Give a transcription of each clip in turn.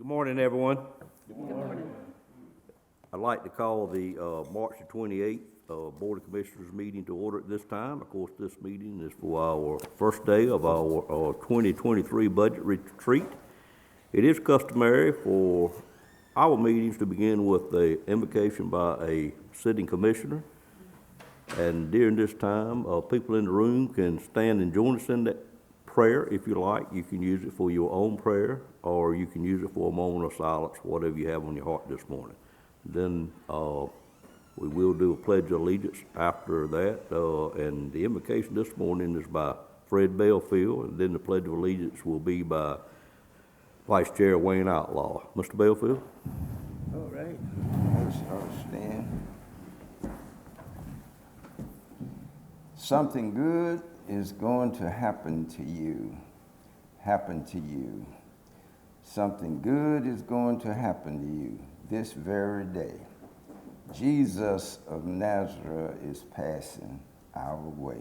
Good morning, everyone. Good morning. I'd like to call the March the 28th Board of Commissioners meeting to order at this time. Of course, this meeting is for our first day of our 2023 budget retreat. It is customary for our meetings to begin with an invocation by a sitting commissioner. And during this time, people in the room can stand and join us in that prayer if you like. You can use it for your own prayer, or you can use it for a moment of silence, whatever you have on your heart this morning. Then we will do a Pledge of Allegiance after that, and the invocation this morning is by Fred Belfield, and then the Pledge of Allegiance will be by Vice Chair Wayne Outlaw. Mr. Belfield? All right. Let's stand. Something good is going to happen to you. Happen to you. Something good is going to happen to you this very day. Jesus of Nazareth is passing our way.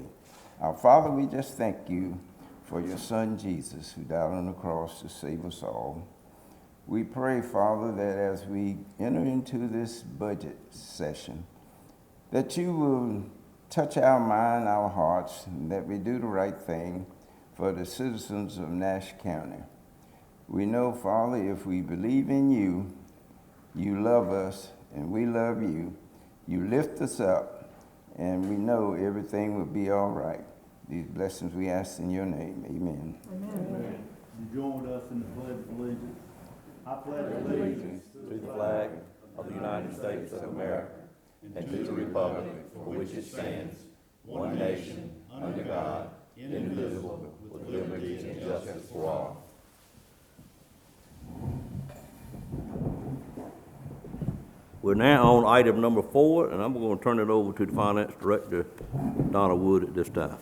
Our Father, we just thank you for your Son Jesus, who died on the cross to save us all. We pray, Father, that as we enter into this budget session, that you will touch our mind, our hearts, and that we do the right thing for the citizens of Nash County. We know, Father, if we believe in you, you love us, and we love you. You lift us up, and we know everything will be all right. These blessings we ask in your name. Amen. Amen. You join with us in the Pledge of Allegiance. I pledge Allegiance to the flag of the United States of America and to the republic for which it stands, one nation, under God, indivisible, with liberty and justice for all. We're now on item number 4, and I'm going to turn it over to the Finance Director, Donna Wood, at this time.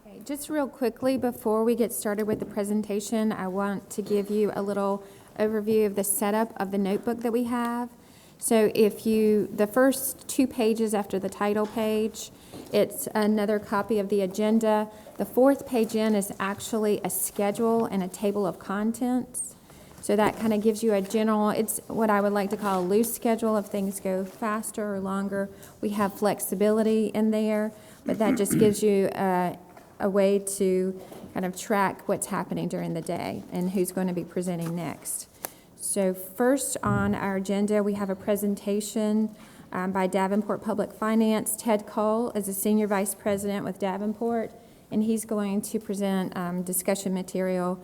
Okay, just real quickly, before we get started with the presentation, I want to give you a little overview of the setup of the notebook that we have. So the first 2 pages after the title page, it's another copy of the agenda. The 4th page in is actually a schedule and a table of contents. So that kind of gives you a general, it's what I would like to call a loose schedule. If things go faster or longer, we have flexibility in there, but that just gives you a way to kind of track what's happening during the day and who's going to be presenting next. So first on our agenda, we have a presentation by Davenport Public Finance. Ted Cole is a Senior Vice President with Davenport, and he's going to present discussion material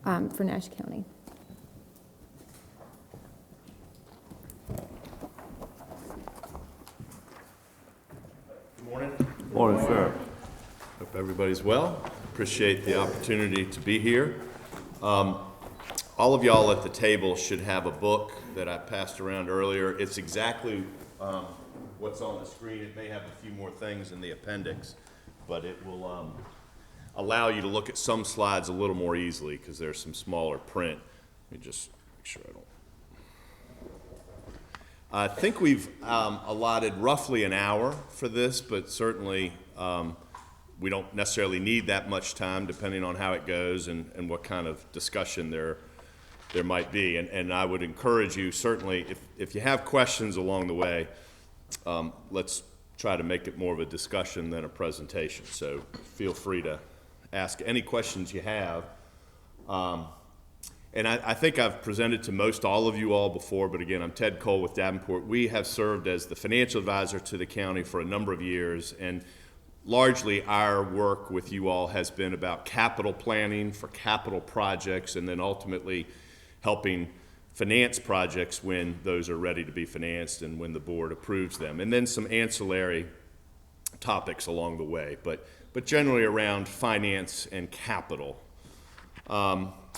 for Nash County. Good morning. Good morning, sir. Hope everybody's well. Appreciate the opportunity to be here. All of y'all at the table should have a book that I passed around earlier. It's exactly what's on the screen. It may have a few more things in the appendix, but it will allow you to look at some slides a little more easily because there's some smaller print. Let me just make sure I don't. I think we've allotted roughly an hour for this, but certainly we don't necessarily need that much time depending on how it goes and what kind of discussion there might be. And I would encourage you, certainly, if you have questions along the way, let's try to make it more of a discussion than a presentation. So feel free to ask any questions you have. And I think I've presented to most all of you all before, but again, I'm Ted Cole with Davenport. We have served as the financial advisor to the county for a number of years, and largely our work with you all has been about capital planning for capital projects and then ultimately helping finance projects when those are ready to be financed and when the board approves them, and then some ancillary topics along the way, but generally around finance and capital.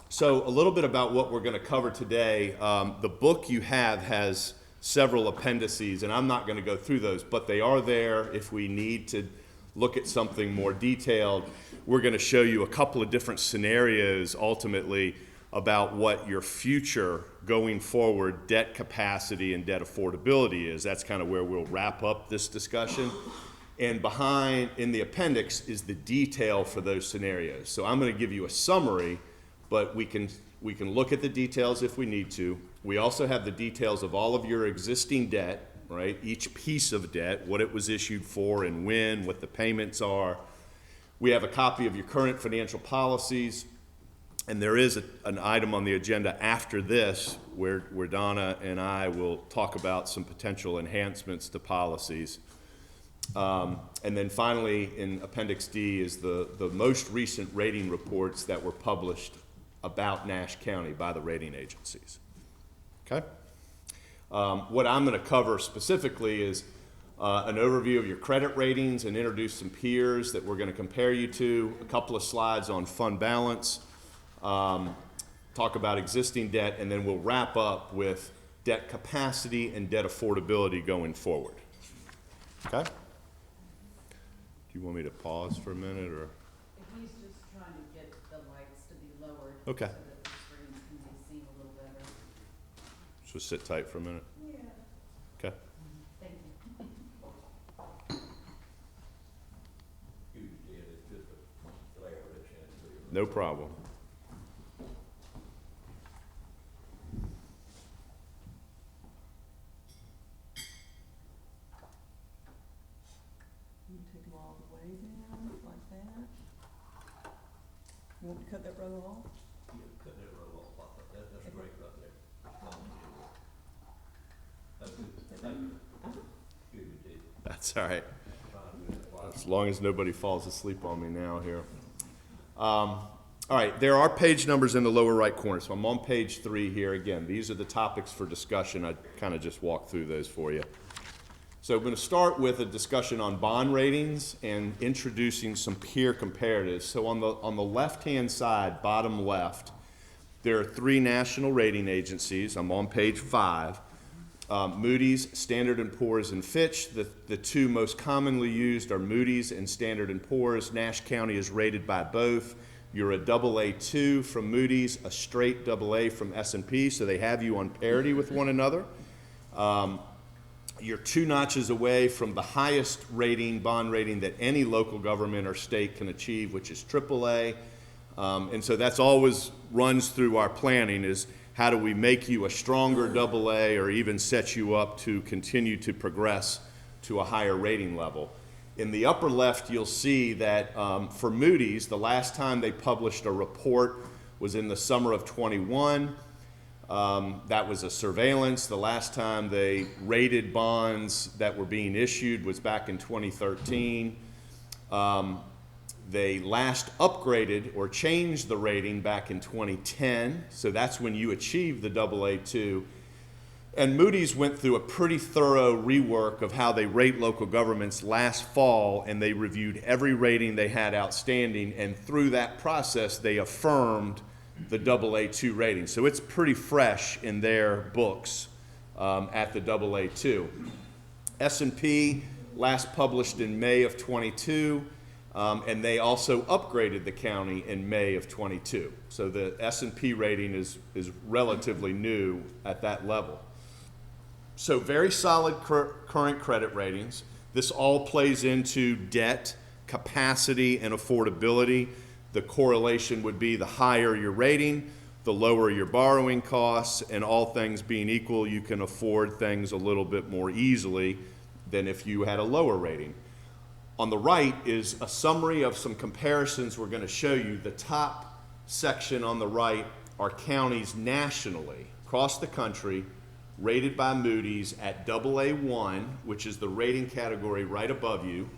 So a little bit about what we're going to cover today. The book you have has several appendices, and I'm not going to go through those, but they are there if we need to look at something more detailed. We're going to show you a couple of different scenarios ultimately about what your future going forward debt capacity and debt affordability is. That's kind of where we'll wrap up this discussion. And behind in the appendix is the detail for those scenarios. So I'm going to give you a summary, but we can We can look at the details if we need to. We also have the details of all of your existing debt, right? Each piece of debt, what it was issued for and when, what the payments are. We have a copy of your current financial policies, and there is an item on the agenda after this where Donna and I will talk about some potential enhancements to policies. And then finally, in Appendix D is the most recent rating reports that were published about Nash County by the rating agencies. Okay? What I'm going to cover specifically is an overview of your credit ratings and introduce some peers that we're going to compare you to, a couple of slides on fund balance, talk about existing debt, and then we'll wrap up with debt capacity and debt affordability going forward. Okay? Do you want me to pause for a minute, or? He's just trying to get the lights to be lowered. Okay. So that the screens can be seen a little better. Just sit tight for a minute. Yeah. Okay. Thank you. No problem. You take them all the way down, like that. You want me to cut that row off? Yeah, cut that row off, that's great right there. That's good, thank you. Excuse me, Dave. That's all right. Trying to do that while As long as nobody falls asleep on me now here. All right, there are page numbers in the lower right corner, so I'm on page 3 here. Again, these are the topics for discussion. I kind of just walked through those for you. So I'm going to start with a discussion on bond ratings and introducing some peer comparatives. So on the left-hand side, bottom left, there are 3 national rating agencies. I'm on page 5. Moody's, Standard & Poor's, and Fitch. The 2 most commonly used are Moody's and Standard & Poor's. Nash County is rated by both. You're a AA2 from Moody's, a straight AA from S&P, so they have you on parity with one another. You're 2 notches away from the highest rating, bond rating, that any local government or state can achieve, which is AAA. And so that's always runs through our planning, is how do we make you a stronger AA or even set you up to continue to progress to a higher rating level. In the upper left, you'll see that for Moody's, the last time they published a report was in the summer of '21. That was a surveillance. The last time they rated bonds that were being issued was back in 2013. They last upgraded or changed the rating back in 2010, so that's when you achieved the AA2. And Moody's went through a pretty thorough rework of how they rate local governments last fall, and they reviewed every rating they had outstanding, and through that process, they affirmed the AA2 rating. So it's pretty fresh in their books at the AA2. S&P last published in May of '22, and they also upgraded the county in May of '22. So the S&P rating is relatively new at that level. So very solid current credit ratings. This all plays into debt, capacity, and affordability. The correlation would be the higher your rating, the lower your borrowing costs, and all things being equal, you can afford things a little bit more easily than if you had a lower rating. On the right is a summary of some comparisons we're going to show you. The top section on the right are counties nationally, across the country, rated by Moody's at AA1, which is the rating category right above you,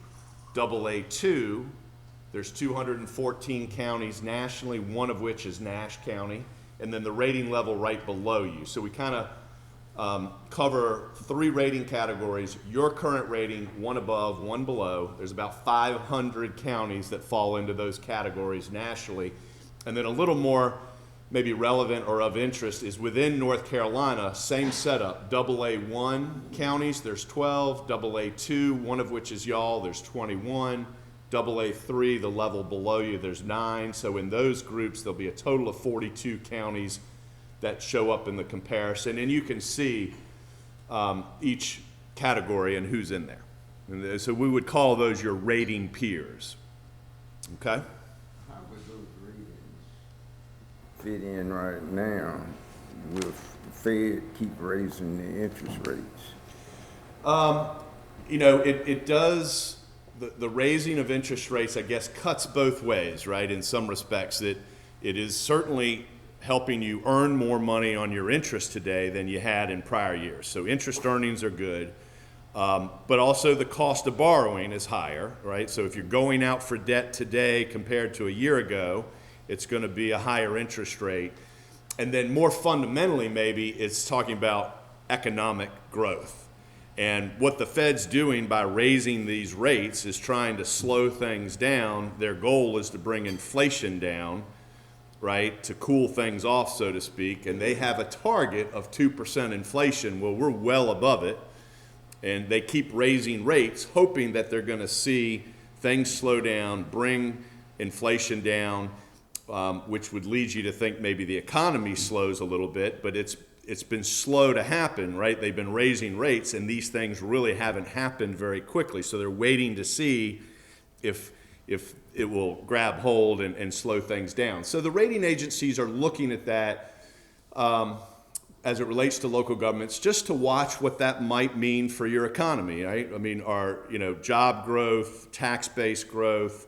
AA2. There's 214 counties nationally, one of which is Nash County, and then the rating level right below you. So we kind of cover 3 rating categories: your current rating, 1 above, 1 below. There's about 500 counties that fall into those categories nationally. And then a little more maybe relevant or of interest is within North Carolina, same setup, AA1 counties, there's 12, AA2, one of which is y'all, there's 21, AA3, the level below you, there's 9. So in those groups, there'll be a total of 42 counties that show up in the comparison, and you can see each category and who's in there. And so we would call those your rating peers, okay? How would those ratings fit in right now? Will Fed keep raising the interest rates? You know, it does, the raising of interest rates, I guess, cuts both ways, right? In some respects, it is certainly helping you earn more money on your interest today than you had in prior years. So interest earnings are good, but also the cost of borrowing is higher, right? So if you're going out for debt today compared to a year ago, it's going to be a higher interest rate. And then more fundamentally, maybe it's talking about economic growth. And what the Fed's doing by raising these rates is trying to slow things down. Their goal is to bring inflation down, right, to cool things off, so to speak. And they have a target of 2% inflation. Well, we're well above it. And they keep raising rates, hoping that they're going to see things slow down, bring inflation down, which would lead you to think maybe the economy slows a little bit, but it's been slow to happen, right? They've been raising rates, and these things really haven't happened very quickly. So they're waiting to see if it will grab hold and slow things down. So the rating agencies are looking at that as it relates to local governments, just to watch what that might mean for your economy, right? I mean, job growth, tax-based growth,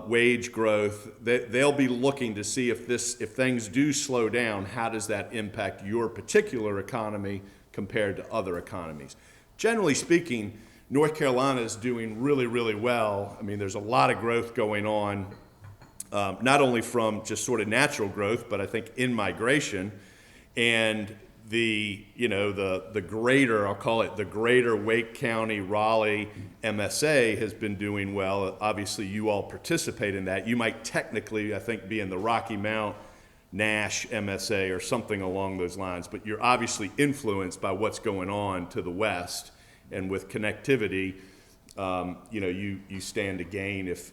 wage growth, they'll be looking to see if things do slow down, how does that impact your particular economy compared to other economies? Generally speaking, North Carolina is doing really, really well. I mean, there's a lot of growth going on, not only from just sort of natural growth, but I think in migration. And the greater, I'll call it the greater Wake County, Raleigh MSA has been doing well. Obviously, you all participate in that. You might technically, I think, be in the Rocky Mount, Nash MSA or something along those lines, but you're obviously influenced by what's going on to the west. And with connectivity, you stand to gain if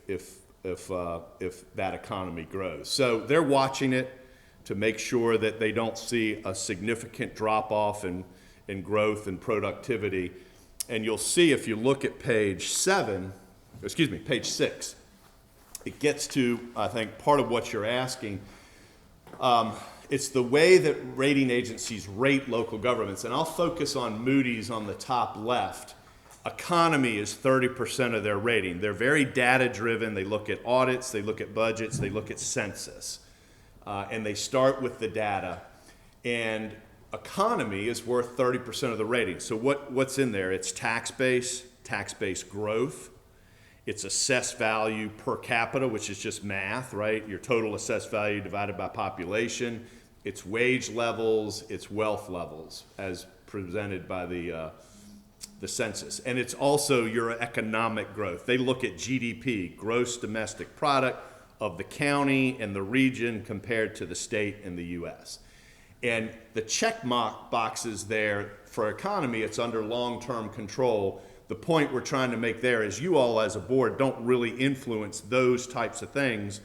that economy grows. So they're watching it to make sure that they don't see a significant drop-off in growth and productivity. And you'll see if you look at page 6, it gets to, I think, part of what you're asking. It's the way that rating agencies rate local governments. And I'll focus on Moody's on the top left. Economy is 30% of their rating. They're very data-driven. They look at audits, they look at budgets, they look at census. And they start with the data. And economy is worth 30% of the rating. So what's in there? It's tax-based growth. It's assessed value per capita, which is just math, right? Your total assessed value divided by population. It's wage levels, it's wealth levels, as presented by the census. And it's also your economic growth. They look at GDP, gross domestic product, of the county and the region compared to the state and the U.S. And the check boxes there for economy, it's under long-term control. The point we're trying to make there is you all as a board don't really influence those types of things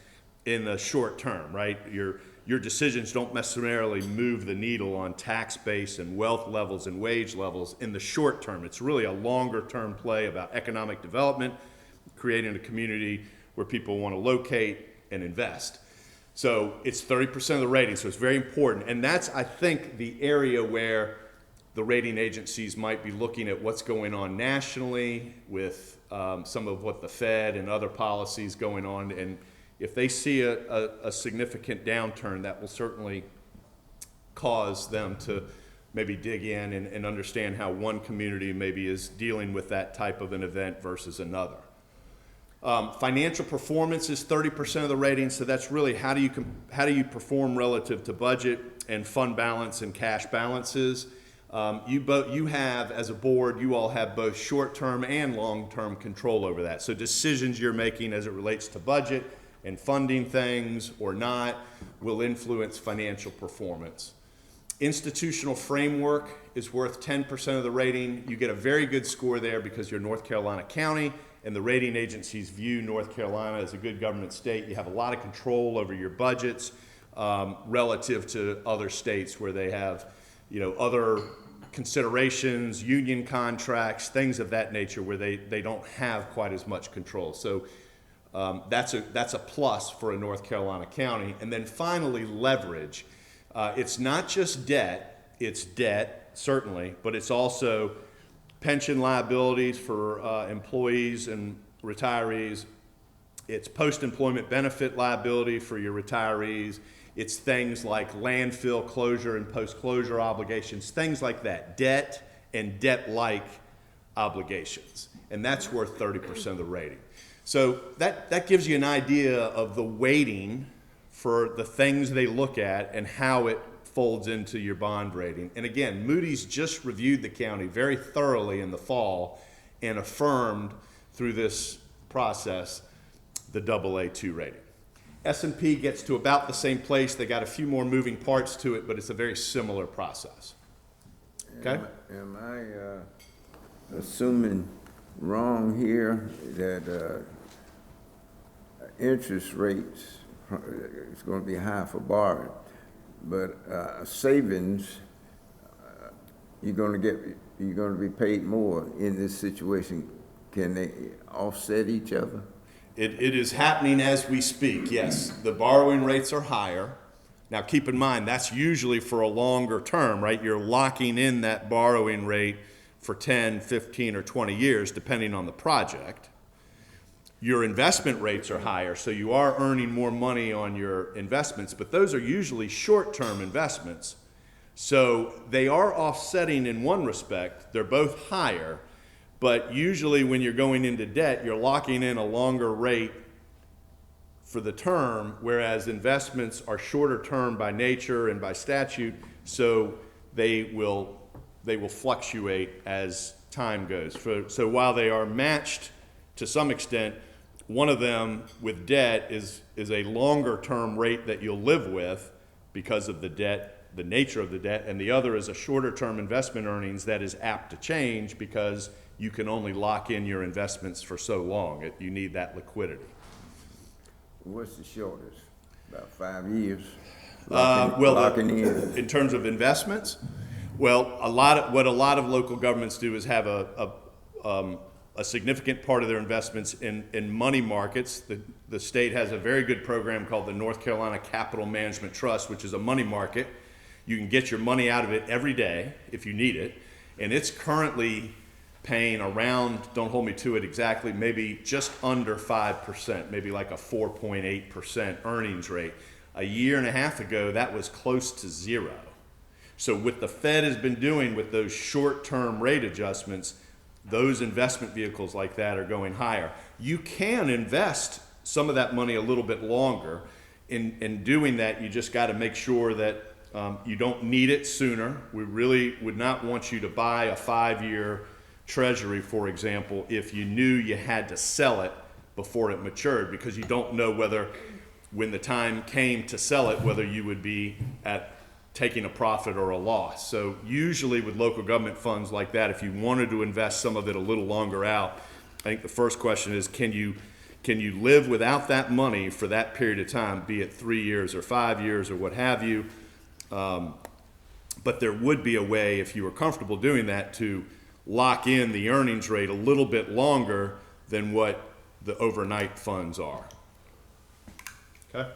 in the short term, right? Your decisions don't necessarily move the needle on tax base and wealth levels and wage levels in the short term. It's really a longer term play about economic development, creating a community where people want to locate and invest. So it's 30% of the rating, so it's very important. And that's, I think, the area where the rating agencies might be looking at what's going on nationally with some of what the Fed and other policies going on. And if they see a significant downturn, that will certainly cause them to maybe dig in and understand how one community maybe is dealing with that type of an event versus another. Financial performance is 30% of the rating, so that's really how do you perform relative to budget and fund balance and cash balances. You have, as a board, you all have both short-term and long-term control over that. So decisions you're making as it relates to budget and funding things or not will influence financial performance. Institutional framework is worth 10% of the rating. You get a very good score there because you're North Carolina County, and the rating agencies view North Carolina as a good government state. You have a lot of control over your budgets relative to other states where they have, other considerations, union contracts, things of that nature where they don't have quite as much control. So That's a plus for a North Carolina county. And then finally, leverage. It's not just debt, it's debt, certainly, but it's also pension liabilities for employees and retirees. It's post-employment benefit liability for your retirees. It's things like landfill closure and post-closure obligations, things like that, debt and debt-like obligations. And that's worth 30% of the rating. So that gives you an idea of the weighting for the things they look at and how it folds into your bond rating. And again, Moody's just reviewed the county very thoroughly in the fall and affirmed through this process the AA2 rating. S&P gets to about the same place. They got a few more moving parts to it, but it's a very similar process. Okay? Am I assuming wrong here that interest rates is going to be high for borrowing, but savings you're going to be paid more in this situation? Can they offset each other? It is happening as we speak, yes. The borrowing rates are higher. Now, keep in mind, that's usually for a longer term, right? You're locking in that borrowing rate for 10, 15, or 20 years, depending on the project. Your investment rates are higher, so you are earning more money on your investments, but those are usually short-term investments. So they are offsetting in one respect. They're both higher, but usually when you're going into debt, you're locking in a longer rate for the term, whereas investments are shorter term by nature and by statute, so they will fluctuate as time goes. So while they are matched to some extent, one of them with debt is a longer term rate that you'll live with because of the debt, the nature of the debt, and the other is a shorter term investment earnings that is apt to change because you can only lock in your investments for so long. You need that liquidity. What's the shortest? About 5 years? Locking in. In terms of investments, well, what a lot of local governments do is have a significant part of their investments in money markets. The state has a very good program called the North Carolina Capital Management Trust, which is a money market. You can get your money out of it every day if you need it, and it's currently paying around, don't hold me to it exactly, maybe just under 5%, maybe like a 4.8% earnings rate. A year and a half ago, that was close to zero. So what the Fed has been doing with those short-term rate adjustments, those investment vehicles like that are going higher. You can invest some of that money a little bit longer. In doing that, you just got to make sure that you don't need it sooner. We really would not want you to buy a 5-year treasury, for example, if you knew you had to sell it before it matured, because you don't know whether, when the time came to sell it, whether you would be at taking a profit or a loss. So usually with local government funds like that, if you wanted to invest some of it a little longer out, I think the first question is, can you live without that money for that period of time, be it 3 years or 5 years or what have you? But there would be a way, if you were comfortable doing that, to lock in the earnings rate a little bit longer than what the overnight funds are. Okay?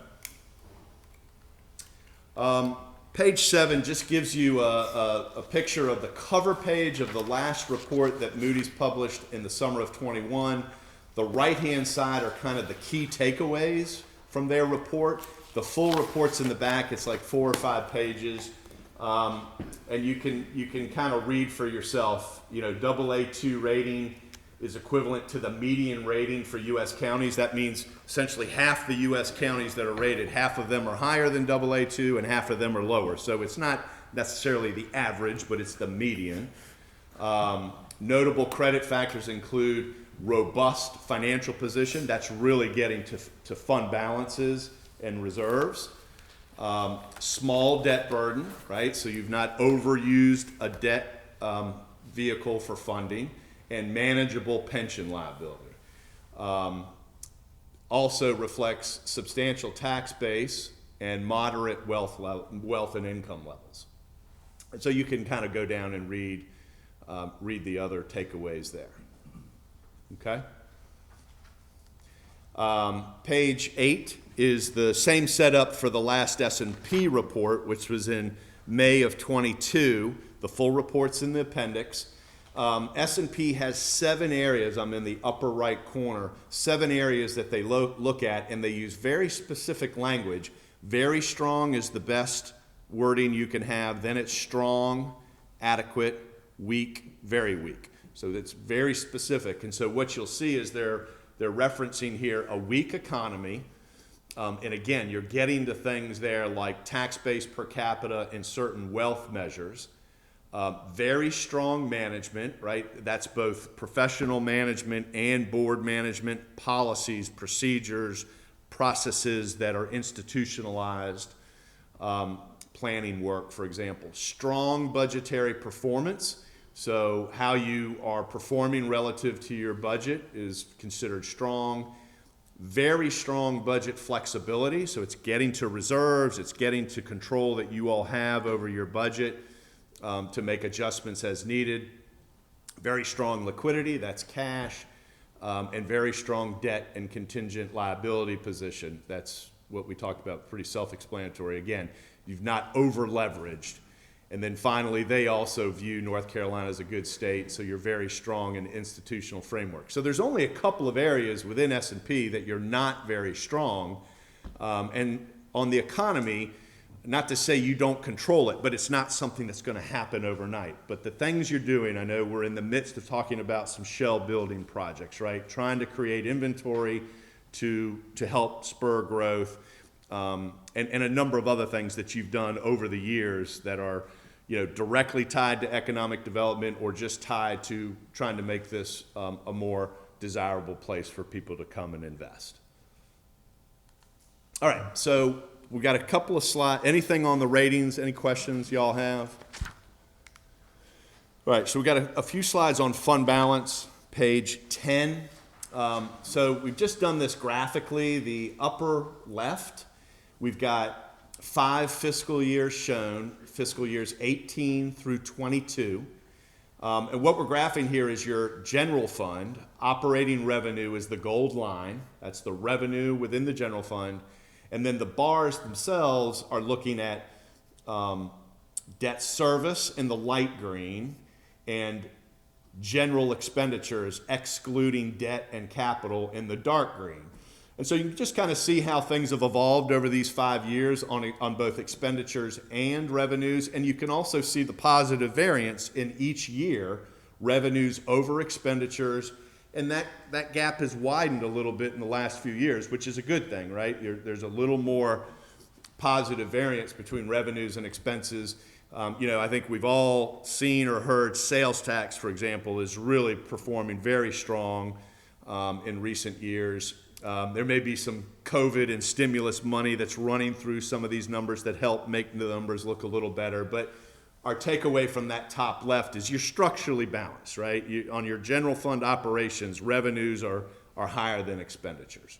Page 7 just gives you a picture of the cover page of the last report that Moody's published in the summer of 21. The right-hand side are kind of the key takeaways from their report. The full report's in the back. It's like 4 or 5 pages. And you can kind of read for yourself. You know, AA2 rating is equivalent to the median rating for U.S. counties. That means essentially half the U.S. counties that are rated, half of them are higher than AA2 and half of them are lower. So it's not necessarily the average, but it's the median. Notable credit factors include robust financial position. That's really getting to fund balances and reserves. Small debt burden, right? So you've not overused a debt vehicle for funding, and manageable pension liability. Also reflects substantial tax base and moderate wealth and income levels. And so you can kind of go down and read the other takeaways there. Okay? Page 8 is the same setup for the last S&P report, which was in May of 22. The full report's in the appendix. S&P has 7 areas, I'm in the upper right corner, 7 areas that they look at, and they use very specific language. Very strong is the best wording you can have. Then it's strong, adequate, weak, very weak. So it's very specific. And so what you'll see is they're referencing here a weak economy. And again, you're getting to things there like tax base per capita and certain wealth measures. Very strong management, right? That's both professional management and board management, policies, procedures, processes that are institutionalized, planning work, for example. Strong budgetary performance. So how you are performing relative to your budget is considered strong. Very strong budget flexibility. So it's getting to reserves, it's getting to control that you all have over your budget. To make adjustments as needed. Very strong liquidity, that's cash, and very strong debt and contingent liability position. That's what we talked about, pretty self-explanatory. Again, you've not over-leveraged. And then finally, they also view North Carolina as a good state, so you're very strong in institutional framework. So there's only a couple of areas within S&P that you're not very strong. And on the economy, not to say you don't control it, but it's not something that's going to happen overnight. But the things you're doing, I know we're in the midst of talking about some shell building projects, right? Trying to create inventory to help spur growth, and a number of other things that you've done over the years that are, directly tied to economic development or just tied to trying to make this a more desirable place for people to come and invest. All right, so we got a couple of slides. Anything on the ratings? Any questions y'all have? All right, so we got a few slides on fund balance, page 10. So we've just done this graphically. The upper left, we've got 5 fiscal years shown, fiscal years 18 through 22. And what we're graphing here is your general fund. Operating revenue is the gold line. That's the revenue within the general fund. And then the bars themselves are looking at debt service in the light green and general expenditures excluding debt and capital in the dark green. And so you can just kind of see how things have evolved over these 5 years on both expenditures and revenues. And you can also see the positive variance in each year, revenues over expenditures. And that gap has widened a little bit in the last few years, which is a good thing, right? There's a little more positive variance between revenues and expenses. I think we've all seen or heard sales tax, for example, is really performing very strong in recent years. There may be some COVID and stimulus money that's running through some of these numbers that help make the numbers look a little better. But our takeaway from that top left is you're structurally balanced, right? On your general fund operations, revenues are higher than expenditures.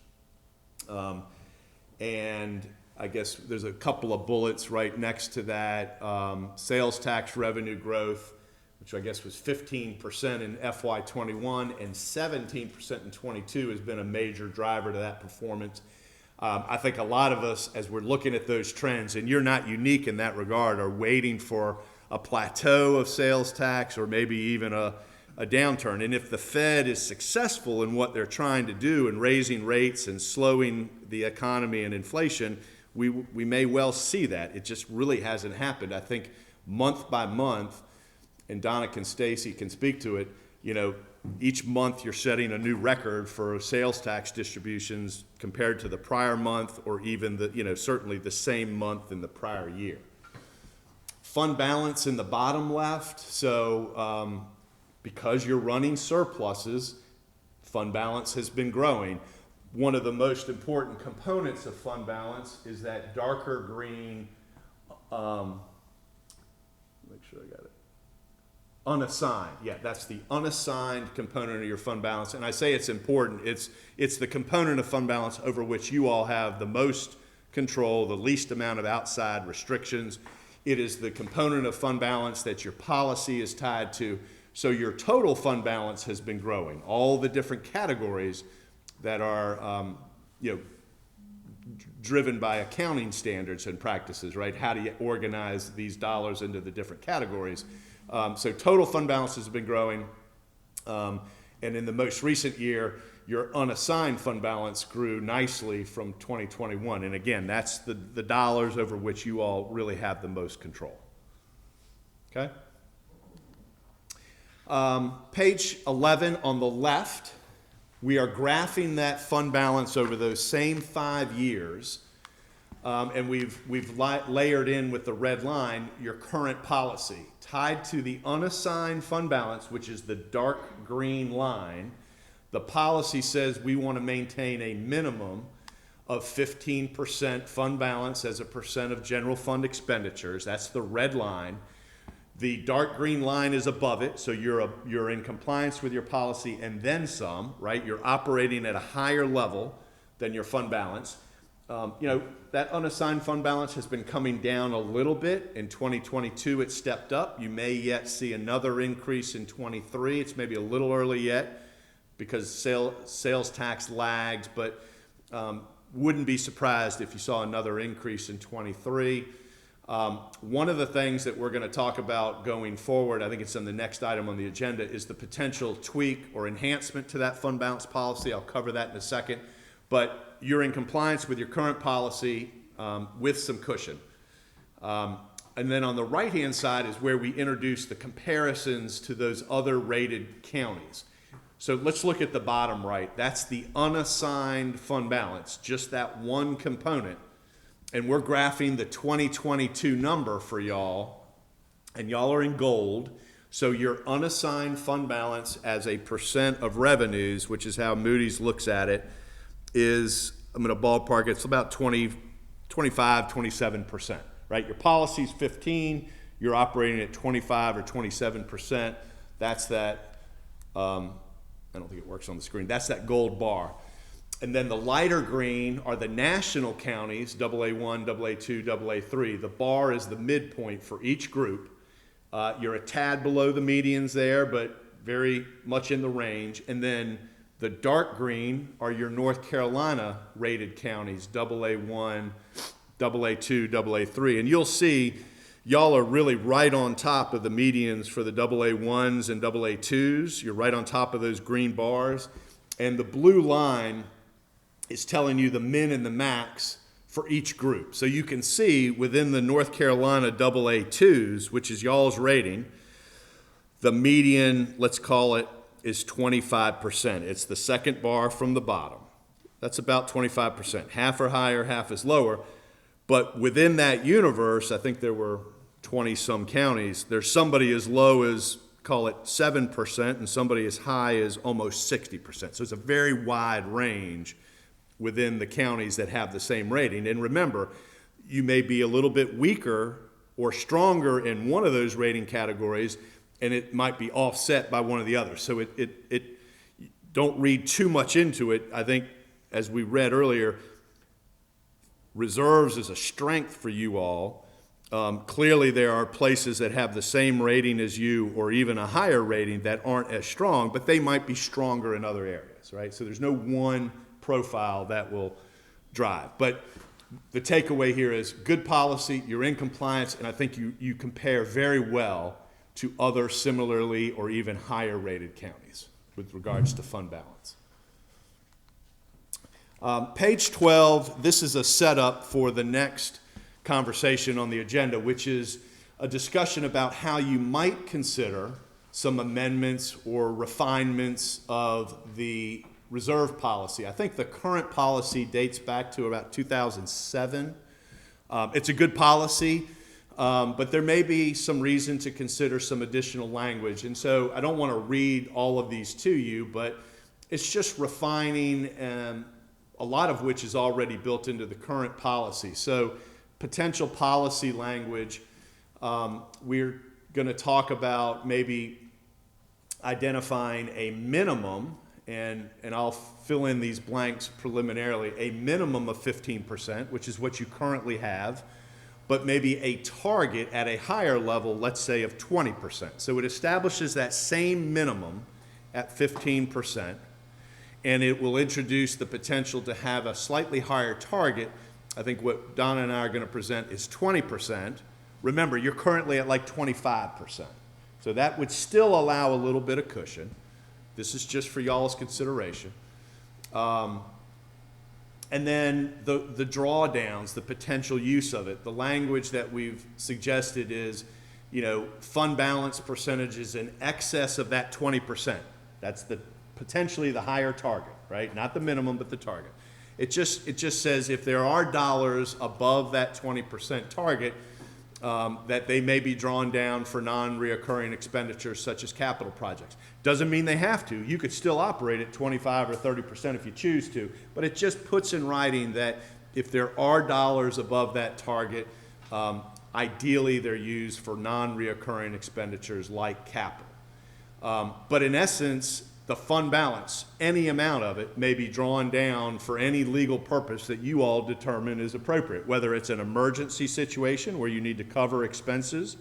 And I guess there's a couple of bullets right next to that. Sales tax revenue growth, which I guess was 15% in FY21 and 17% in 22 has been a major driver to that performance. I think a lot of us, as we're looking at those trends, and you're not unique in that regard, are waiting for a plateau of sales tax or maybe even a downturn. And if the Fed is successful in what they're trying to do in raising rates and slowing the economy and inflation, we may well see that. It just really hasn't happened. I think month by month, and Donna and Stacy can speak to it, each month you're setting a new record for sales tax distributions compared to the prior month or even certainly the same month in the prior year. Fund balance in the bottom left. So because you're running surpluses, fund balance has been growing. One of the most important components of fund balance is that darker green, make sure I got it, unassigned. Yeah, that's the unassigned component of your fund balance. And I say it's important. It's the component of fund balance over which you all have the most control, the least amount of outside restrictions. It is the component of fund balance that your policy is tied to. So your total fund balance has been growing. All the different categories, that are, driven by accounting standards and practices, right? How do you organize these dollars into the different categories? So total fund balances have been growing. And in the most recent year, your unassigned fund balance grew nicely from 2021. And again, that's the dollars over which you all really have the most control. Okay? Page 11 on the left, we are graphing that fund balance over those same 5 years. And we've layered in with the red line your current policy. Tied to the unassigned fund balance, which is the dark green line, the policy says we want to maintain a minimum of 15% fund balance as a percent of general fund expenditures. That's the red line. The dark green line is above it, so you're in compliance with your policy and then some, right? You're operating at a higher level than your fund balance. That unassigned fund balance has been coming down a little bit. In 2022, it stepped up. You may yet see another increase in 23. It's maybe a little early yet because sales tax lags, but wouldn't be surprised if you saw another increase in 23. One of the things that we're going to talk about going forward, I think it's on the next item on the agenda, is the potential tweak or enhancement to that fund balance policy. I'll cover that in a second. But you're in compliance with your current policy with some cushion. And then on the right-hand side is where we introduce the comparisons to those other rated counties. So let's look at the bottom right. That's the unassigned fund balance, just that one component. And we're graphing the 2022 number for y'all, and y'all are in gold. So your unassigned fund balance as a percent of revenues, which is how Moody's looks at it, is, I'm going to ballpark it, it's about 25, 27%, right? Your policy's 15, you're operating at 25 or 27%. That's that, I don't think it works on the screen, that's that gold bar. And then the lighter green are the national counties, AA1, AA2, AA3. The bar is the midpoint for each group. You're a tad below the medians there, but very much in the range. And then the dark green are your North Carolina rated counties, AA1, AA2, AA3. And you'll see y'all are really right on top of the medians for the AA1s and AA2s. You're right on top of those green bars. And the blue line is telling you the min and the max for each group. So you can see within the North Carolina AA2s, which is y'all's rating, the median, let's call it, is 25%. It's the second bar from the bottom. That's about 25%. Half are higher, half is lower. But within that universe, I think there were 20-some counties. There's somebody as low as, call it 7%, and somebody as high as almost 60%. So it's a very wide range within the counties that have the same rating. And remember, you may be a little bit weaker or stronger in one of those rating categories, and it might be offset by one of the others. So it don't read too much into it. I think, as we read earlier, reserves is a strength for you all. Clearly, there are places that have the same rating as you or even a higher rating that aren't as strong, but they might be stronger in other areas, right? So there's no one profile that will drive. But the takeaway here is good policy, you're in compliance, and I think you compare very well to other similarly or even higher rated counties with regards to fund balance. Page 12, this is a setup for the next conversation on the agenda, which is a discussion about how you might consider some amendments or refinements of the reserve policy. I think the current policy dates back to about 2007. It's a good policy. But there may be some reason to consider some additional language. And so I don't want to read all of these to you, but it's just refining, a lot of which is already built into the current policy. So potential policy language, we're going to talk about maybe identifying a minimum, and I'll fill in these blanks preliminarily, a minimum of 15%, which is what you currently have, but maybe a target at a higher level, let's say of 20%. So it establishes that same minimum at 15%. and it will introduce the potential to have a slightly higher target. I think what Donna and I are going to present is 20%. Remember, you're currently at like 25%. So that would still allow a little bit of cushion. This is just for y'all's consideration. And then the drawdowns, the potential use of it. The language that we've suggested is, fund balance percentages in excess of that 20%. That's potentially the higher target, right? Not the minimum, but the target. It just says if there are dollars above that 20% target, that they may be drawn down for non-reoccurring expenditures such as capital projects. Doesn't mean they have to. You could still operate at 25 or 30% if you choose to, but it just puts in writing that if there are dollars above that target, ideally they're used for non-reoccurring expenditures like capital. But in essence, the fund balance, any amount of it, may be drawn down for any legal purpose that you all determine is appropriate, whether it's an emergency situation where you need to cover expenses,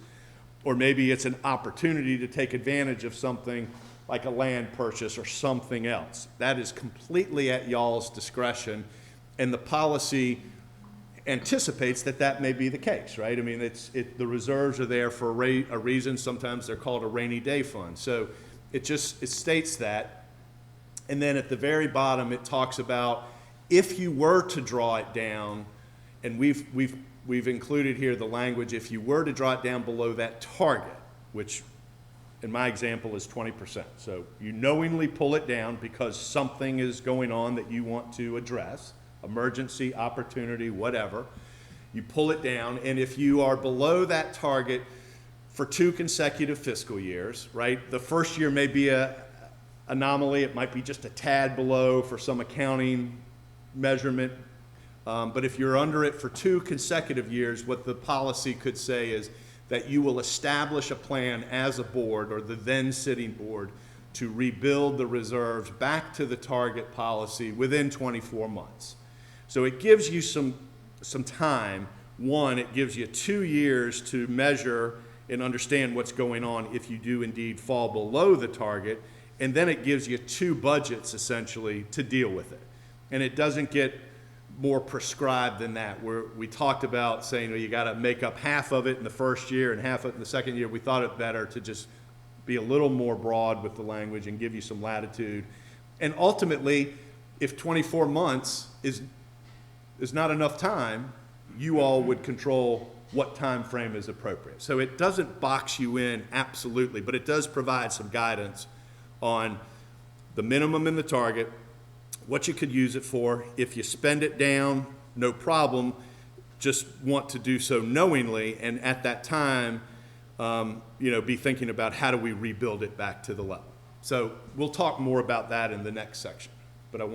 or maybe it's an opportunity to take advantage of something like a land purchase or something else. That is completely at y'all's discretion, and the policy anticipates that that may be the case, right? I mean, the reserves are there for a reason. Sometimes they're called a rainy day fund. So it states that. And then at the very bottom, it talks about if you were to draw it down, and we've included here the language, if you were to draw it down below that target, which in my example is 20%. So you knowingly pull it down because something is going on that you want to address, emergency, opportunity, whatever. You pull it down, and if you are below that target for 2 consecutive fiscal years, right? The first year may be an anomaly. It might be just a tad below for some accounting measurement. But if you're under it for 2 consecutive years, what the policy could say is that you will establish a plan as a board, or the then sitting board, to rebuild the reserves back to the target policy within 24 months. So it gives you some time. One, it gives you 2 years to measure and understand what's going on if you do indeed fall below the target, and then it gives you 2 budgets essentially to deal with it. And it doesn't get more prescribed than that, where we talked about saying, well, you got to make up half of it in the first year and half of it in the second year. We thought it better to just be a little more broad with the language and give you some latitude. And ultimately, if 24 months is not enough time, you all would control what time frame is appropriate. So it doesn't box you in absolutely, but it does provide some guidance on the minimum and the target, what you could use it for. If you spend it down, no problem. Just want to do so knowingly, and at that time, be thinking about how do we rebuild it back to the level. So we'll talk more about that in the next section, but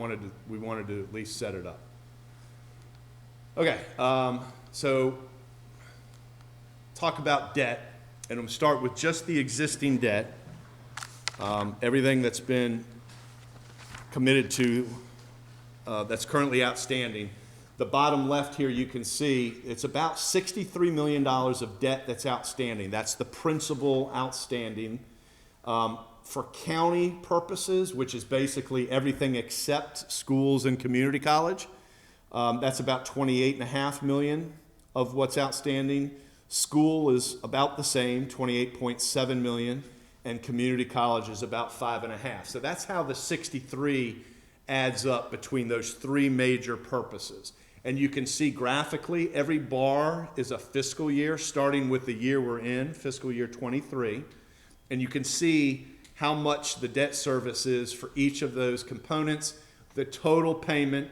we wanted to at least set it up. Okay, so talk about debt, and I'm going to start with just the existing debt, everything that's been committed to, that's currently outstanding. The bottom left here, you can see it's about $63 million of debt that's outstanding. That's the principal outstanding. For county purposes, which is basically everything except schools and community college, that's about $28.5 million of what's outstanding. School is about the same, $28.7 million, and community college is about $5.5 million. So that's how the 63 adds up between those 3 major purposes. And you can see graphically, every bar is a fiscal year, starting with the year we're in, fiscal year 23. And you can see how much the debt service is for each of those components. The total payment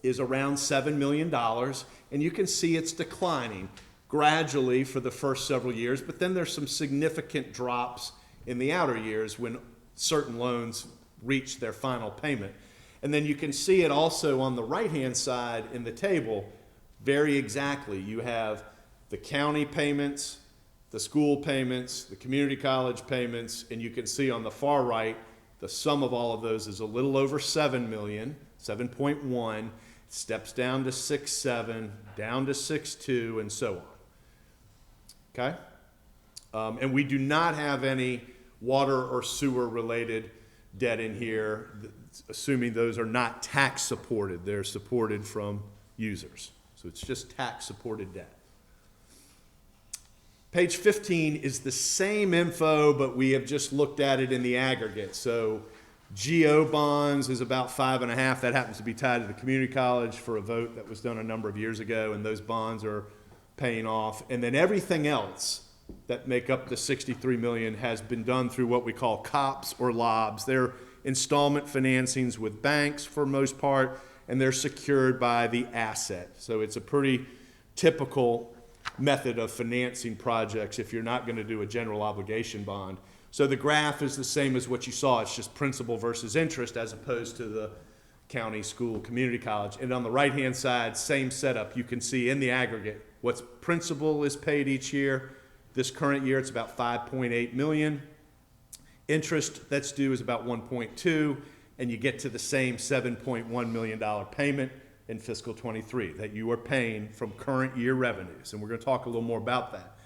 is around $7 million, and you can see it's declining gradually for the first several years, but then there's some significant drops in the outer years when certain loans reach their final payment. And then you can see it also on the right-hand side in the table very exactly. You have the county payments, the school payments, the community college payments, and you can see on the far right, the sum of all of those is a little over 7 million, 7.1, steps down to 6.7, down to 6.2, and so on. Okay? And we do not have any water or sewer related debt in here, assuming those are not tax supported. They're supported from users. So it's just tax supported debt. Page 15 is the same info, but we have just looked at it in the aggregate. So GO bonds is about 5.5. That happens to be tied to the community college for a vote that was done a number of years ago, and those bonds are paying off. And then everything else that make up the 63 million has been done through what we call COPS or LOBs. They're installment financings with banks for most part, and they're secured by the asset. So it's a pretty typical method of financing projects if you're not going to do a general obligation bond. So the graph is the same as what you saw. It's just principal versus interest as opposed to the county, school, community college. And on the right-hand side, same setup. You can see in the aggregate what's principal is paid each year. This current year, it's about 5.8 million. Interest that's due is about 1.2, and you get to the same $7.1 million payment in fiscal 23 that you are paying from current year revenues. And we're going to talk a little more about that.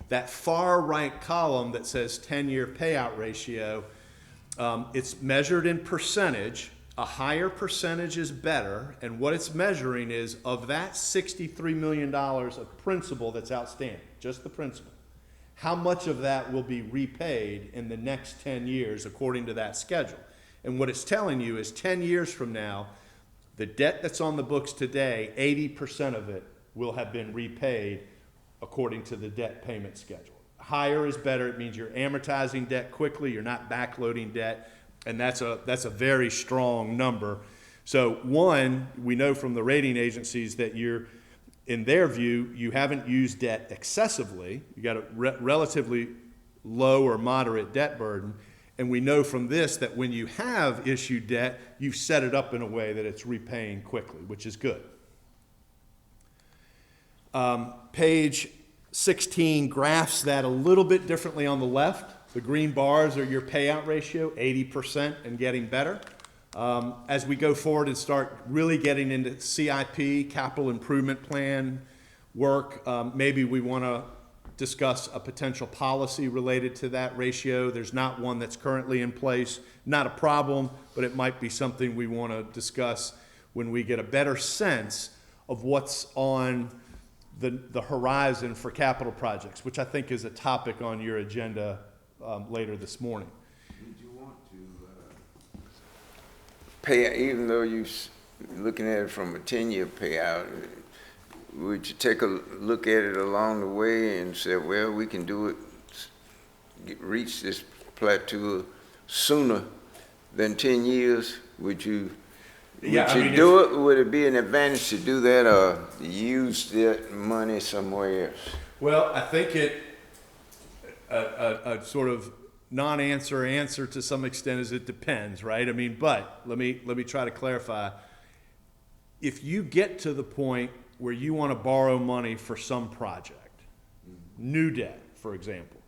That far right column that says 10-year payout ratio, it's measured in percentage. A higher percentage is better, and what it's measuring is of that $63 million of principal that's outstanding, just the principal, how much of that will be repaid in the next 10 years according to that schedule. And what it's telling you is 10 years from now, the debt that's on the books today, 80% of it will have been repaid according to the debt payment schedule. Higher is better. It means you're amortizing debt quickly. You're not backloading debt. And that's a very strong number. So one, we know from the rating agencies that you're, in their view, you haven't used debt excessively. You got a relatively low or moderate debt burden. And we know from this that when you have issued debt, you've set it up in a way that it's repaying quickly, which is good. Page 16 graphs that a little bit differently on the left. The green bars are your payout ratio, 80% and getting better. As we go forward and start really getting into CIP, capital improvement plan work, maybe we want to discuss a potential policy related to that ratio. There's not one that's currently in place. Not a problem, but it might be something we want to discuss when we get a better sense of what's on the horizon for capital projects, which I think is a topic on your agenda later this morning. Would you want to pay, even though you're looking at it from a 10-year payout, would you take a look at it along the way and say, well, we can do it, reach this plateau sooner than 10 years? Would you do it? Would it be an advantage to do that or use that money somewhere else? Well, I think a sort of answer to some extent is it depends, right? I mean, but let me try to clarify. If you get to the point where you want to borrow money for some project, new debt, for example,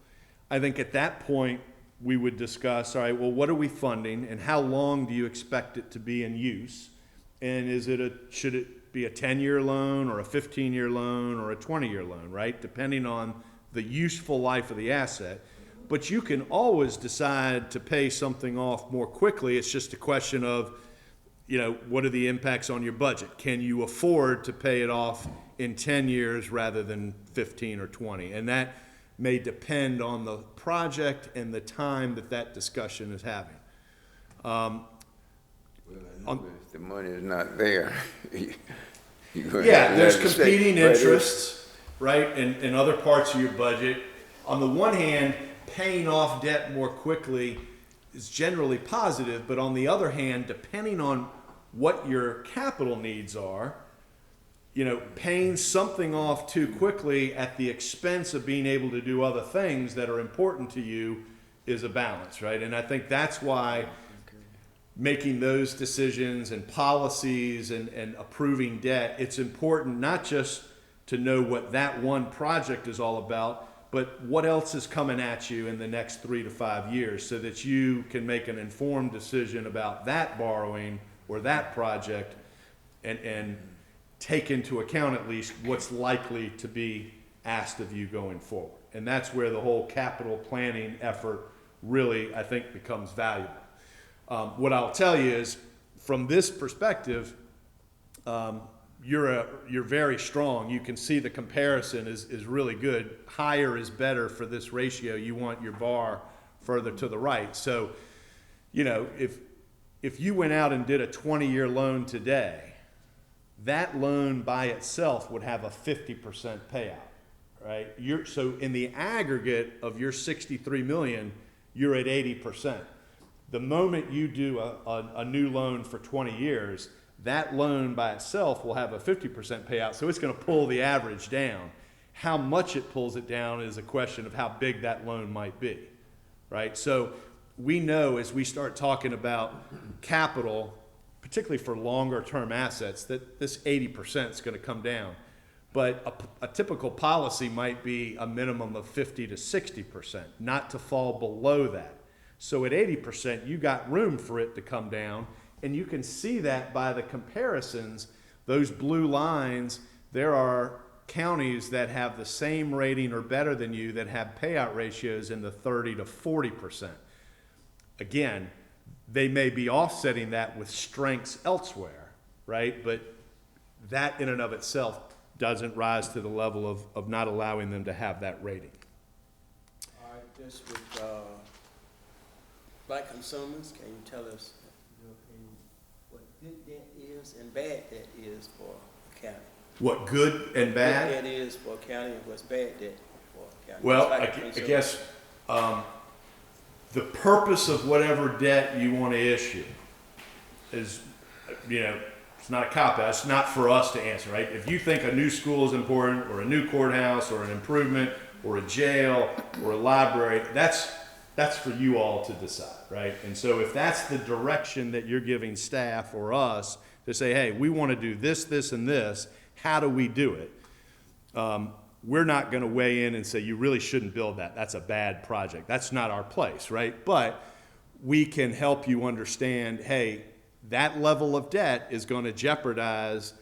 I think at that point we would discuss, all right, well, what are we funding and how long do you expect it to be in use? And should it be a 10-year loan or a 15-year loan or a 20-year loan, right? Depending on the useful life of the asset. But you can always decide to pay something off more quickly. It's just a question of, what are the impacts on your budget? Can you afford to pay it off in 10 years rather than 15 or 20? And that may depend on the project and the time that discussion is having. If the money is not there, there's competing interests, right, in other parts of your budget. On the one hand, paying off debt more quickly is generally positive, but on the other hand, depending on what your capital needs are, paying something off too quickly at the expense of being able to do other things that are important to you is a balance, right? And I think that's why making those decisions and policies and approving debt, it's important not just to know what that one project is all about, but what else is coming at you in the next 3 to 5 years so that you can make an informed decision about that borrowing or that project and take into account at least what's likely to be asked of you going forward. And that's where the whole capital planning effort really, I think, becomes valuable. What I'll tell you is, from this perspective, you're very strong. You can see the comparison is really good. Higher is better for this ratio. You want your bar further to the right. So, you know, if you went out and did a 20-year loan today, that loan by itself would have a 50% payout, right? So in the aggregate of your 63 million, you're at 80%. The moment you do a new loan for 20 years, that loan by itself will have a 50% payout, so it's going to pull the average down. How much it pulls it down is a question of how big that loan might be, right? So we know as we start talking about capital, particularly for longer term assets, that this 80% is going to come down. But a typical policy might be a minimum of 50 to 60%, not to fall below that. So at 80%, you got room for it to come down, and you can see that by the comparisons. Those blue lines, there are counties that have the same rating or better than you that have payout ratios in the 30 to 40%. Again, they may be offsetting that with strengths elsewhere, right? But that in and of itself doesn't rise to the level of not allowing them to have that rating. All right, just with black consumers, can you tell us, in your opinion, what good debt is and bad debt is for a county? What good and bad? Good debt is for a county and what's bad debt for a county? Well, Just I like a consumer. guess the purpose of whatever debt you want to issue is, you know, it's not a cop-out. It's not for us to answer, right? If you think a new school is important, or a new courthouse, or an improvement, or a jail, or a library, that's for you all to decide, right? And so if that's the direction that you're giving staff or us to say, hey, we want to do this, this, and this, how do we do it? We're not going to weigh in and say, you really shouldn't build that. That's a bad project. That's not our place, right? But we can help you understand, hey, that level of debt is going to jeopardize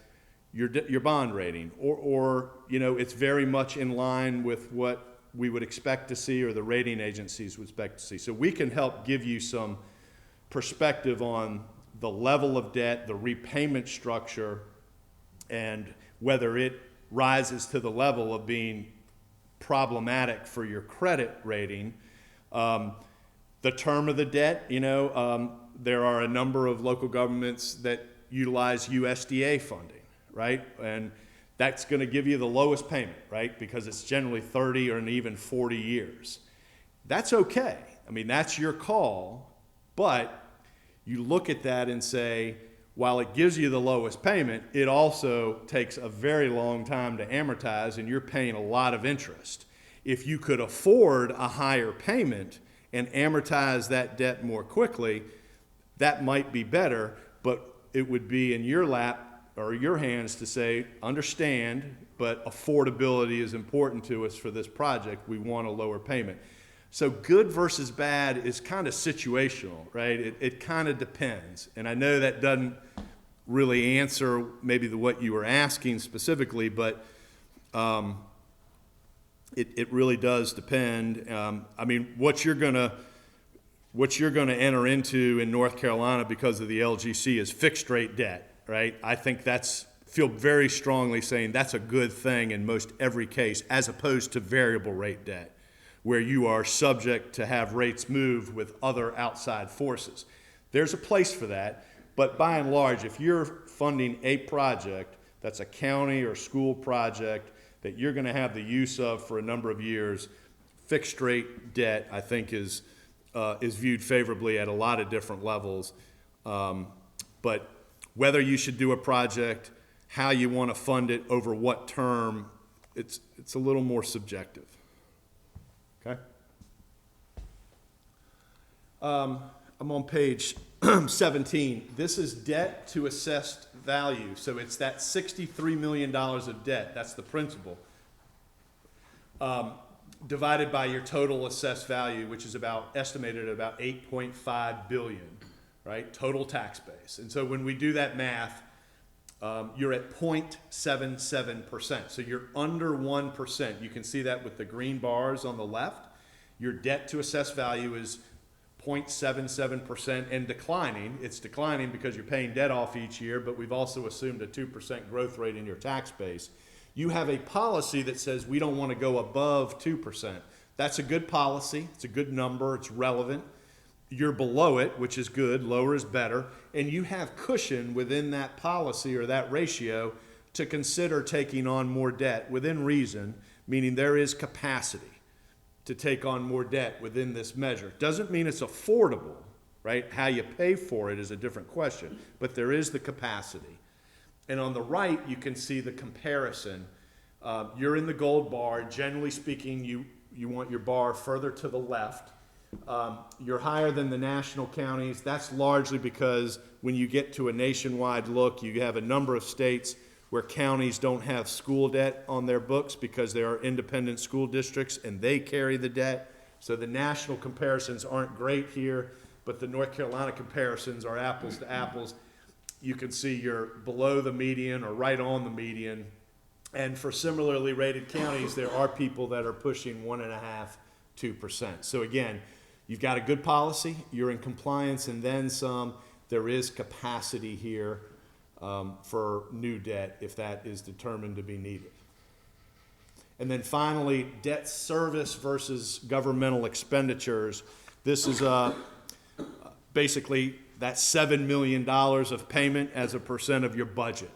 your bond rating, or you know, it's very much in line with what we would expect to see, or the rating agencies would expect to see. So we can help give you some perspective on the level of debt, the repayment structure, and whether it rises to the level of being problematic for your credit rating. The term of the debt, you know, there are a number of local governments that utilize USDA funding, right? And that's going to give you the lowest payment, right? Because it's generally 30 or even 40 years. That's okay. I mean, that's your call, but you look at that and say, while it gives you the lowest payment, it also takes a very long time to amortize, and you're paying a lot of interest. If you could afford a higher payment and amortize that debt more quickly, that might be better, but it would be in your lap or your hands to say, understand, but affordability is important to us for this project. We want a lower payment. So good versus bad is kind of situational, right? It kind of depends. And I know that doesn't really answer maybe what you were asking specifically, but it really does depend. I mean, what you're gonna enter into in North Carolina because of the LGC is fixed rate debt, right? I think feel very strongly saying that's a good thing in most every case, as opposed to variable rate debt, where you are subject to have rates move with other outside forces. There's a place for that, but by and large, if you're funding a project that's a county or school project that you're going to have the use of for a number of years, fixed rate debt, I think, is viewed favorably at a lot of different levels. But whether you should do a project, how you want to fund it, over what term, it's a little more subjective. Okay? I'm on page 17. This is debt to assessed value. So it's that $63 million of debt, that's the principal, divided by your total assessed value, which is estimated at about $8.5 billion, right? Total tax base. And so when we do that math, you're at 0.77%. So you're under 1%. You can see that with the green bars on the left. Your debt to assessed value is 0.77% and declining. It's declining because you're paying debt off each year, but we've also assumed a 2% growth rate in your tax base. You have a policy that says we don't want to go above 2%. That's a good policy. It's a good number. It's relevant. You're below it, which is good. Lower is better. And you have cushion within that policy or that ratio to consider taking on more debt within reason, meaning there is capacity to take on more debt within this measure. Doesn't mean it's affordable, right? How you pay for it is a different question, but there is the capacity. And on the right, you can see the comparison. You're in the gold bar. Generally speaking, you want your bar further to the left. You're higher than the national counties. That's largely because when you get to a nationwide look, you have a number of states where counties don't have school debt on their books because there are independent school districts and they carry the debt. So the national comparisons aren't great here, but the North Carolina comparisons are apples to apples. You can see you're below the median or right on the median. And for similarly rated counties, there are people that are pushing 1.5%, 2%. So again, you've got a good policy, you're in compliance, and then some. There is capacity here for new debt if that is determined to be needed. And then finally, debt service versus governmental expenditures. This is basically that $7 million of payment as a percent of your budget.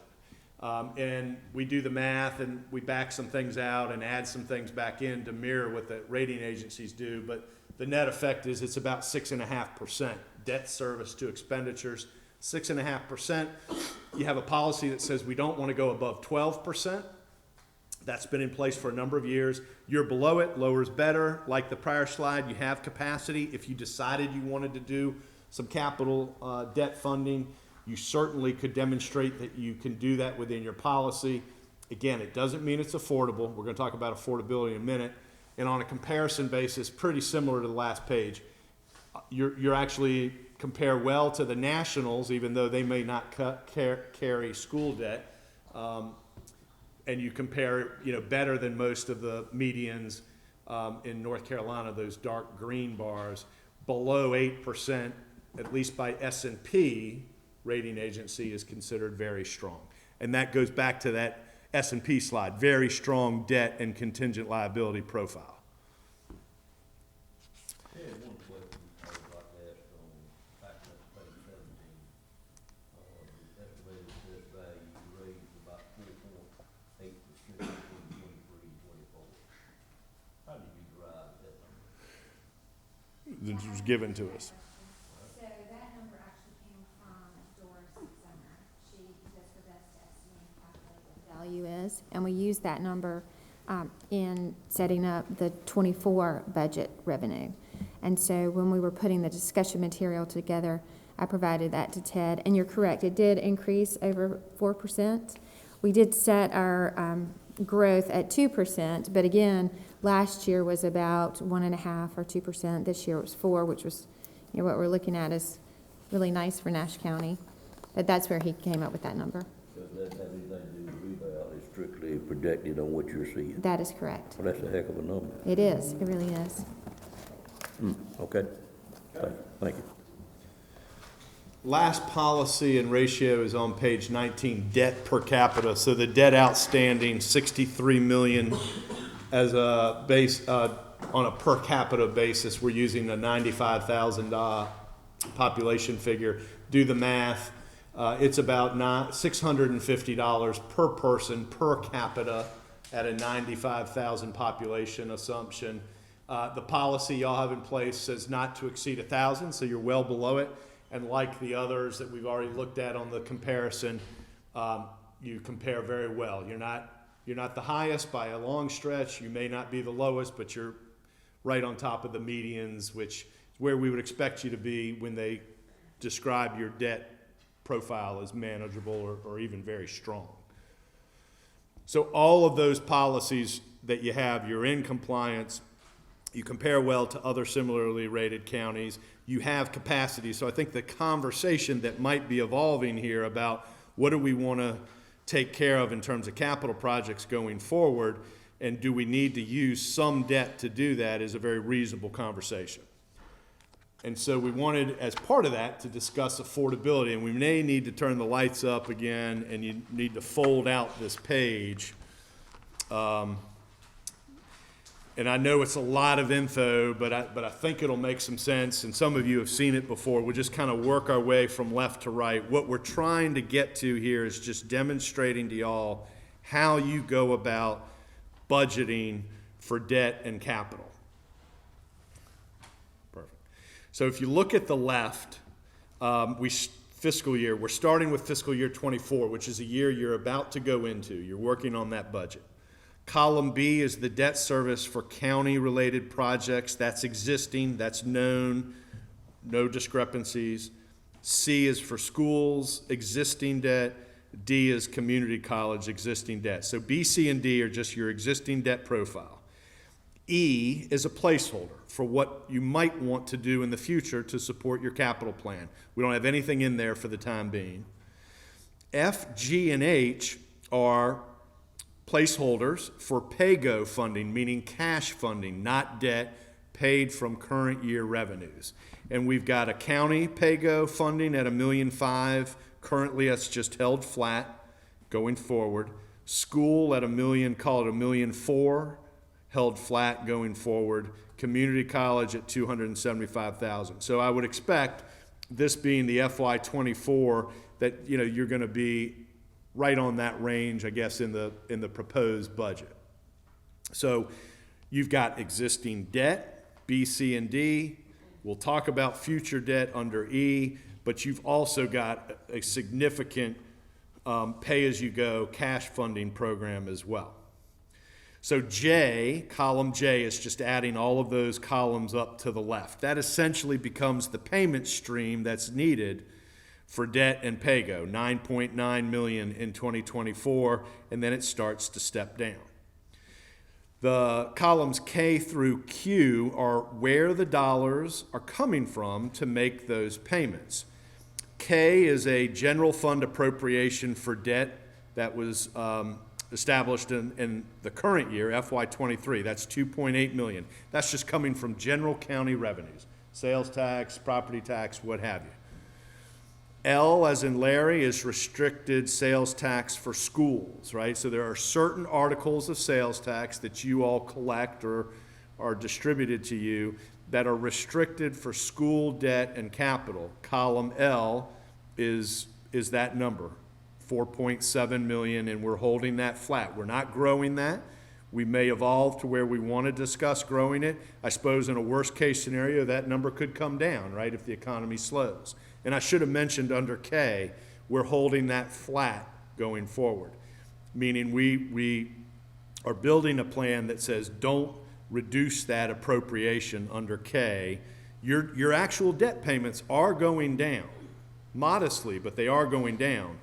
And we do the math and we back some things out and add some things back in to mirror what the rating agencies do. But the net effect is it's about 6.5% debt service to expenditures. 6.5%. You have a policy that says we don't want to go above 12%. That's been in place for a number of years. You're below it, lower is better. Like the prior slide, you have capacity. If you decided you wanted to do some capital debt funding, you certainly could demonstrate that you can do that within your policy. Again, it doesn't mean it's affordable. We're going to talk about affordability in a minute. And on a comparison basis, pretty similar to the last page. You're actually compare well to the nationals, even though they may not carry school debt. And you compare, better than most of the medians in North Carolina, those dark green bars, below 8%, at least by S&P rating agency, is considered very strong. And that goes back to that S&P slide, very strong debt and contingent liability profile. Yeah, one question I would like to ask on back to page 17. The estimated assessed value raised about 4.8% between 23 and 24. How did you derive that number? This was given to us. So that number actually came from Doris Summer. She does her best to estimate and calculate what the value is, and we use that number in setting up the 24 budget revenue. And so when we were putting the discussion material together, I provided that to Ted, and you're correct, it did increase over 4%. We did set our growth at 2%, but again, last year was about 1.5 or 2%. This year it was 4, which was, what we're looking at is really nice for Nash County. But that's where he came up with that number. So it doesn't have anything to do with rebound, it's strictly projected on what you're seeing. That is correct. Well, that's a heck of a number. It is, it really is. Okay, thank you. Last policy and ratio is on page 19, debt per capita. So the debt outstanding, 63 million as a base, on a per capita basis. We're using a $95,000 population figure. Do the math. It's about $650 per person per capita at a 95,000 population assumption. The policy y'all have in place says not to exceed 1,000, so you're well below it. And like the others that we've already looked at on the comparison, you compare very well. You're not the highest by a long stretch. You may not be the lowest, but you're right on top of the medians, which is where we would expect you to be when they describe your debt profile as manageable or even very strong. So all of those policies that you have, you're in compliance. You compare well to other similarly rated counties. You have capacity. So I think the conversation that might be evolving here about what do we want to take care of in terms of capital projects going forward, and do we need to use some debt to do that, is a very reasonable conversation. And so we wanted, as part of that, to discuss affordability, and we may need to turn the lights up again, and you need to fold out this page. And I know it's a lot of info, but I think it'll make some sense, and some of you have seen it before. We'll just kind of work our way from left to right. What we're trying to get to here is just demonstrating to y'all how you go about budgeting for debt and capital. Perfect. So if you look at the left, fiscal year, we're starting with fiscal year 24, which is a year you're about to go into. You're working on that budget. Column B is the debt service for county-related projects. That's existing, that's known, no discrepancies. C is for schools, existing debt. D is community college, existing debt. So B, C, and D are just your existing debt profile. E is a placeholder for what you might want to do in the future to support your capital plan. We don't have anything in there for the time being. F, G, and H are placeholders for pay-go funding, meaning cash funding, not debt, paid from current year revenues. And we've got a county pay-go funding at $1.5 million. Currently, that's just held flat going forward. School at $1 million, call it $1.4 million, held flat going forward. Community college at $275,000. So I would expect, this being the FY24, that you're going to be right on that range, I guess, in the proposed budget. So you've got existing debt, B, C, and D. We'll talk about future debt under E, but you've also got a significant pay-as-you-go cash funding program as well. So J, column J, is just adding all of those columns up to the left. That essentially becomes the payment stream that's needed for debt and pay-go, $9.9 million in 2024, and then it starts to step down. The columns K through Q are where the dollars are coming from to make those payments. K is a general fund appropriation for debt that was established in the current year, FY23. That's $2.8 million. That's just coming from general county revenues, sales tax, property tax, what have you. L, as in Larry, is restricted sales tax for schools, right? So there are certain articles of sales tax that you all collect or are distributed to you that are restricted for school debt and capital. Column L is that number, 4.7 million, and we're holding that flat. We're not growing that. We may evolve to where we want to discuss growing it. I suppose in a worst case scenario, that number could come down, right, if the economy slows. And I should have mentioned under K, we're holding that flat going forward, meaning we are building a plan that says don't reduce that appropriation under K. Your actual debt payments are going down, modestly, but they are going down.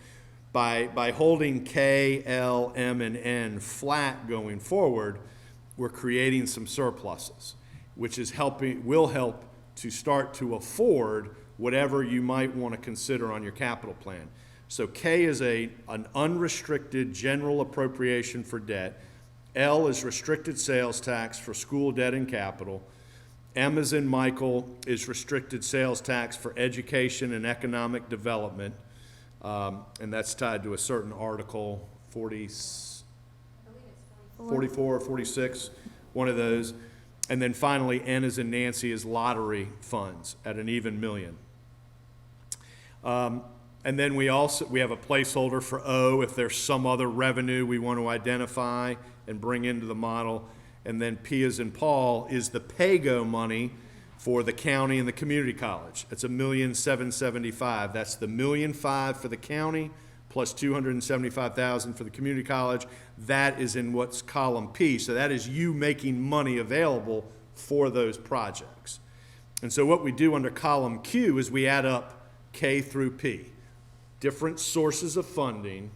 By holding K, L, M, and N flat going forward, we're creating some surpluses, which will help to start to afford whatever you might want to consider on your capital plan. So K is an unrestricted general appropriation for debt. L is restricted sales tax for school debt and capital. M as in Michael is restricted sales tax for education and economic development. And that's tied to a certain article, 44 or 46, one of those. And then finally, N as in Nancy is lottery funds at an even $1 million. And then we have a placeholder for O if there's some other revenue we want to identify and bring into the model. And then P as in Paul is the pay-go money for the county and the community college. It's $1,775,000. That's the $1.5 million for the county plus $275,000 for the community college. That is in what's column P. So that is you making money available for those projects. And so what we do under column Q is we add up K through P. Different sources of funding,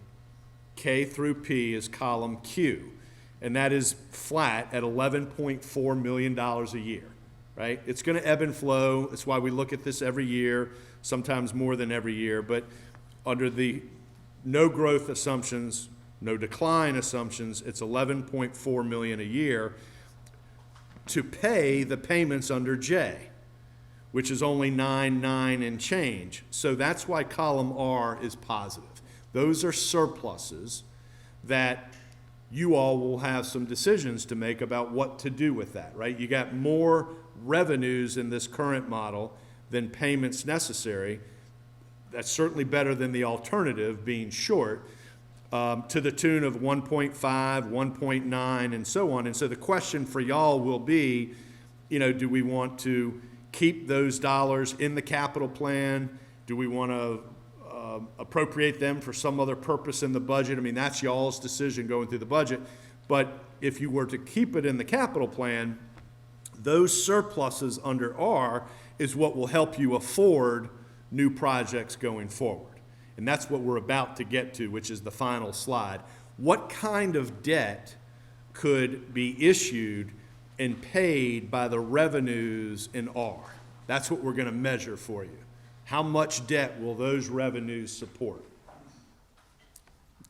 K through P is column Q. And that is flat at $11.4 million a year, right? It's going to ebb and flow. That's why we look at this every year, sometimes more than every year. But under the no growth assumptions, no decline assumptions, it's $11.4 million a year to pay the payments under J. which is only 9 and change. So that's why column R is positive. Those are surpluses that you all will have some decisions to make about what to do with that, right? You got more revenues in this current model than payments necessary. That's certainly better than the alternative, being short, to the tune of 1.5, 1.9, and so on. And so the question for y'all will be, do we want to keep those dollars in the capital plan? Do we want to appropriate them for some other purpose in the budget? I mean, that's y'all's decision going through the budget. But if you were to keep it in the capital plan, those surpluses under R is what will help you afford new projects going forward. And that's what we're about to get to, which is the final slide. What kind of debt could be issued and paid by the revenues in R? That's what we're going to measure for you. How much debt will those revenues support?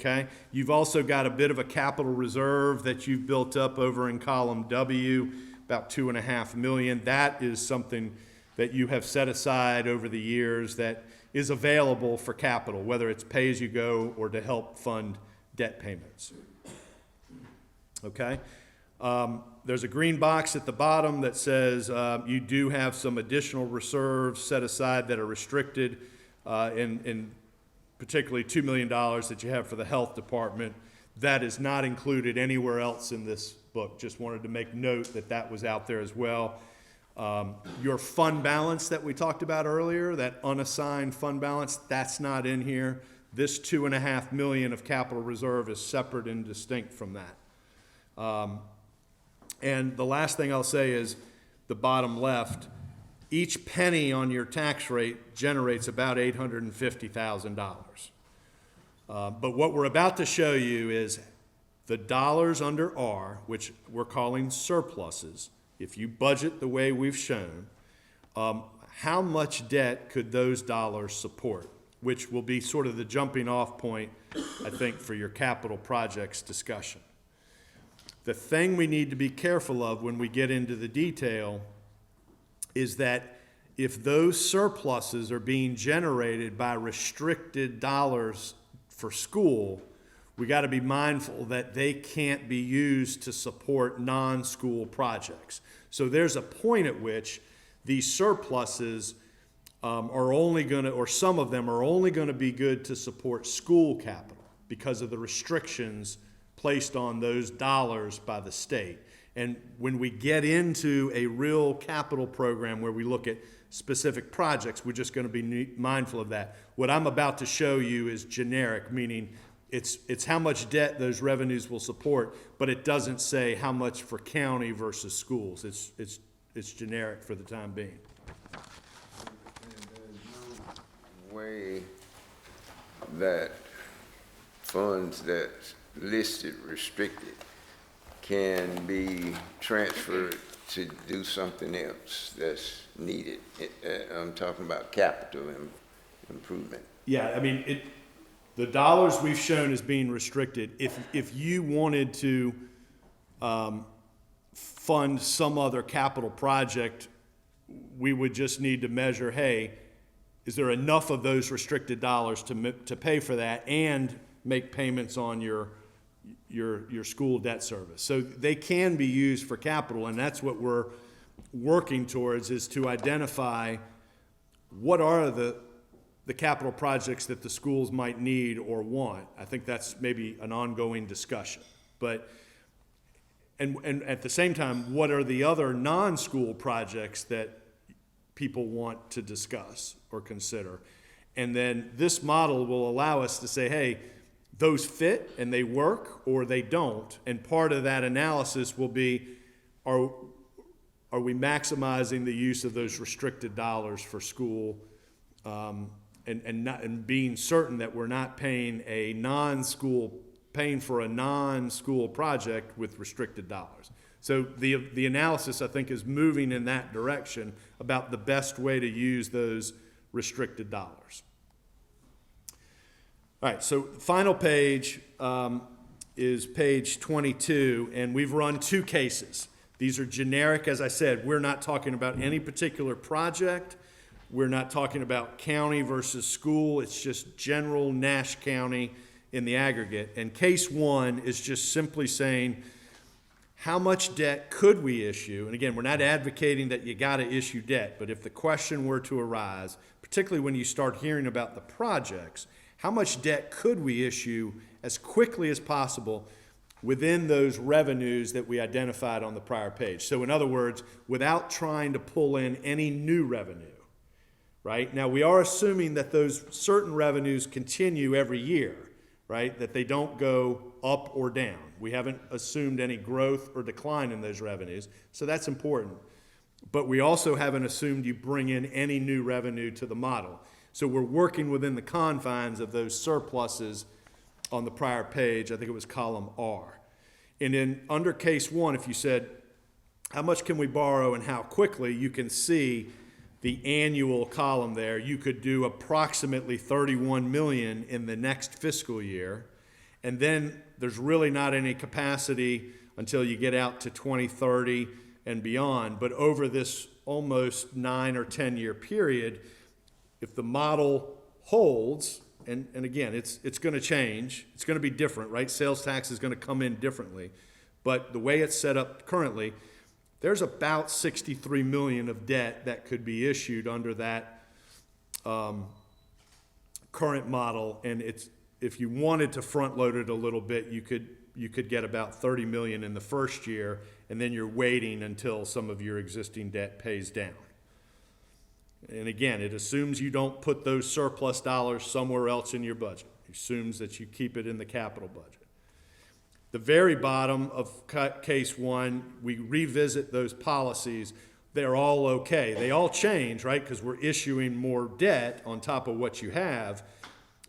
Okay? You've also got a bit of a capital reserve that you've built up over in column W, about $2.5 million. That is something that you have set aside over the years that is available for capital, whether it's pay-as-you-go or to help fund debt payments. Okay? There's a green box at the bottom that says you do have some additional reserves set aside that are restricted, in particularly $2 million that you have for the health department. That is not included anywhere else in this book. Just wanted to make note that that was out there as well. Your fund balance that we talked about earlier, that unassigned fund balance, that's not in here. This $2.5 million of capital reserve is separate and distinct from that. And the last thing I'll say is the bottom left, each penny on your tax rate generates about $850,000. But what we're about to show you is the dollars under R, which we're calling surpluses. If you budget the way we've shown, how much debt could those dollars support, which will be sort of the jumping off point, I think, for your capital projects discussion. The thing we need to be careful of when we get into the detail is that if those surpluses are being generated by restricted dollars for school, we got to be mindful that they can't be used to support non-school projects. So there's a point at which these surpluses are only going to, or some of them are only going to be good to support school capital because of the restrictions placed on those dollars by the state. And when we get into a real capital program where we look at specific projects, we're just going to be mindful of that. What I'm about to show you is generic, meaning it's how much debt those revenues will support, but it doesn't say how much for county versus schools. It's generic for the time being. Way that funds that's listed restricted can be transferred to do something else that's needed. I'm talking about capital improvement. Yeah, I mean, the dollars we've shown as being restricted, if you wanted to fund some other capital project, we would just need to measure, hey, is there enough of those restricted dollars to pay for that and make payments on your school debt service? So they can be used for capital, and that's what we're working towards, is to identify what are the capital projects that the schools might need or want. I think that's maybe an ongoing discussion. But and at the same time, what are the other non-school projects that people want to discuss or consider? And then this model will allow us to say, hey, those fit and they work or they don't. And part of that analysis will be, are we maximizing the use of those restricted dollars for school, and being certain that we're not paying for a non-school project with restricted dollars. So the analysis, I think, is moving in that direction about the best way to use those restricted dollars. All right, so final page is page 22, and we've run two cases. These are generic, as I said, we're not talking about any particular project. We're not talking about county versus school. It's just general Nash County in the aggregate. And case one is just simply saying, how much debt could we issue? And again, we're not advocating that you got to issue debt, but if the question were to arise, particularly when you start hearing about the projects, how much debt could we issue as quickly as possible within those revenues that we identified on the prior page? So in other words, without trying to pull in any new revenue, right? Now, we are assuming that those certain revenues continue every year, right? That they don't go up or down. We haven't assumed any growth or decline in those revenues, so that's important. But we also haven't assumed you bring in any new revenue to the model. So we're working within the confines of those surpluses on the prior page. I think it was column R. And then under case one, if you said, how much can we borrow and how quickly, you can see the annual column there. You could do approximately 31 million in the next fiscal year. And then there's really not any capacity until you get out to 2030 and beyond. But over this almost 9 or 10 year period, if the model holds, and again, it's going to change, it's going to be different, right? Sales tax is going to come in differently. But the way it's set up currently, there's about 63 million of debt that could be issued under that current model. And it's, if you wanted to front load it a little bit, you could get about 30 million in the first year, and then you're waiting until some of your existing debt pays down. And again, it assumes you don't put those surplus dollars somewhere else in your budget. It assumes that you keep it in the capital budget. The very bottom of case one, we revisit those policies. They're all okay. They all change, right? Because we're issuing more debt on top of what you have,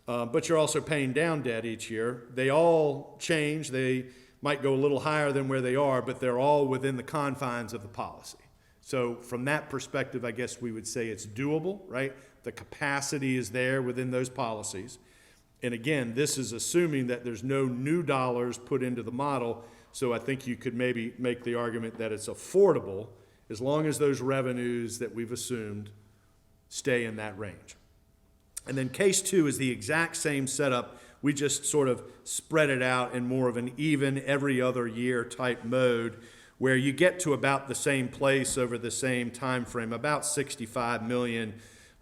but you're also paying down debt each year. They all change. They might go a little higher than where they are, but they're all within the confines of the policy. So from that perspective, I guess we would say it's doable, right? The capacity is there within those policies. And again, this is assuming that there's no new dollars put into the model, so I think you could maybe make the argument that it's affordable as long as those revenues that we've assumed stay in that range. And then case two is the exact same setup. We just sort of spread it out in more of an even every other year type mode, where you get to about the same place over the same time frame, about 65 million.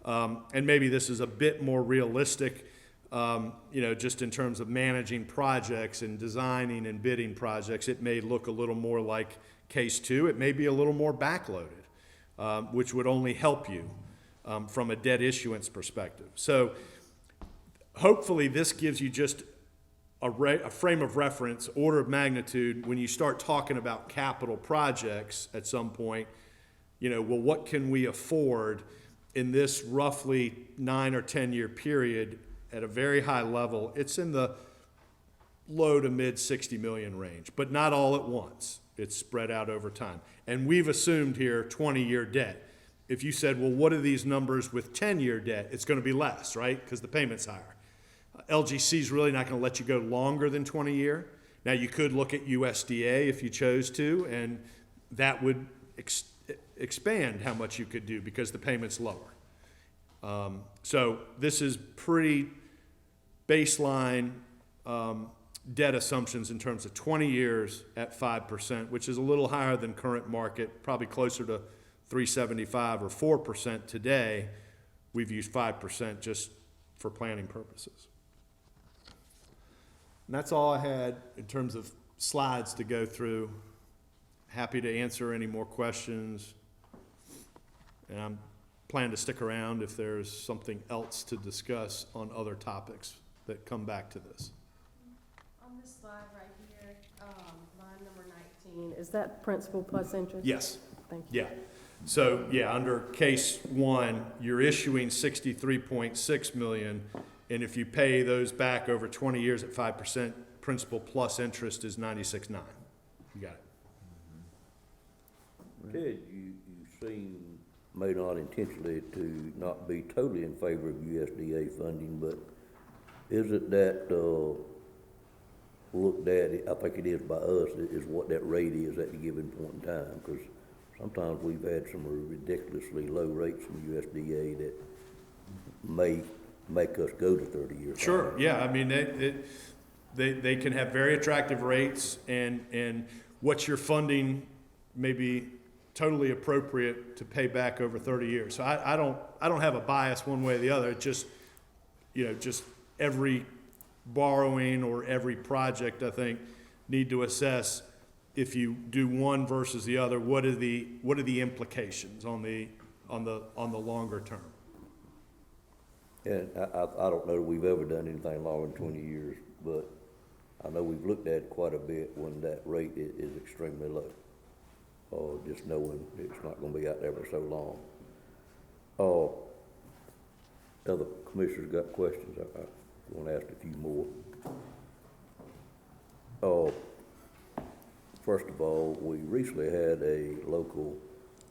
And maybe this is a bit more realistic, just in terms of managing projects and designing and bidding projects. It may look a little more like case two. It may be a little more backloaded, which would only help you from a debt issuance perspective. So hopefully this gives you just a frame of reference, order of magnitude, when you start talking about capital projects at some point, what can we afford in this roughly 9 or 10 year period at a very high level? It's in the low to mid 60 million range, but not all at once. It's spread out over time. And we've assumed here 20-year debt. If you said, well, what are these numbers with 10-year debt? It's going to be less, right? Because the payment's higher. LGC is really not going to let you go longer than 20 year. Now, you could look at USDA if you chose to, and that would expand how much you could do because the payment's lower. So this is pretty baseline debt assumptions in terms of 20 years at 5%, which is a little higher than current market, probably closer to 3.75 or 4% today. We've used 5% just for planning purposes. And that's all I had in terms of slides to go through. Happy to answer any more questions. And I'm planning to stick around if there's something else to discuss on other topics that come back to this. On this slide right here, line number 19, is that principal plus interest? Yes. Thank you. Yeah. So, under case one, you're issuing 63.6 million, and if you pay those back over 20 years at 5%, principal plus interest is 96.9. You got it. Ted, you seem, may not intentionally, to not be totally in favor of USDA funding, but is it that, looked at, I think it is by us, is what that rate is at a given point in time, because sometimes we've had some ridiculously low rates from USDA that may make us go to 30 years. Sure, yeah, I mean, they can have very attractive rates, and what you're funding may be totally appropriate to pay back over 30 years. So I don't have a bias one way or the other. It's just, just every borrowing or every project, I think, need to assess if you do one versus the other, what are the implications on the longer term. And I don't know that we've ever done anything longer than 20 years, but I know we've looked at it quite a bit when that rate is extremely low. Just knowing it's not gonna be out there for so long. Other commissioners got questions? I wanna ask a few more. First of all, we recently had a local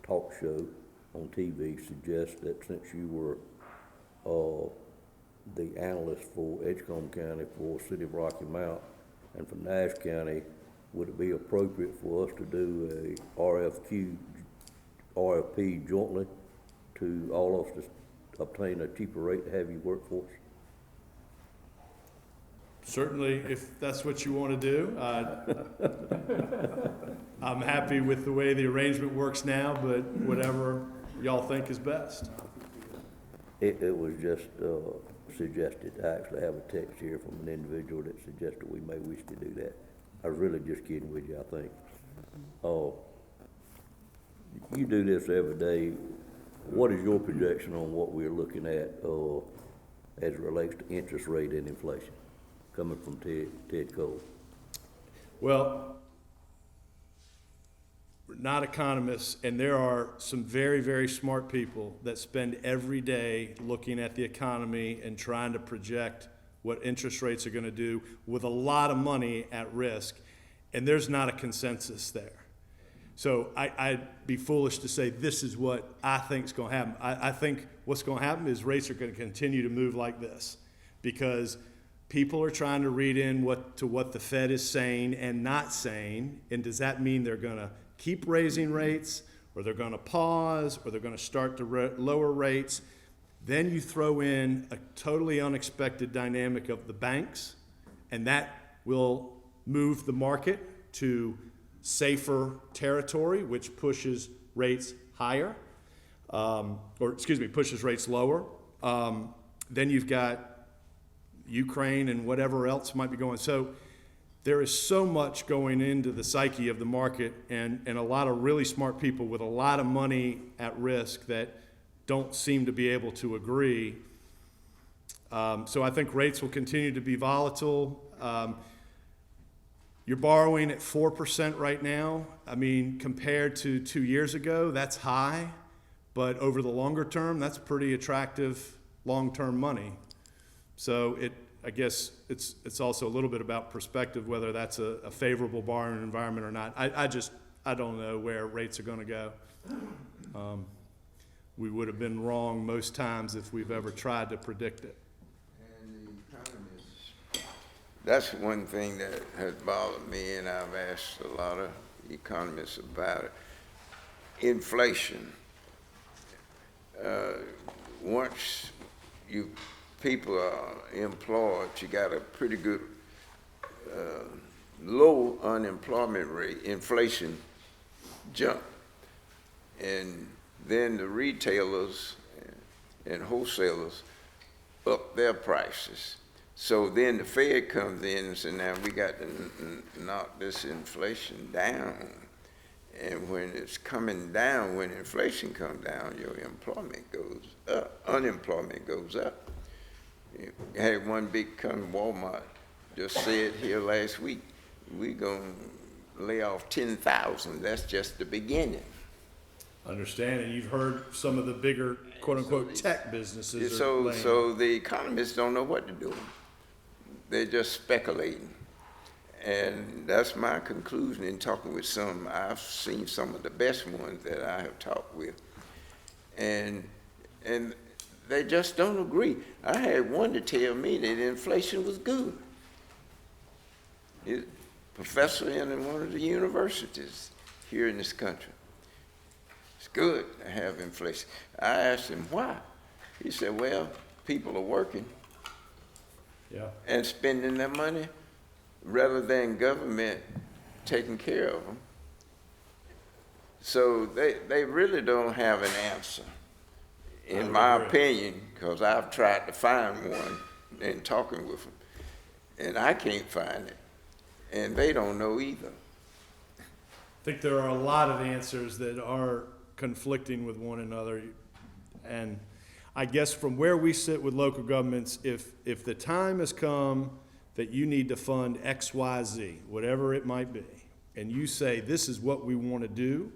talk show on TV suggest that since you were the analyst for Edgecombe County, for City of Rocky Mount, and for Nash County, would it be appropriate for us to do a RFP jointly to all of us to obtain a cheaper rate to have you work for us? Certainly, if that's what you want to do. I'm happy with the way the arrangement works now, but whatever y'all think is best. It was just suggested. I actually have a text here from an individual that suggested we may wish to do that. I was really just kidding with you, I think. You do this every day. What is your projection on what we're looking at as it relates to interest rate and inflation, coming from Ted Cole? Well, we're not economists, and there are some very, very smart people that spend every day looking at the economy and trying to project what interest rates are going to do with a lot of money at risk, and there's not a consensus there. So I'd be foolish to say this is what I think is going to happen. I think what's going to happen is rates are going to continue to move like this because people are trying to read in what the Fed is saying and not saying, and does that mean they're going to keep raising rates, or they're going to pause, or they're going to start to lower rates? Then you throw in a totally unexpected dynamic of the banks, and that will move the market to safer territory, which pushes rates higher, pushes rates lower. Then you've got Ukraine and whatever else might be going. So there is so much going into the psyche of the market, and a lot of really smart people with a lot of money at risk that don't seem to be able to agree. So I think rates will continue to be volatile. You're borrowing at 4% right now. I mean, compared to 2 years ago, that's high, but over the longer term, that's pretty attractive long-term money. So I guess it's also a little bit about perspective, whether that's a favorable borrowing environment or not. I don't know where rates are going to go. We would have been wrong most times if we've ever tried to predict it. And the economists, that's one thing that has bothered me, and I've asked a lot of economists about it. Inflation. Once people are employed, you got a pretty good low unemployment rate, inflation jump. And then the retailers and wholesalers up their prices. So then the Fed comes in and says, now we got to knock this inflation down. And when it's coming down, when inflation comes down, your employment goes up, unemployment goes up. You had one big company, Walmart, just said here last week, we're going to lay off 10,000. That's just the beginning. Understand, and you've heard some of the bigger quote-unquote tech businesses are So laying. the economists don't know what to do. They're just speculating. And that's my conclusion in talking with some. I've seen some of the best ones that I have talked with. And they just don't agree. I had one to tell me that inflation was good. He's a professor in one of the universities here in this country. It's good to have inflation. I asked him why. He said, well, people are working and spending their money rather than government taking care of them. So they really don't have an answer, in my opinion, because I've tried to find one in talking with them, and I can't find it, and they don't know either. I think there are a lot of answers that are conflicting with one another. And I guess from where we sit with local governments, if the time has come that you need to fund X, Y, Z, whatever it might be, and you say, this is what we want to do,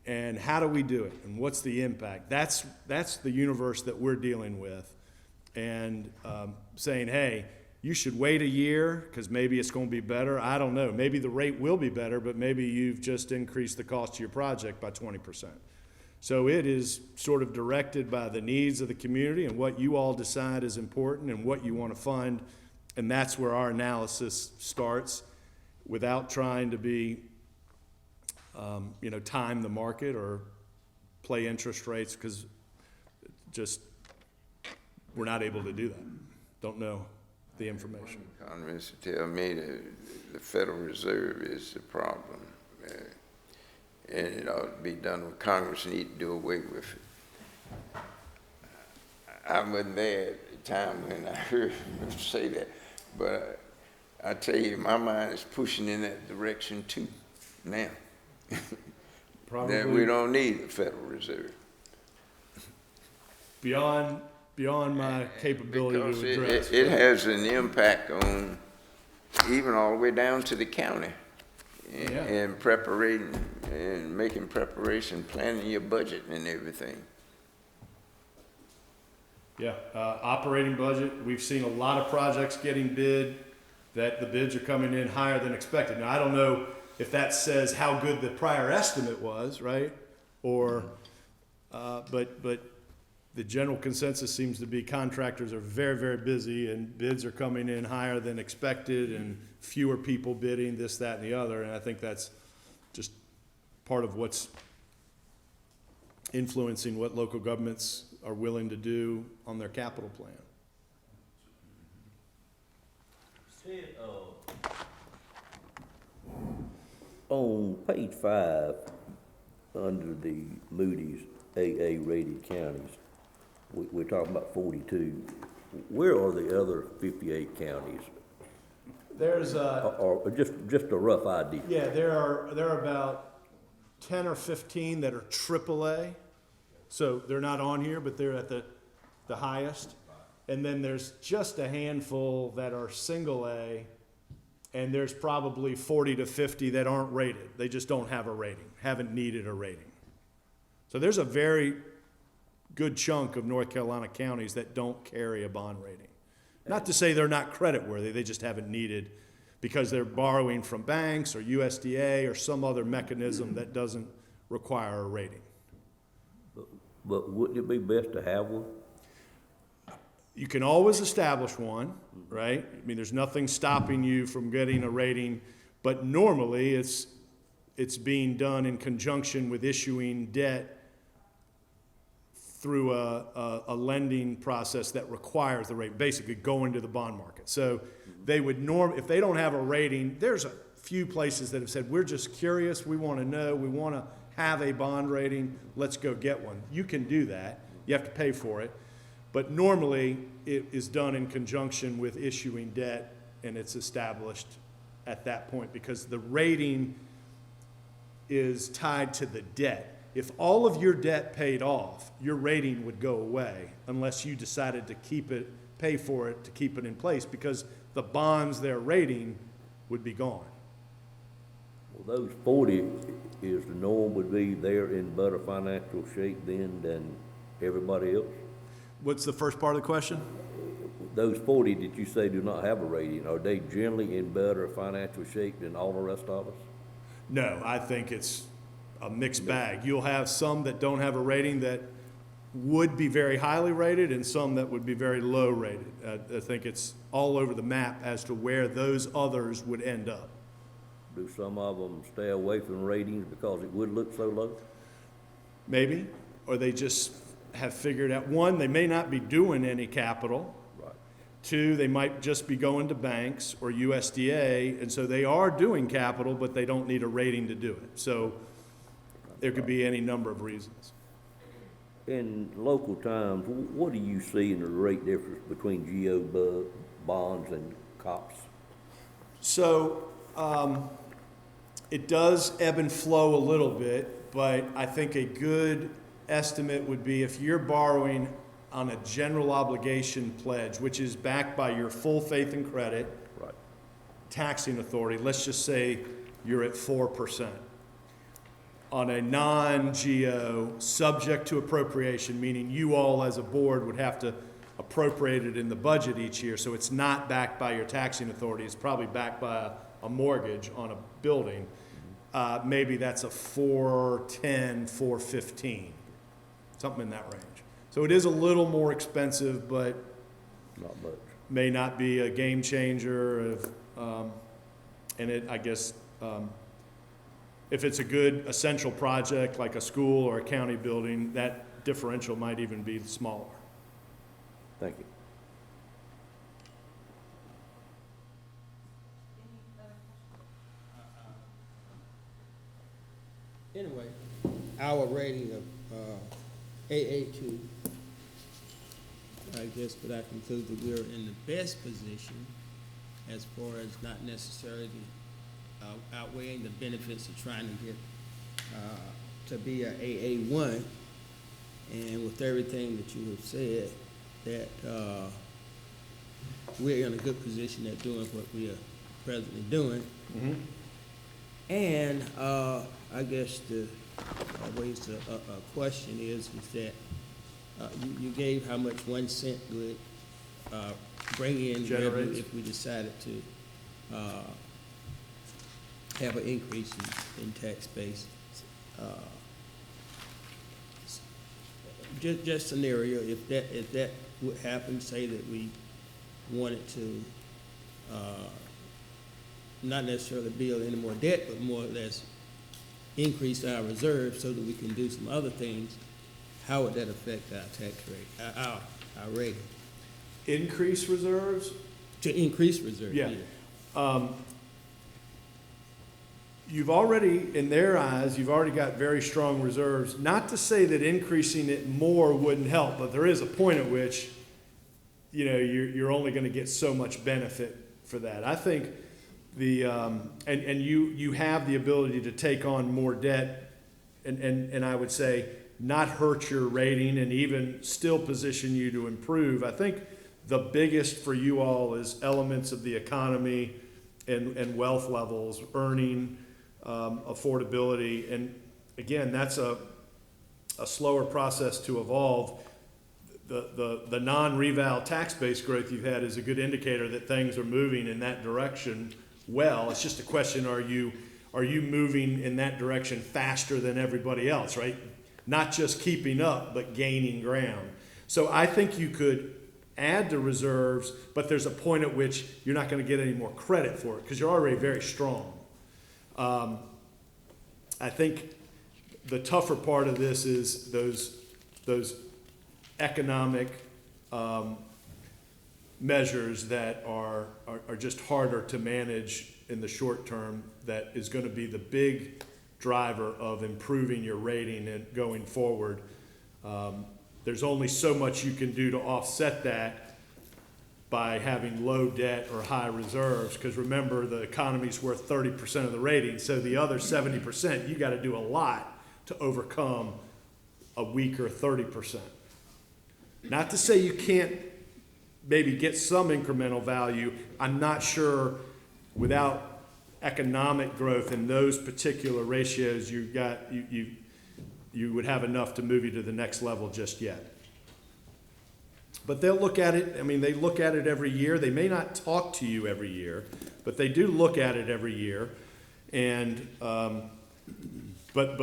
and how do we do it, and what's the impact? That's the universe that we're dealing with. And saying, hey, you should wait a year because maybe it's going to be better. I don't know. Maybe the rate will be better, but maybe you've just increased the cost of your project by 20%. So it is sort of directed by the needs of the community and what you all decide is important and what you want to fund. And that's where our analysis starts, without trying to be, time the market or play interest rates, because just we're not able to do that. Don't know the information. Economists tell me that the Federal Reserve is the problem, and it ought to be done with Congress need to do away with it. I wasn't there at the time when I heard him say that, but I tell you, my mind is pushing in that direction too now. That we don't need the Federal Reserve. Beyond my capability Because to address. it has an impact on even all the way down to the county and preparing and making preparation, planning your budget and everything. Yeah, operating budget, we've seen a lot of projects getting bid, that the bids are coming in higher than expected. Now, I don't know if that says how good the prior estimate was, right? Or, but the general consensus seems to be contractors are very, very busy, and bids are coming in higher than expected, and fewer people bidding, this, that, and the other. And I think that's just part of what's influencing what local governments are willing to do on their capital plan. On page 5, under the Moody's AA rated counties, we're talking about 42. Where are the other 58 counties? There's Or just a rough idea. yeah, there are about 10 or 15 that are AAA. So they're not on here, but they're at the highest. And then there's just a handful that are single A, and there's probably 40 to 50 that aren't rated. They just don't have a rating, haven't needed a rating. So there's a very good chunk of North Carolina counties that don't carry a bond rating. Not to say they're not creditworthy, they just haven't needed, because they're borrowing from banks or USDA or some other mechanism that doesn't require a rating. But wouldn't it be best to have one? You can always establish one, right? I mean, there's nothing stopping you from getting a rating, but normally it's being done in conjunction with issuing debt through a lending process that requires the rate, basically going to the bond market. So they would if they don't have a rating, there's a few places that have said, we're just curious, we want to know, we want to have a bond rating, let's go get one. You can do that, you have to pay for it, but normally it is done in conjunction with issuing debt, and it's established at that point because the rating is tied to the debt. If all of your debt paid off, your rating would go away unless you decided to keep it, pay for it to keep it in place, because the bonds they're rating would be gone. Well, those 40 is the norm, would be they're in better financial shape then than everybody else? What's the first part of the question? Those 40 that you say do not have a rating, are they generally in better financial shape than all the rest of us? No, I think it's a mixed bag. You'll have some that don't have a rating that would be very highly rated and some that would be very low rated. I think it's all over the map as to where those others would end up. Do some of them stay away from ratings because it would look so low? Maybe, or they just have figured out, one, they may not be doing any capital. Right. Two, they might just be going to banks or USDA, and so they are doing capital, but they don't need a rating to do it. So there could be any number of reasons. In local times, what do you see in the rate difference between GO bonds and COPS? So it does ebb and flow a little bit, but I think a good estimate would be if you're borrowing on a general obligation pledge, which is backed by your full faith and credit, Right. taxing authority, let's just say you're at 4%. On a non-GO, subject to appropriation, meaning you all as a board would have to appropriate it in the budget each year, so it's not backed by your taxing authority, it's probably backed by a mortgage on a building. Maybe that's a 410, 415, something in that range. So it is a little more expensive, but Not much. may not be a game changer. And it, I guess, if it's a good essential project like a school or a county building, that differential might even be smaller. Thank you. Anyway, our rating of AA2, I guess, but I conclude that we're in the best position as far as not necessarily outweighing the benefits of trying to get to be a AA1. And with everything that you have said, that we're in a good position at doing what we are presently doing. Mm-hmm. And I guess the raised a question is that you gave how much 1 cent would bring in revenue Generates. if we decided to have an increase in tax base. Just scenario, if that would happen, say that we wanted to not necessarily build any more debt, but more or less increase our reserves so that we can do some other things, how would that affect our tax rate, our rating? Increase reserves? To increase reserves, Yeah. yeah. You've already, in their eyes, you've already got very strong reserves. Not to say that increasing it more wouldn't help, but there is a point at which, you know, you're only going to get so much benefit for that. I think the, and you have the ability to take on more debt and I would say not hurt your rating and even still position you to improve. I think the biggest for you all is elements of the economy and wealth levels, earning, affordability, and again, that's a slower process to evolve. The non-reval tax base growth you've had is a good indicator that things are moving in that direction well. It's just a question, are you moving in that direction faster than everybody else, right? Not just keeping up, but gaining ground. So I think you could add to reserves, but there's a point at which you're not going to get any more credit for it because you're already very strong. I think the tougher part of this is those economic measures that are just harder to manage in the short term. That is going to be the big driver of improving your rating and going forward. There's only so much you can do to offset that by having low debt or high reserves, because remember, the economy's worth 30% of the rating, so the other 70%, you got to do a lot to overcome a weaker 30%. Not to say you can't maybe get some incremental value. I'm not sure without economic growth in those particular ratios, you would have enough to move you to the next level just yet. But they'll look at it, I mean, they look at it every year. They may not talk to you every year, but they do look at it every year. And, but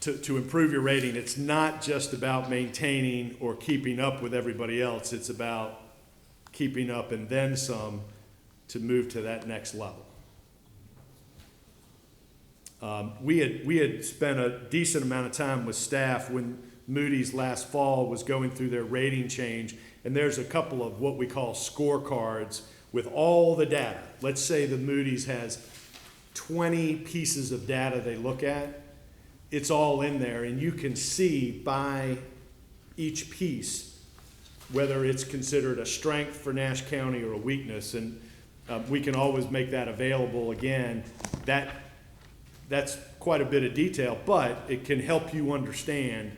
to improve your rating, it's not just about maintaining or keeping up with everybody else. It's about keeping up and then some to move to that next level. We had spent a decent amount of time with staff when Moody's last fall was going through their rating change, and there's a couple of what we call scorecards with all the data. Let's say the Moody's has 20 pieces of data they look at. It's all in there, and you can see by each piece whether it's considered a strength for Nash County or a weakness, and we can always make that available again. That's quite a bit of detail, but it can help you understand,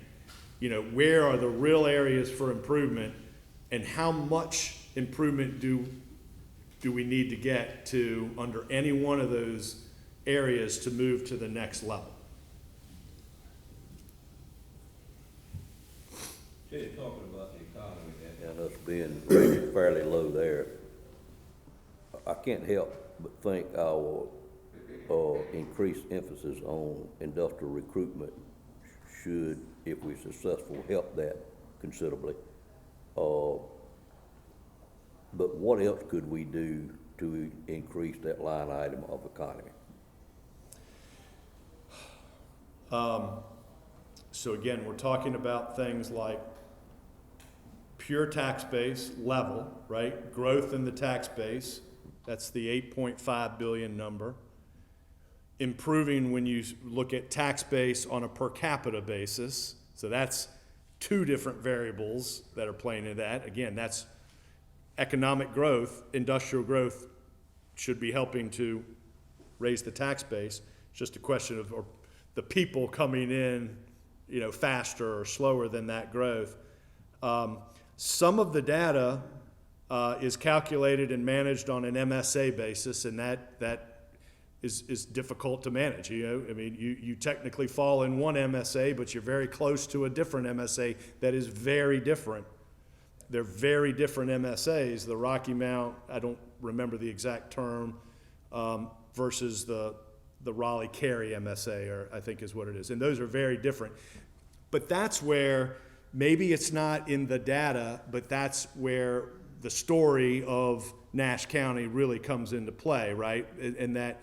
where are the real areas for improvement and how much improvement do we need to get to under any one of those areas to move to the next level. Talking about the economy and us being rated fairly low there, I can't help but think our increased emphasis on industrial recruitment should, if we're successful, help that considerably. But what else could we do to increase that line item of economy? So again, we're talking about things like pure tax base level, right? Growth in the tax base, that's the 8.5 billion number. Improving when you look at tax base on a per capita basis, so that's two different variables that are playing into that. Again, that's economic growth, industrial growth should be helping to raise the tax base. It's just a question of the people coming in, faster or slower than that growth. Some of the data is calculated and managed on an MSA basis, and that is difficult to manage. You technically fall in one MSA, but you're very close to a different MSA that is very different. They're very different MSAs. The Rocky Mount, I don't remember the exact term, versus the Raleigh-Cary MSA, or I think is what it is. And those are very different. But that's where, maybe it's not in the data, but that's where the story of Nash County really comes into play, right? And that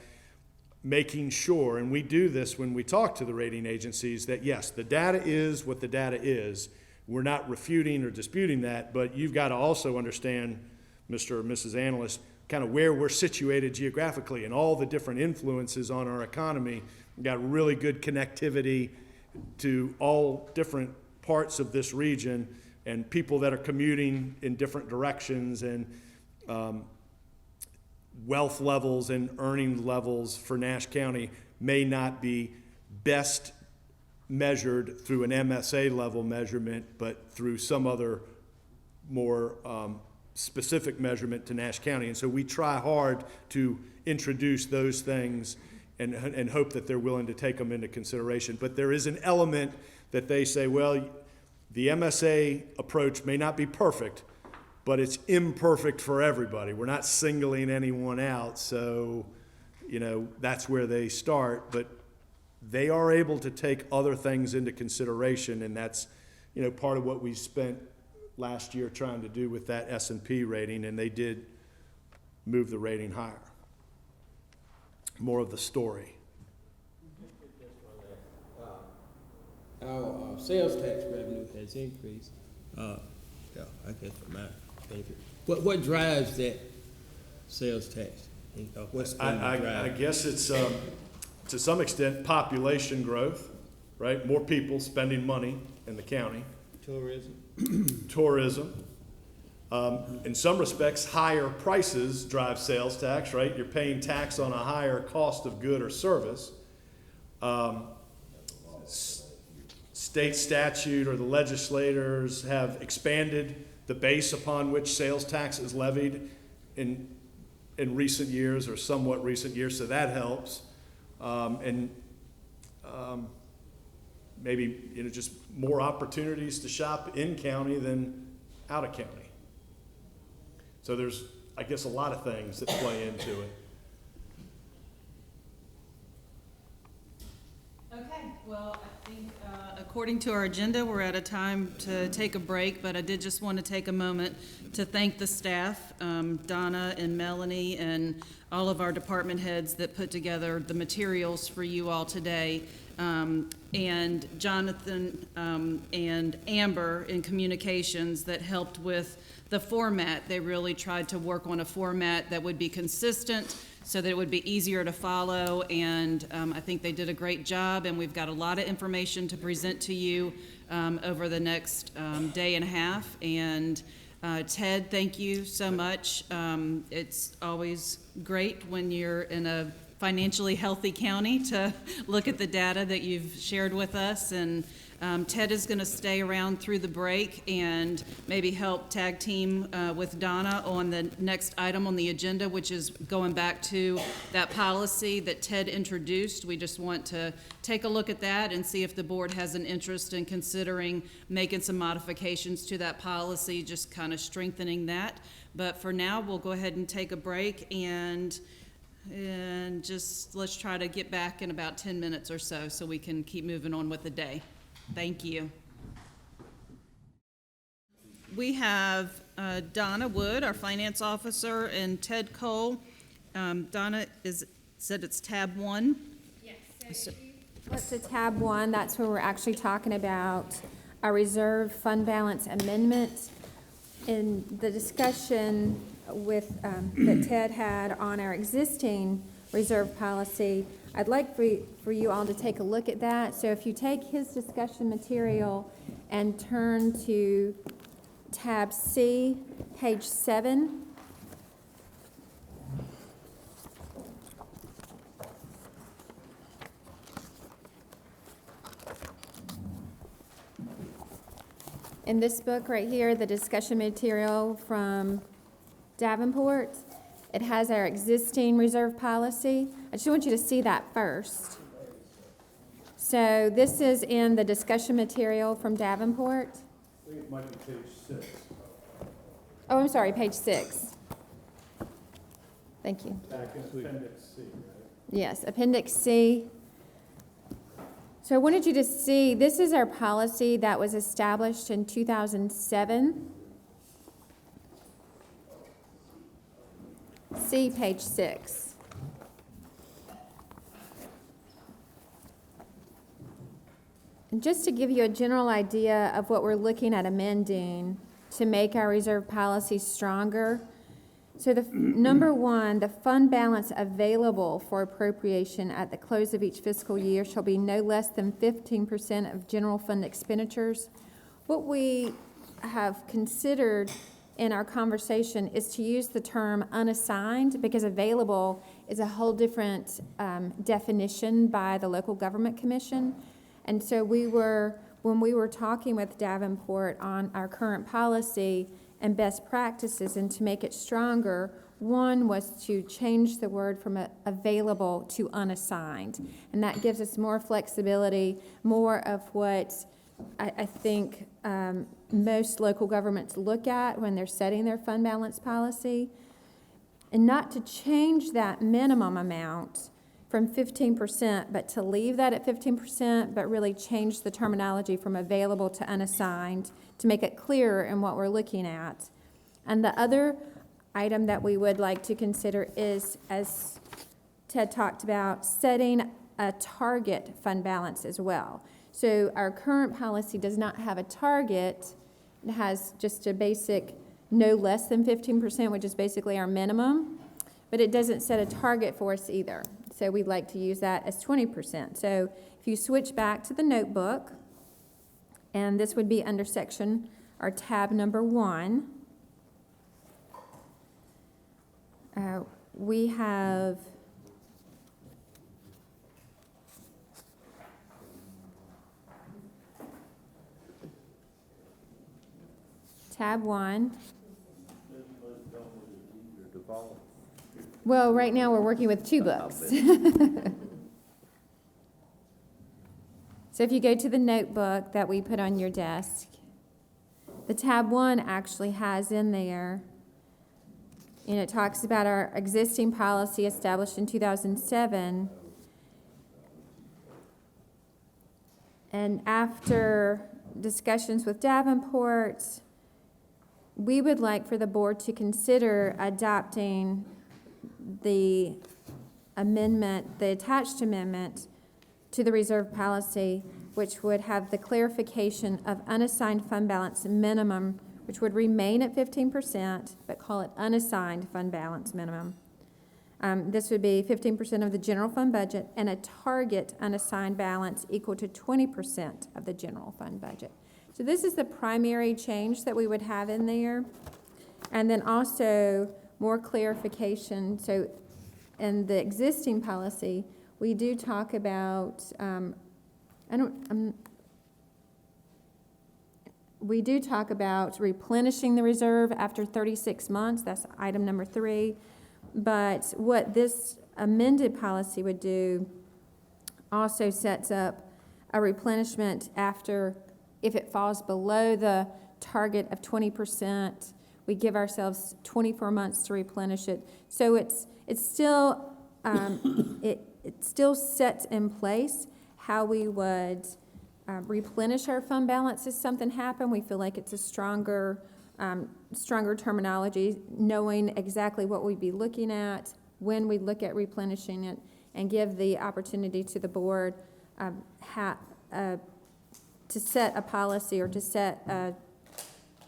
making sure, and we do this when we talk to the rating agencies, that yes, the data is what the data is. We're not refuting or disputing that, but you've got to also understand, Mr. or Mrs. Analyst, kind of where we're situated geographically and all the different influences on our economy. We've got really good connectivity to all different parts of this region, and people that are commuting in different directions, and wealth levels and earning levels for Nash County may not be best measured through an MSA level measurement, but through some other more specific measurement to Nash County. And so we try hard to introduce those things and hope that they're willing to take them into consideration. But there is an element that they say, well, the MSA approach may not be perfect, but it's imperfect for everybody. We're not singling anyone out, so, that's where they start. But they are able to take other things into consideration, and that's, part of what we spent last year trying to do with that S&P rating, and they did move the rating higher. More of the story. Our sales tax revenue has increased. I guess for my benefit. What drives that sales tax? What's going to drive? I guess it's to some extent population growth, right? More people spending money in the county. Tourism. In some respects, higher prices drive sales tax, right? You're paying tax on a higher cost of good or service. State statute or the legislators have expanded the base upon which sales tax is levied in recent years or somewhat recent years, so that helps. Maybe just more opportunities to shop in county than out of county. So there's, I guess, a lot of things that play into it. Okay, well, I think according to our agenda, we're at a time to take a break, but I did just want to take a moment to thank the staff, Donna and Melanie, and all of our department heads that put together the materials for you all today, and Jonathan and Amber in communications that helped with the format. They really tried to work on a format that would be consistent so that it would be easier to follow, and I think they did a great job, and we've got a lot of information to present to you over the next day and a half. And Ted, thank you so much. It's always great when you're in a financially healthy county to look at the data that you've shared with us, and Ted is going to stay around through the break and maybe help tag team with Donna on the next item on the agenda, which is going back to that policy that Ted introduced. We just want to take a look at that and see if the board has an interest in considering making some modifications to that policy, just kind of strengthening that. But for now, we'll go ahead and take a break, and just let's try to get back in about 10 minutes or so we can keep moving on with the day. Thank you. We have Donna Wood, our finance officer, and Ted Cole. Donna said it's tab 1. Yes. So what's the tab 1? That's where we're actually talking about our reserve fund balance amendment. In the discussion with that Ted had on our existing reserve policy, I'd like for you all to take a look at that. So if you take his discussion material and turn to tab C, page 7. In this book right here, the discussion material from Davenport, it has our existing reserve policy. I just want you to see that first. So this is in the discussion material from Davenport. I think it might be page 6. Oh, I'm sorry, page 6. Thank you. Back in appendix C, right? Yes, appendix C. So I wanted you to see, this is our policy that was established in 2007. See page 6. And just to give you a general idea of what we're looking at amending to make our reserve policy stronger. So the number 1, the fund balance available for appropriation at the close of each fiscal year shall be no less than 15% of general fund expenditures. What we have considered in our conversation is to use the term unassigned, because available is a whole different definition by the Local Government Commission. And so when we were talking with Davenport on our current policy and best practices and to make it stronger, one was to change the word from available to unassigned. And that gives us more flexibility, more of what I think most local governments look at when they're setting their fund balance policy. And not to change that minimum amount from 15%, but to leave that at 15%, but really change the terminology from available to unassigned to make it clearer in what we're looking at. And the other item that we would like to consider is, as Ted talked about, setting a target fund balance as well. So our current policy does not have a target. It has just a basic no less than 15%, which is basically our minimum, but it doesn't set a target for us either. So we'd like to use that as 20%. So if you switch back to the notebook, and this would be under section or tab number 1, we have tab 1. Well, right now we're working with 2 books. So if you go to the notebook that we put on your desk, the tab 1 actually has in there, and it talks about our existing policy established in 2007. And after discussions with Davenport, we would like for the board to consider adopting the amendment, the attached amendment to the reserve policy, which would have the clarification of unassigned fund balance minimum, which would remain at 15%, but call it unassigned fund balance minimum. This would be 15% of the general fund budget and a target unassigned balance equal to 20% of the general fund budget. So this is the primary change that we would have in there. And then also more clarification. So in the existing policy, we do talk about, we do talk about replenishing the reserve after 36 months. That's item number 3. But what this amended policy would do also sets up a replenishment after, if it falls below the target of 20%, we give ourselves 24 months to replenish it. So it's still, it still sets in place how we would replenish our fund balance if something happened. We feel like it's a stronger terminology, knowing exactly what we'd be looking at when we look at replenishing it, and give the opportunity to the board to set a policy or to set a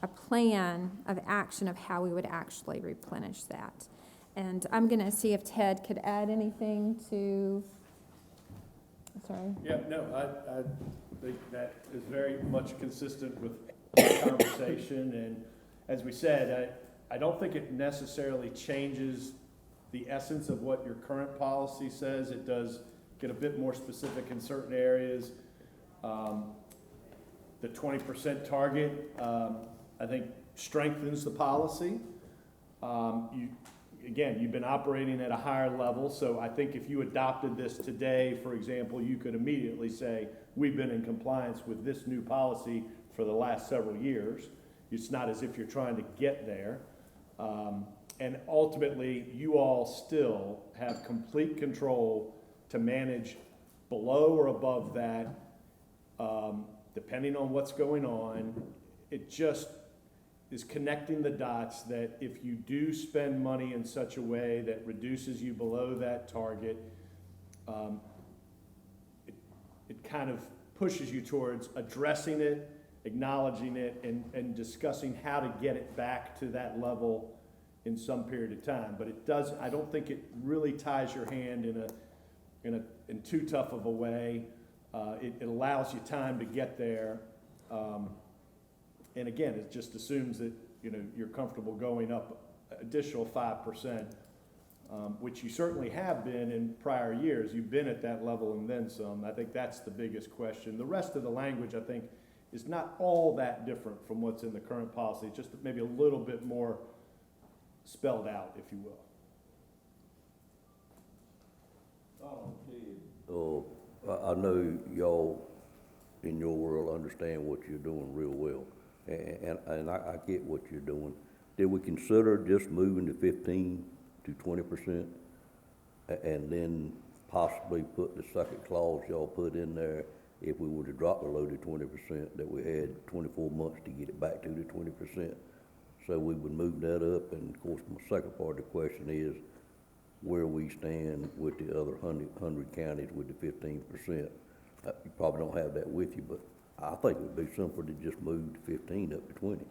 plan of action of how we would actually replenish that. And I'm going to see if Ted could add anything to, sorry. Yeah, no, I think that is very much consistent with the conversation, and as we said, I don't think it necessarily changes the essence of what your current policy says. It does get a bit more specific in certain areas. The 20% target, I think, strengthens the policy. You've been operating at a higher level, so I think if you adopted this today, for example, you could immediately say, we've been in compliance with this new policy for the last several years. It's not as if you're trying to get there. And ultimately, you all still have complete control to manage below or above that, depending on what's going on. It just is connecting the dots that if you do spend money in such a way that reduces you below that target, it kind of pushes you towards addressing it, acknowledging it, and discussing how to get it back to that level in some period of time. But it does, I don't think it really ties your hand in too tough of a way. It allows you time to get there. And again, it just assumes that, you're comfortable going up additional 5%, which you certainly have been in prior years. You've been at that level and then some. I think that's the biggest question. The rest of the language, I think, is not all that different from what's in the current policy, just maybe a little bit more spelled out, if you will. I know y'all in your world understand what you're doing real well, and I get what you're doing. Did we consider just moving to 15 to 20%, and then possibly put the second clause y'all put in there, if we were to drop below the 20%, that we had 24 months to get it back to the 20%? So we would move that up, and of course, my second part of the question is where we stand with the other 100 counties with the 15%. You probably don't have that with you, but I think it would be simpler to just move the 15 up to 20.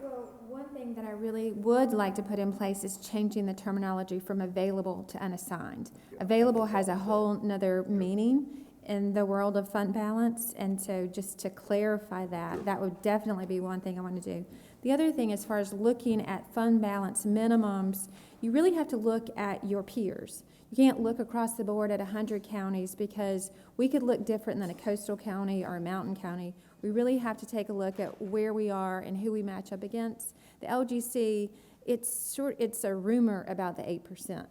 Well, one thing that I really would like to put in place is changing the terminology from available to unassigned. Available has a whole nother meaning in the world of fund balance, and so just to clarify that, that would definitely be one thing I want to do. The other thing, as far as looking at fund balance minimums, you really have to look at your peers. You can't look across the board at 100 counties, because we could look different than a coastal county or a mountain county. We really have to take a look at where we are and who we match up against. The LGC, it's a rumor about the 8%.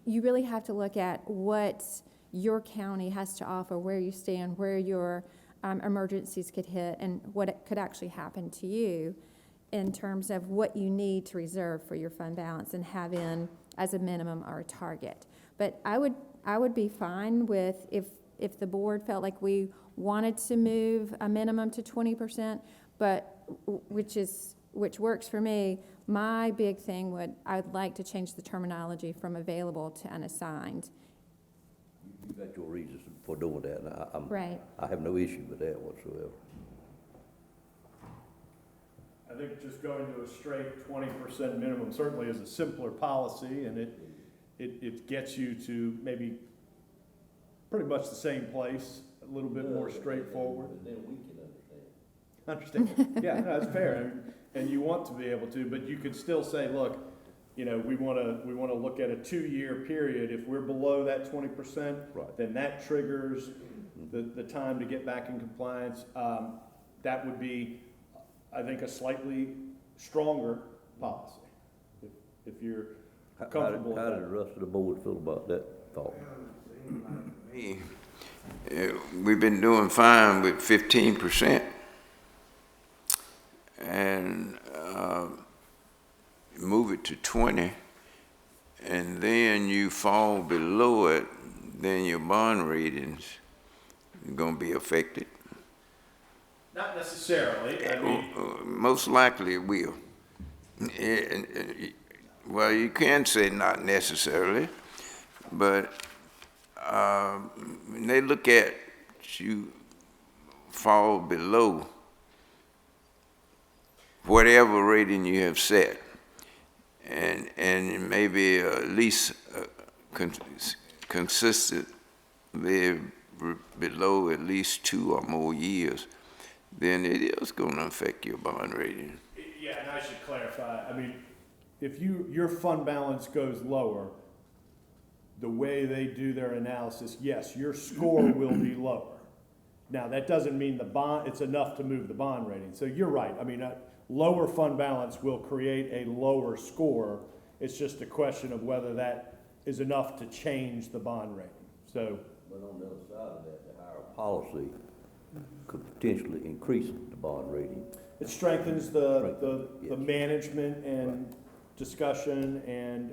You really have to look at what your county has to offer, where you stand, where your emergencies could hit, and what it could actually happen to you in terms of what you need to reserve for your fund balance and have in as a minimum or a target. But I would be fine with if the board felt like we wanted to move a minimum to 20%, but, which works for me. My big thing I'd like to change the terminology from available to unassigned. You got your reasons for doing that, and Right. I have no issue with that whatsoever. I think just going to a straight 20% minimum certainly is a simpler policy, and it gets you to maybe pretty much the same place, a little bit more straightforward. And then we can understand. Understand? Yeah, no, that's fair, and you want to be able to, but you could still say, look, you know, we wanna look at a 2-year period. If we're below that 20%, Right. then that triggers the time to get back in compliance. That would be, I think, a slightly stronger policy, if you're comfortable with How did that. the rest of the board feel about that thought? Me, we've been doing fine with 15%. And move it to 20, and then you fall below it, then your bond ratings are gonna be affected. Not necessarily, I mean, Most likely it will. Well, you can say not necessarily, but when they look at you fall below whatever rating you have set, and maybe at least consistently below at least 2 or more years, then it is going to affect your bond rating. yeah, and I should clarify, I mean, if your fund balance goes lower, the way they do their analysis, yes, your score will be lower. Now, that doesn't mean it's enough to move the bond rating. So you're right. I mean, lower fund balance will create a lower score. It's just a question of whether that is enough to change the bond rating. So, But on the other side of that, the higher policy could potentially increase the bond rating. it strengthens the Yes. management and discussion, and,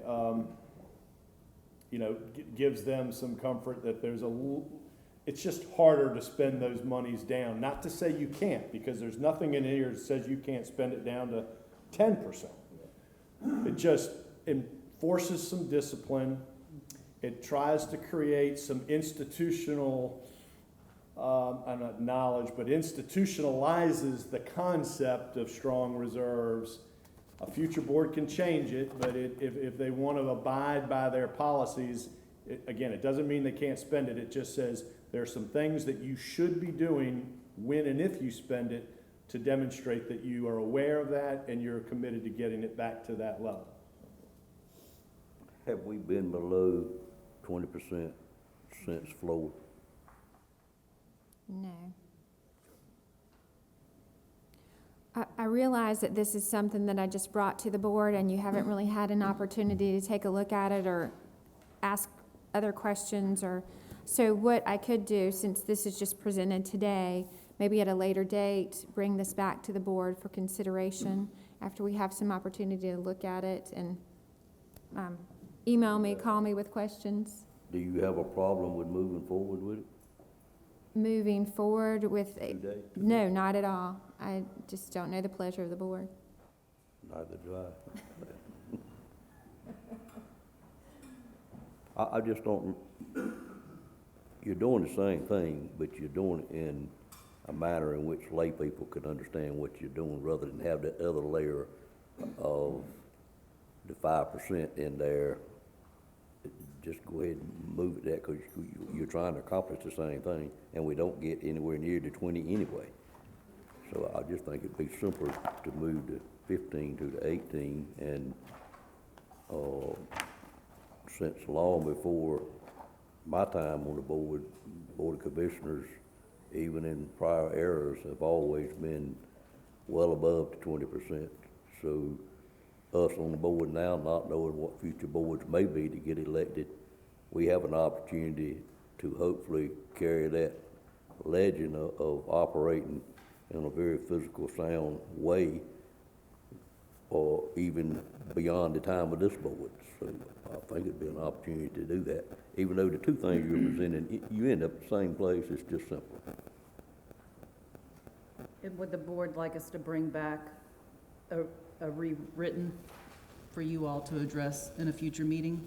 you know, gives them some comfort that it's just harder to spend those monies down. Not to say you can't, because there's nothing in here that says you can't spend it down to 10%. It just enforces some discipline. It tries to create some institutional, not knowledge, but institutionalizes the concept of strong reserves. A future board can change it, but if they want to abide by their policies, again, it doesn't mean they can't spend it. It just says there are some things that you should be doing when and if you spend it to demonstrate that you are aware of that and you're committed to getting it back to that level. Have we been below 20% since floor? No. I realize that this is something that I just brought to the board, and you haven't really had an opportunity to take a look at it or ask other questions. So what I could do, since this is just presented today, maybe at a later date, bring this back to the board for consideration after we have some opportunity to look at it, and email me, call me with questions. Do you have a problem with moving forward with it? Moving forward with, Today? no, not at all. I just don't know the pleasure of the board. Neither do I. I just don't, you're doing the same thing, but you're doing it in a manner in which lay people can understand what you're doing, rather than have that other layer of the 5% in there. Just go ahead and move it there, because you're trying to accomplish the same thing, and we don't get anywhere near the 20 anyway. So I just think it'd be simpler to move the 15 to the 18, and since long before my time on the Board of Commissioners, even in prior eras, have always been well above the 20%. So us on the board now, not knowing what future boards may be to get elected, we have an opportunity to hopefully carry that legend of operating in a very physical, sound way, or even beyond the time of this board. So I think it'd be an opportunity to do that. Even though the two things you're presenting, you end up the same place, it's just simpler. Would the board like us to bring back a rewritten for you all to address in a future meeting?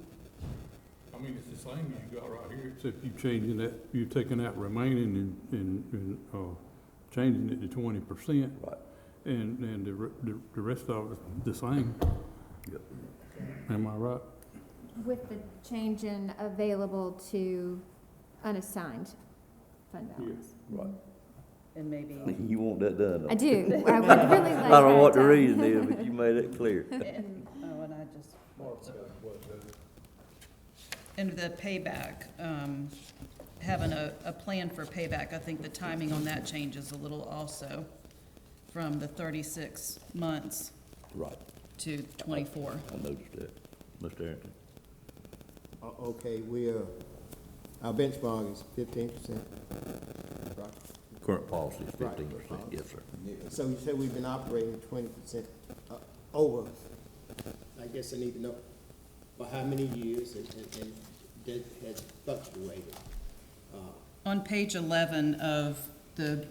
I mean, it's the same as you got right here, except you changing that, you taking that remaining and changing it to 20%. Right. And the rest of it the same. Yep. Am I right? With the change in available to unassigned fund balance. Right. And maybe, You want that done, I don't do. you? I would really like I don't know what that the done. reason is, but you made it clear. and I just. And the payback, having a plan for payback, I think the timing on that changes a little also from the 36 months Right. to 24. I noticed that. Mr. Arrington? Okay, our benchmark is 15%. Right. Current policy is Right. 15%. Yes, sir. So you said we've been operating 20% over. I guess I need to know for how many years and that has fluctuated. On page 11 of the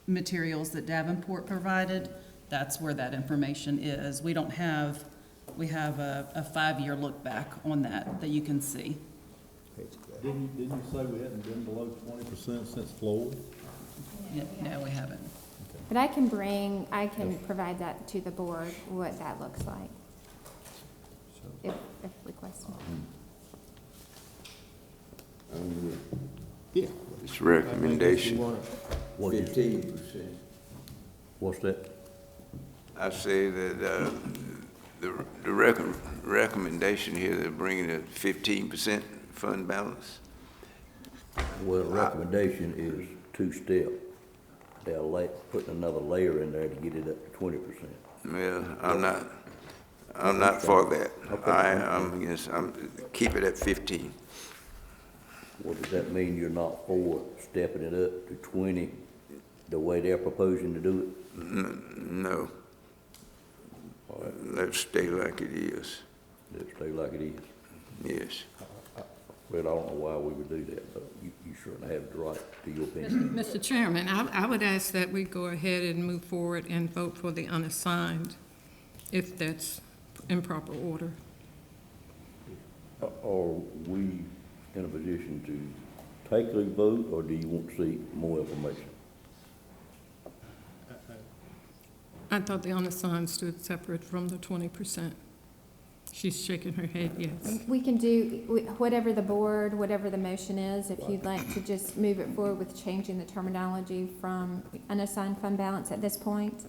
materials that Davenport provided, that's where that information is. We have a 5-year look back on that you can see. Didn't you say we hadn't been below 20% since Floyd? No, we haven't. But I can provide that to the board, what that looks like. If requested. Yeah. It's recommendation. What'd you- 15%. What's that? I say that, the recommendation here, they're bringing a 15% fund balance. Well, the recommendation is two-step. They're putting another layer in there to get it up to 20%. Well, I'm not for that. Okay. I'm against, keep it at 15. Well, does that mean you're not for stepping it up to 20 the way they're proposing to do it? No. All right, Let's stay like it is. let's stay like it is. Yes. Well, I don't know why we would do that, but you certainly have the right to your opinion. Mr. Chairman, I would ask that we go ahead and move forward and vote for the unassigned, if that's in proper order. Are we in a position to take the vote, or do you want to see more information? I thought the unassigned stood separate from the 20%. She's shaking her head, yes. We can do whatever the motion is, if you'd like to just move it forward with changing the terminology from unassigned fund balance at this point,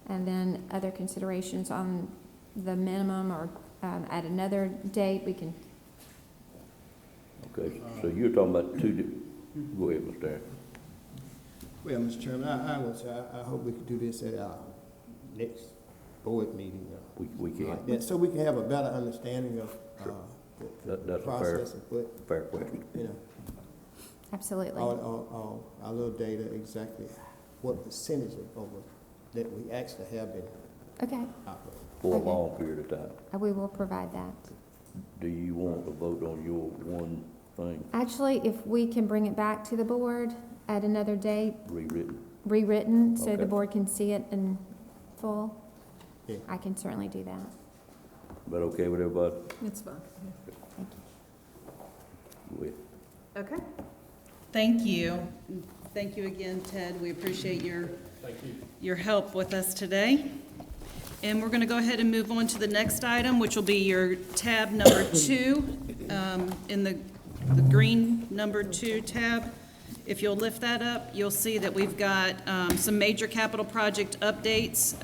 and then other considerations on the minimum or at another date, we can. Okay, so you're talking about go ahead, Mr. Aaron. Well, Mr. Chairman, I hope we could do this at our next board meeting. We can. Like that, so we can have a better understanding of the That's a process and put, fair question. you know, Absolutely. all our little data, exactly what percentage of that we actually have been Okay, operating. For a Okay. long period of time. we will provide that. Do you want to vote on your one thing Actually, if we can bring it back to the board at another date, rewritten, so the Okay. board can see it in full, Yeah. I can certainly do that. But okay with everybody? It's fine. Thank you. Go ahead. Okay. Thank you. Thank you again, Ted. We appreciate your help with us today. And we're going to go ahead and move on to the next item, which will be your tab number 2, in the green number 2 tab. If you'll lift that up, you'll see that we've got some major capital project updates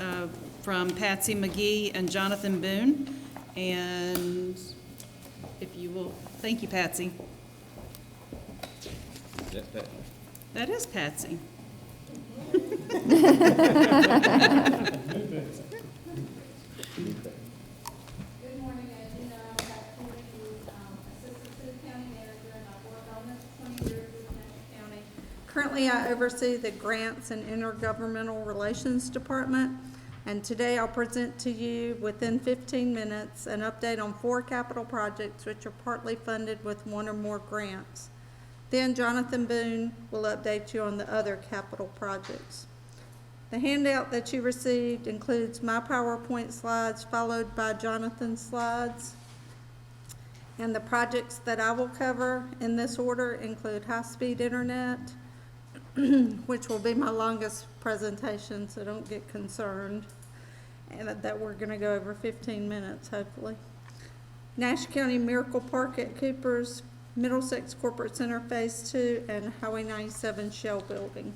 from Patsy McGee and Jonathan Boone. And if you will, thank you, Patsy. That is Patsy. Good morning, as you know, I'm Patsy Assistant City County Manager, and I've worked almost 20 years with Nashville County. Currently, I oversee the Grants and Intergovernmental Relations Department, and today I'll present to you, within 15 minutes, an update on 4 capital projects which are partly funded with 1 or more grants. Then Jonathan Boone will update you on the other capital projects. The handout that you received includes my PowerPoint slides followed by Jonathan's slides. And the projects that I will cover in this order include high-speed internet, which will be my longest presentation, so don't get concerned, and that we're gonna go over 15 minutes, hopefully. Nash County Miracle Park at Coopers, Middlesex Corporate Center Phase 2, and Highway 97 Shell Building.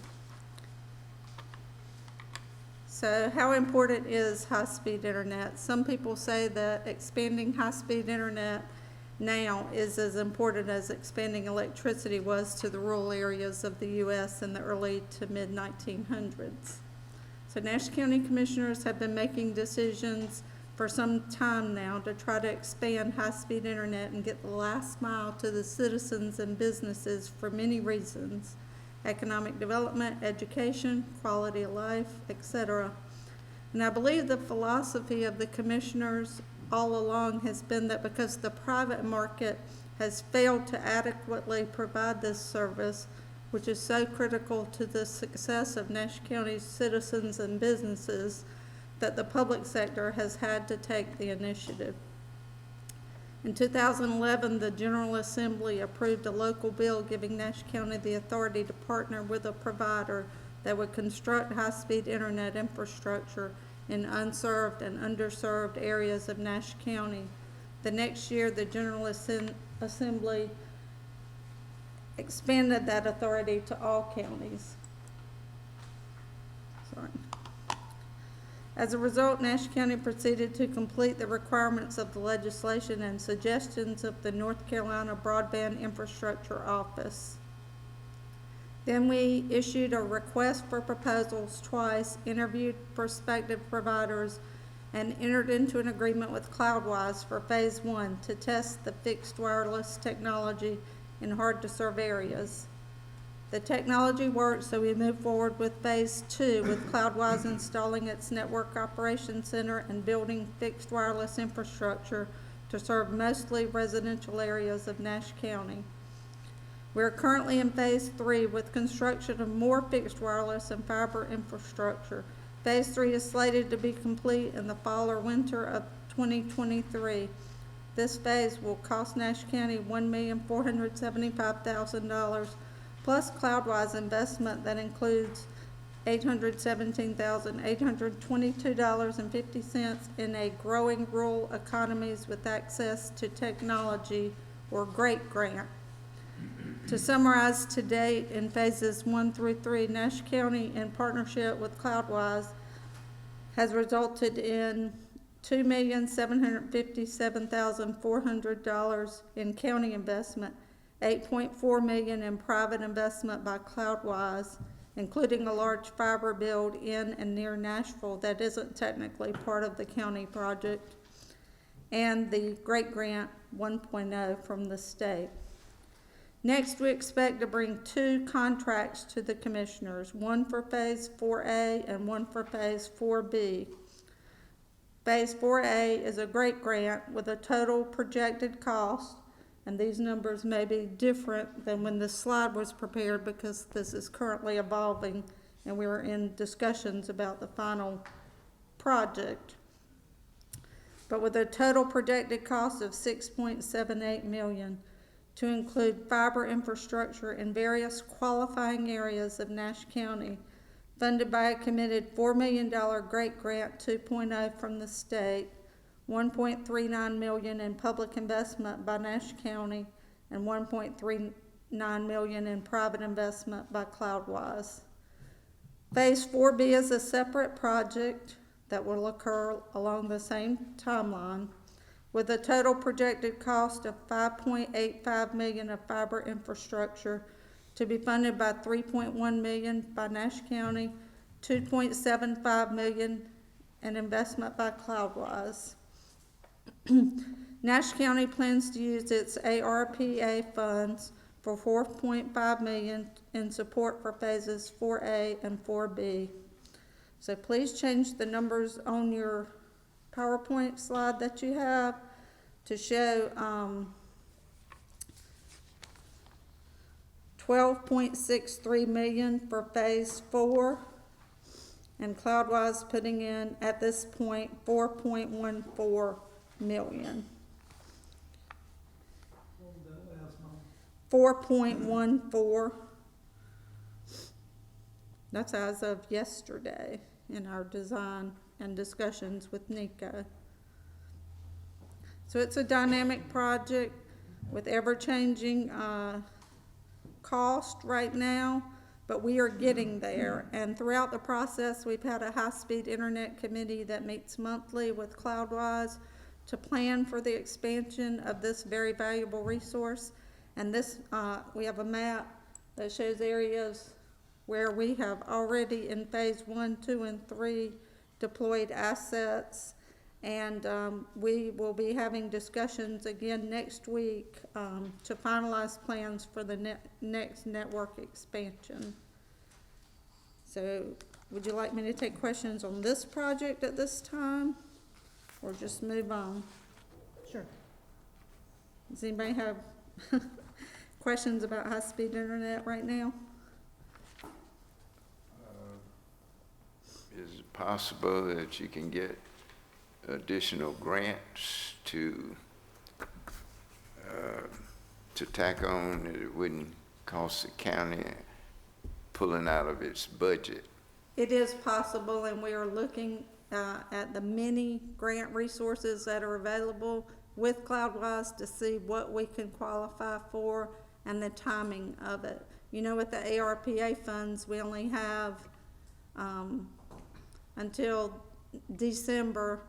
So how important is high-speed internet? Some people say that expanding high-speed internet now is as important as expanding electricity was to the rural areas of the U.S. in the early to mid-1900s. So Nash County Commissioners have been making decisions for some time now to try to expand high-speed internet and get the last mile to the citizens and businesses for many reasons: economic development, education, quality of life, etc. And I believe the philosophy of the commissioners all along has been that because the private market has failed to adequately provide this service, which is so critical to the success of Nash County's citizens and businesses, that the public sector has had to take the initiative. In 2011, the General Assembly approved a local bill giving Nash County the authority to partner with a provider that would construct high-speed internet infrastructure in unserved and underserved areas of Nash County. The next year, the General Assembly expanded that authority to all counties. Sorry. As a result, Nash County proceeded to complete the requirements of the legislation and suggestions of the North Carolina Broadband Infrastructure Office. Then we issued a request for proposals twice, interviewed prospective providers, and entered into an agreement with Cloudwise for Phase 1 to test the fixed wireless technology in hard-to-serve areas. The technology worked, so we moved forward with Phase 2, with Cloudwise installing its network operations center and building fixed wireless infrastructure to serve mostly residential areas of Nash County. We are currently in Phase 3 with construction of more fixed wireless and fiber infrastructure. Phase 3 is slated to be complete in the fall or winter of 2023. This phase will cost Nash County $1,475,000 plus Cloudwise investment that includes $817,822.50 in a growing rural economies with access to technology or GREAT grant. To summarize, to date, in phases 1 through 3, Nash County, in partnership with Cloudwise, has resulted in $2,757,400 in county investment, $8.4 million in private investment by Cloudwise, including a large fiber build in and near Nashville that isn't technically part of the county project, and the GREAT Grant 1.0 from the state. Next, we expect to bring 2 contracts to the commissioners, one for Phase 4A and one for Phase 4B. Phase 4A is a GREAT grant with a total projected cost, and these numbers may be different than when this slide was prepared because this is currently evolving and we were in discussions about the final project. But with a total projected cost of $6.78 million, to include fiber infrastructure in various qualifying areas of Nash County, funded by a committed $4 million GREAT Grant 2.0 from the state, $1.39 million in public investment by Nash County, and $1.39 million in private investment by Cloudwise. Phase 4B is a separate project that will occur along the same timeline, with a total projected cost of $5.85 million of fiber infrastructure to be funded by $3.1 million by Nash County, $2.75 million in investment by Cloudwise. Nash County plans to use its ARPA funds for $4.5 million in support for phases 4A and 4B. So please change the numbers on your PowerPoint slide that you have to show $12.63 million for Phase 4 and CloudWise putting in, at this point, 4.14 million. 4.14. That's as of yesterday in our design and discussions with Nico. So it's a dynamic project with ever-changing cost right now, but we are getting there. And throughout the process, we've had a high-speed internet committee that meets monthly with CloudWise to plan for the expansion of this very valuable resource. And this, we have a map that shows areas where we have already in phase 1, 2, and 3 deployed assets. And we will be having discussions again next week to finalize plans for the next network expansion. So would you like me to take questions on this project at this time, or just move on? Sure. Does anybody have questions about high-speed internet right now? Is it possible that you can get additional grants to tack on that it wouldn't cost the county pulling out of its budget? It is possible, and we are looking at the many grant resources that are available with CloudWise to see what we can qualify for and the timing of it. You know, with the ARPA funds, we only have until December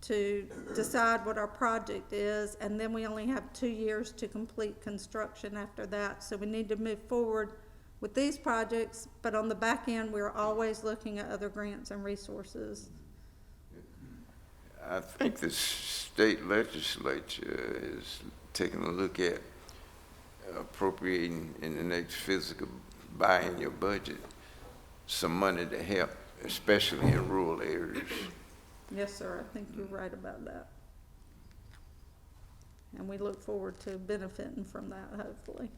to decide what our project is, and then we only have 2 years to complete construction after that. So we need to move forward with these projects, but on the back end, we're always looking at other grants and resources. I think the state legislature is taking a look at appropriating in the next physical biennial budget some money to help, especially in rural areas. Yes, sir, I think you're right about that. And we look forward to benefiting from that, hopefully.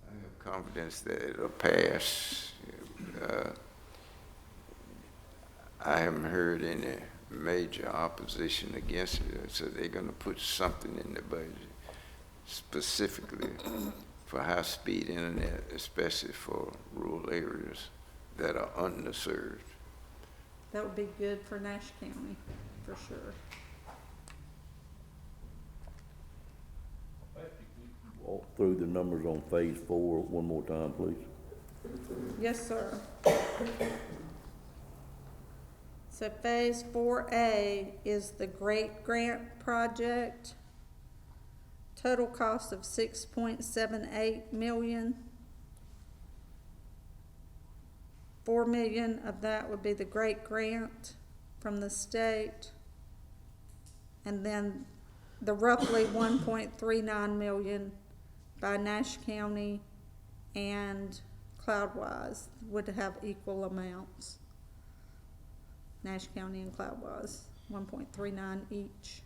I have confidence that it'll pass. I haven't heard any major opposition against it, so they're going to put something in the budget specifically for high-speed internet, especially for rural areas that are underserved. That would be good for Nash County, for sure. Walk through the numbers on phase 4 one more time, please. Yes, sir. So phase 4A is the Great Grant Project. Total cost of $6.78 million. $4 million of that would be the Great Grant from the state. And then the roughly $1.39 million by Nash County and CloudWise would have equal amounts. Nash County and CloudWise, 1.39 each.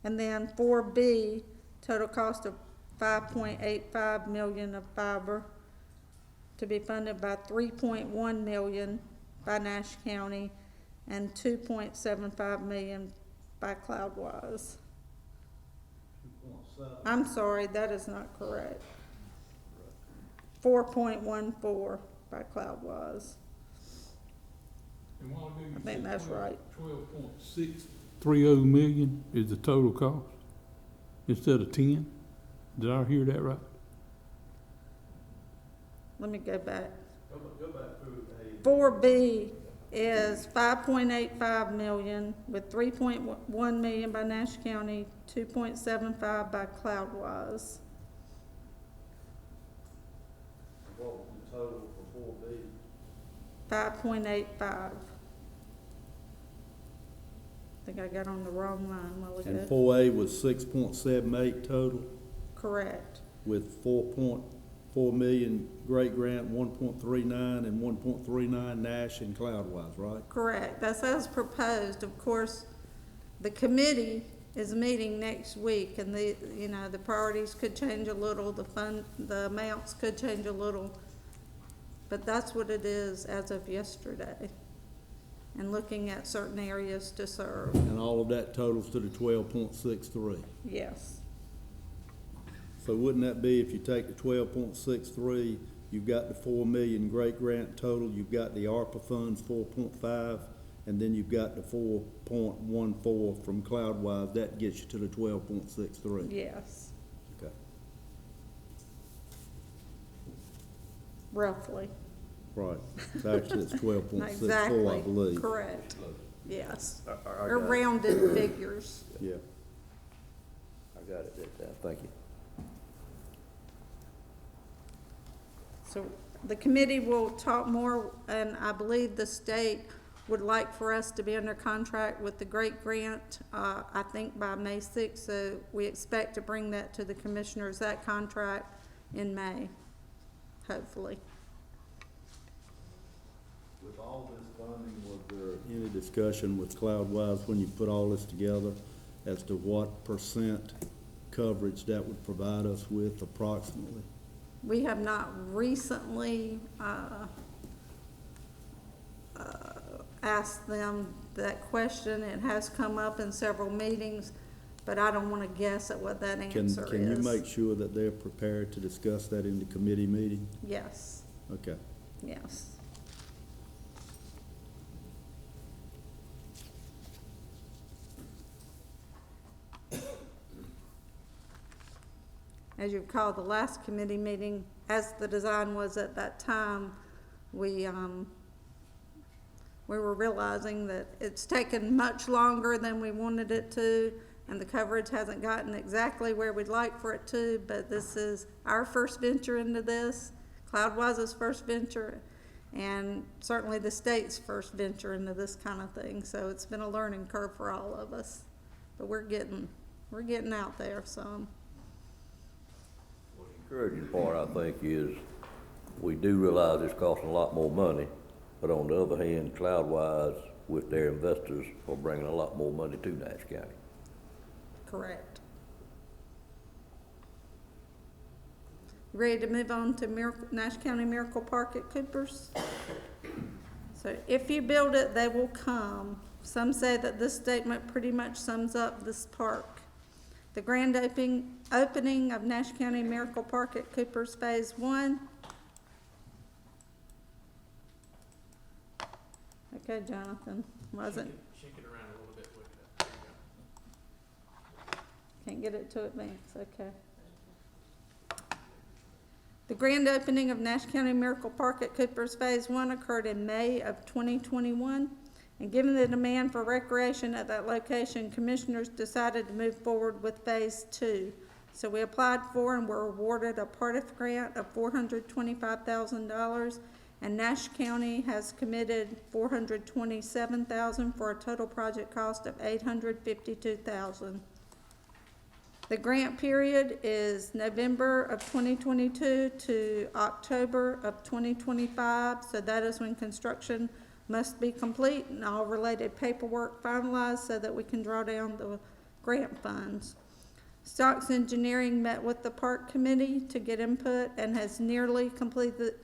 And then 4B, total cost of $5.85 million of fiber to be funded by $3.1 million by Nash County and $2.75 million by CloudWise. I'm sorry, that is not correct. 4.14 by CloudWise. I think that's right. 12.630 million is the total cost instead of 10. Did I hear that right? Let me go back. Go back through 4B is 5.85 million with 3.1 million by Nash County, 2.75 by CloudWise. what was the total for 4B? 5.85. I think I got on the wrong line a while And ago. 4A was 6.78 total, Correct. with 4.4 million Great Grant, 1.39 and 1.39 Nash and CloudWise, right? Correct. That's as proposed. Of course, the committee is meeting next week, and the priorities could change a little, the amounts could change a little. but that's what it is as of yesterday. And looking at certain areas to serve, And all of that totals to the 12.63. yes. So wouldn't that be, if you take the 12.63, you've got the 4 million great grant total, you've got the ARPA funds 4.5, and then you've got the 4.14 from Cloudwise, that gets you to the 12.63. Yes, Okay. roughly. Right. Actually, it's 12.64, I Exactly, believe. correct, yes. I Or got it. rounded figures. Yeah. I got it that time, thank you. So the committee will talk more, and I believe the state would like for us to be under contract with the Great Grant, I think by May 6th, so we expect to bring that to the commissioners, that contract in May, hopefully. With all this funding, was there any discussion with Cloudwise when you put all this together as to what percent coverage that would provide us with approximately? We have not recently asked them that question. It has come up in several meetings, but I don't want to guess at what that answer is. Can you make sure that they're prepared to discuss that in the committee meeting? Yes, Okay. yes. As you recall, the last committee meeting, as the design was at that time, we were realizing that it's taken much longer than we wanted it to, and the coverage hasn't gotten exactly where we'd like for it to, but this is our first venture into this, Cloudwise's first venture, and certainly the state's first venture into this kind of thing, so it's been a learning curve for all of us. But we're getting out there some. Encouraging part, I think, is we do realize it's costing a lot more money, but on the other hand, Cloudwise, with their investors, are bringing a lot more money to Nash County. Correct. Ready to move on to Nash County Miracle Park at Coopers? So if you build it, they will come. Some say that this statement pretty much sums up this park. The grand opening of Nash County Miracle Park at Coopers Phase 1. Okay, Jonathan, wasn't? Shake it around a little bit with it. There you go. Can't get it to advance, okay. The grand opening of Nash County Miracle Park at Coopers Phase 1 occurred in May of 2021. And given the demand for recreation at that location, commissioners decided to move forward with Phase 2. So we applied for and were awarded a part-of grant of $425,000, and Nash County has committed $427,000 for a total project cost of $852,000. The grant period is November of 2022 to October of 2025, so that is when construction must be complete and all related paperwork finalized so that we can draw down the grant funds. Stocks Engineering met with the park committee to get input and has nearly completed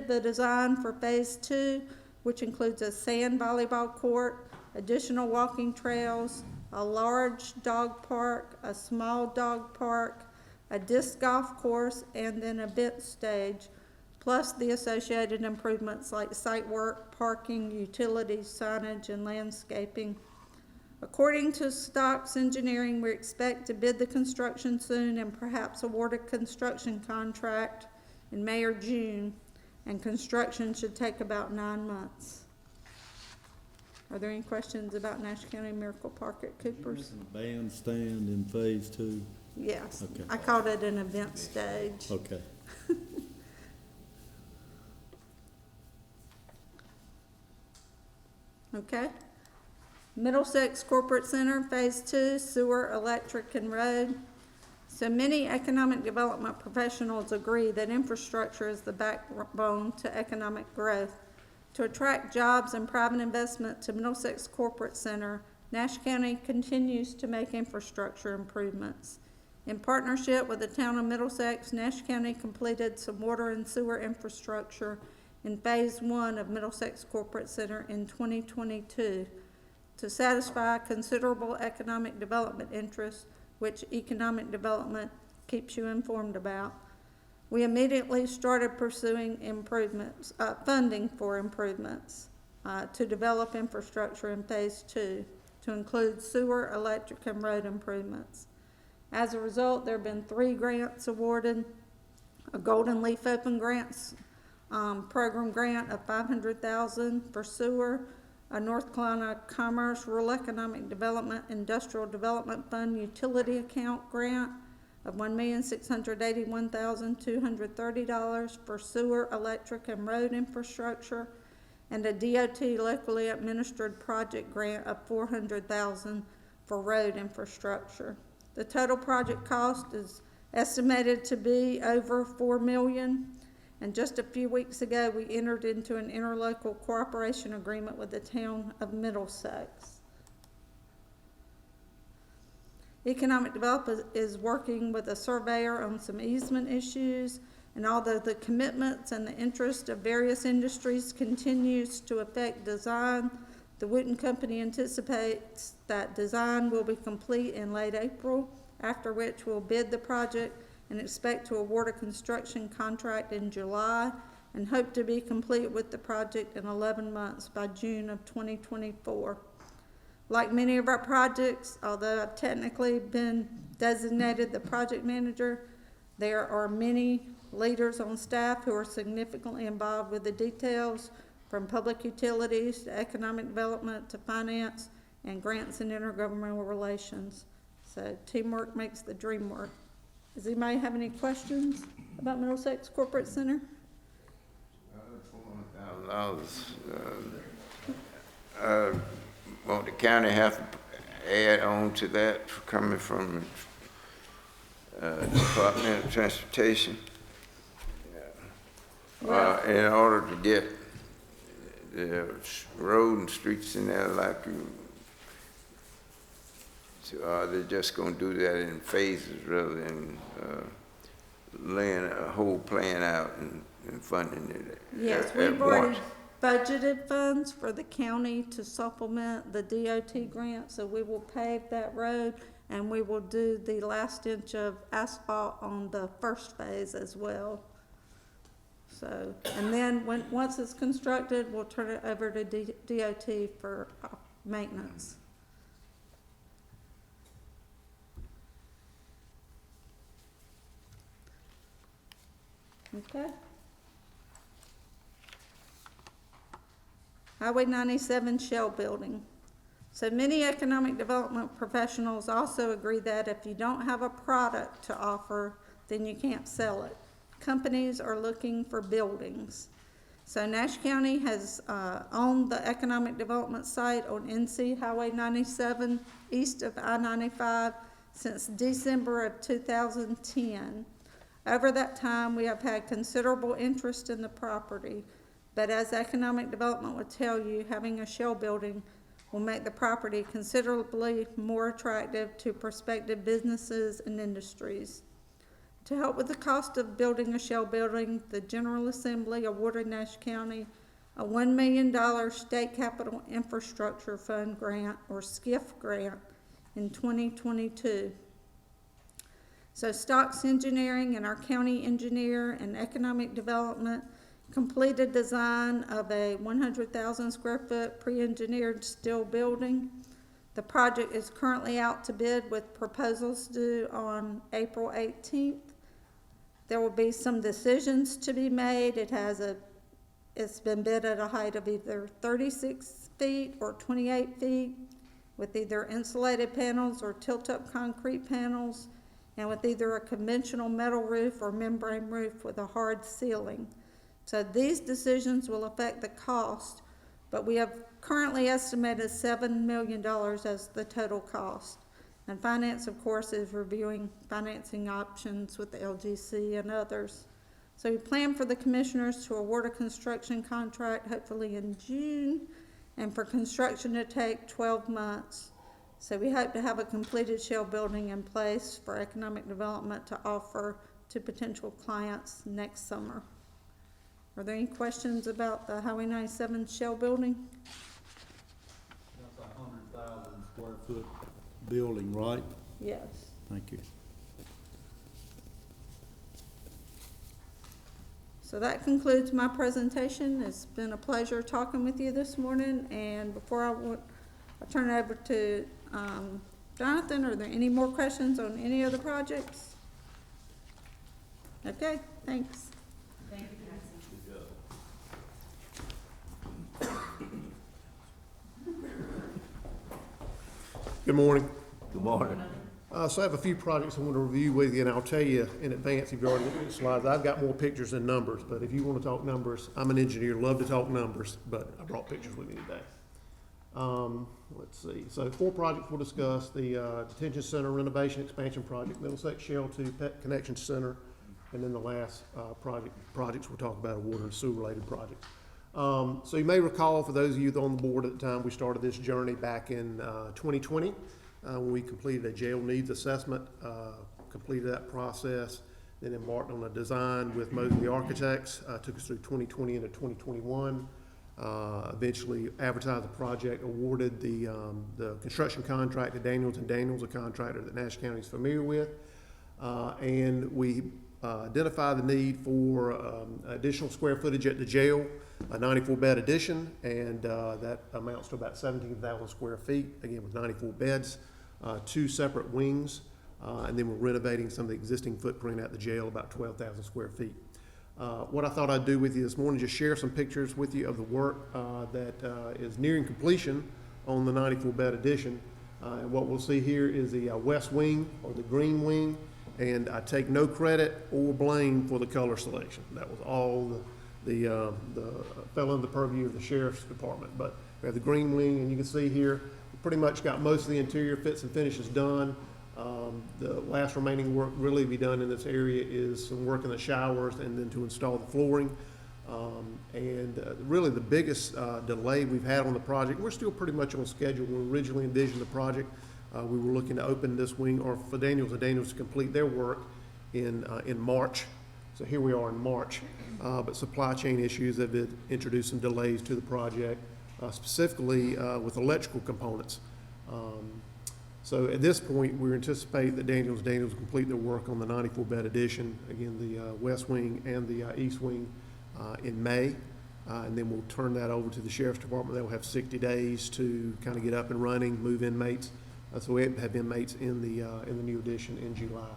the design for Phase 2, which includes a sand volleyball court, additional walking trails, a large dog park, a small dog park, a disc golf course, and an event stage, plus the associated improvements like site work, parking, utilities, signage, and landscaping. According to Stocks Engineering, we expect to bid the construction soon and perhaps award a construction contract in May or June, and construction should take about 9 months. Are there any questions about Nash County Miracle Park at Coopers? Bandstand in Phase 2? Yes, Okay. I called it an event stage. Okay. Okay. Middlesex Corporate Center, Phase 2, sewer, electric, and road. So many economic development professionals agree that infrastructure is the backbone to economic growth. To attract jobs and private investment to Middlesex Corporate Center, Nash County continues to make infrastructure improvements. In partnership with the town of Middlesex, Nash County completed some water and sewer infrastructure in Phase 1 of Middlesex Corporate Center in 2022 to satisfy considerable economic development interests, which economic development keeps you informed about. We immediately started pursuing improvements, funding for improvements to develop infrastructure in Phase 2 to include sewer, electric, and road improvements. As a result, there have been 3 grants awarded: a Golden Leaf Open Grants program grant of $500,000 for sewer, a North Carolina Commerce Rural Economic Development Industrial Development Fund utility account grant of $1,681,230 for sewer, electric, and road infrastructure, and a DOT locally administered project grant of $400,000 for road infrastructure. The total project cost is estimated to be over $4 million. And just a few weeks ago, we entered into an interlocal cooperation agreement with the town of Middlesex. Economic Development is working with a surveyor on some easement issues, and although the commitments and the interest of various industries continues to affect design, the Wooten Company anticipates that design will be complete in late April, after which we'll bid the project and expect to award a construction contract in July and hope to be complete with the project in 11 months by June of 2024. Like many of our projects, although I've technically been designated the project manager, there are many leaders on staff who are significantly involved with the details, from public utilities to economic development to finance and grants and intergovernmental relations. So teamwork makes the dream work. Does anybody have any questions about Middlesex Corporate Center? $400,000. Won't the county have to add on to that coming from Department of Transportation? In order to get the road and streets in there like you, so they're just going to do that in phases rather than laying a whole plan out and funding it Yes, we've already budgeted funds for the county to supplement the DOT grant, so we will pave that road and we will do the last inch of asphalt on the first phase as well. So, and then once it's constructed, we'll turn it over to DOT for maintenance. Okay. Highway 97 shell building. So many economic development professionals also agree that if you don't have a product to offer, then you can't sell it. Companies are looking for buildings. So Nash County has owned the economic development site on NC Highway 97 east of I-95 since December of 2010. Over that time, we have had considerable interest in the property, but as economic development would tell you, having a shell building will make the property considerably more attractive to prospective businesses and industries. To help with the cost of building a shell building, the General Assembly awarded Nash County a $1 million State Capital Infrastructure Fund grant, or SCIF grant, in 2022. So Stocks Engineering and our county engineer and economic development completed design of a 100,000 square foot pre-engineered steel building. The project is currently out to bid with proposals due on April 18th. There will be some decisions to be made. It's been bid at a height of either 36 feet or 28 feet with either insulated panels or tilt-up concrete panels, and with either a conventional metal roof or membrane roof with a hard ceiling. So these decisions will affect the cost, but we have currently estimated $7 million as the total cost. And finance, of course, is reviewing financing options with the LGC and others. So we plan for the commissioners to award a construction contract hopefully in June, and for construction to take 12 months. So we hope to have a completed shell building in place for economic development to offer to potential clients next summer. Are there any questions about the Highway 97 shell building? That's a 100,000 square foot building, right? Yes. Thank you. So that concludes my presentation. It's been a pleasure talking with you this morning, and before I'll turn it over to Jonathan, are there any more questions on any of the projects? Okay, thanks. Thank you, Good morning. Good morning. So I have a few projects I want to review with you, and I'll tell you in advance if you've already looked at the slides. I've got more pictures than numbers, but if you want to talk numbers, I'm an engineer, love to talk numbers, but I brought pictures with me today. Let's see. So 4 projects we'll discuss: the detention center renovation expansion project, Middlesex Shell 2 Pet Connection Center, and then the last projects we'll talk about are water and sewer related projects. So you may recall, for those of you on the board at the time, we started this journey back in 2020 when we completed a jail needs assessment, completed that process, then embarked on a design with Mosley Architects, took us through 2020 into 2021, eventually advertised the project, awarded the construction contract to Daniels & Daniels, a contractor that Nash County is familiar with, and we identify the need for additional square footage at the jail, a 94-bed addition, and that amounts to about 17,000 square feet, again with 94 beds, 2 separate wings, and then we're renovating some of the existing footprint at the jail, about 12,000 square feet. What I thought I'd do with you this morning, just share some pictures with you of the work that is nearing completion on the 94-bed addition. And what we'll see here is the west wing, or the green wing, and I take no credit or blame for the color selection. That was all the fell under the purview of the sheriff's department. But we have the green wing, and you can see here, we pretty much got most of the interior fits and finishes done. The last remaining work really to be done in this area is some work in the showers and then to install the flooring. Really the biggest delay we've had on the project, we're still pretty much on schedule. When we originally envisioned the project, we were looking to open this wing, or for Daniels & Daniels to complete their work in March. So here we are in March, but supply chain issues have introduced some delays to the project, specifically with electrical components. So at this point, we anticipate that Daniels & Daniels will complete their work on the 94-bed addition, again, the west wing and the east wing in May. And then we'll turn that over to the sheriff's department. They will have 60 days to kind of get up and running, move inmates. So we have inmates in the new addition in July.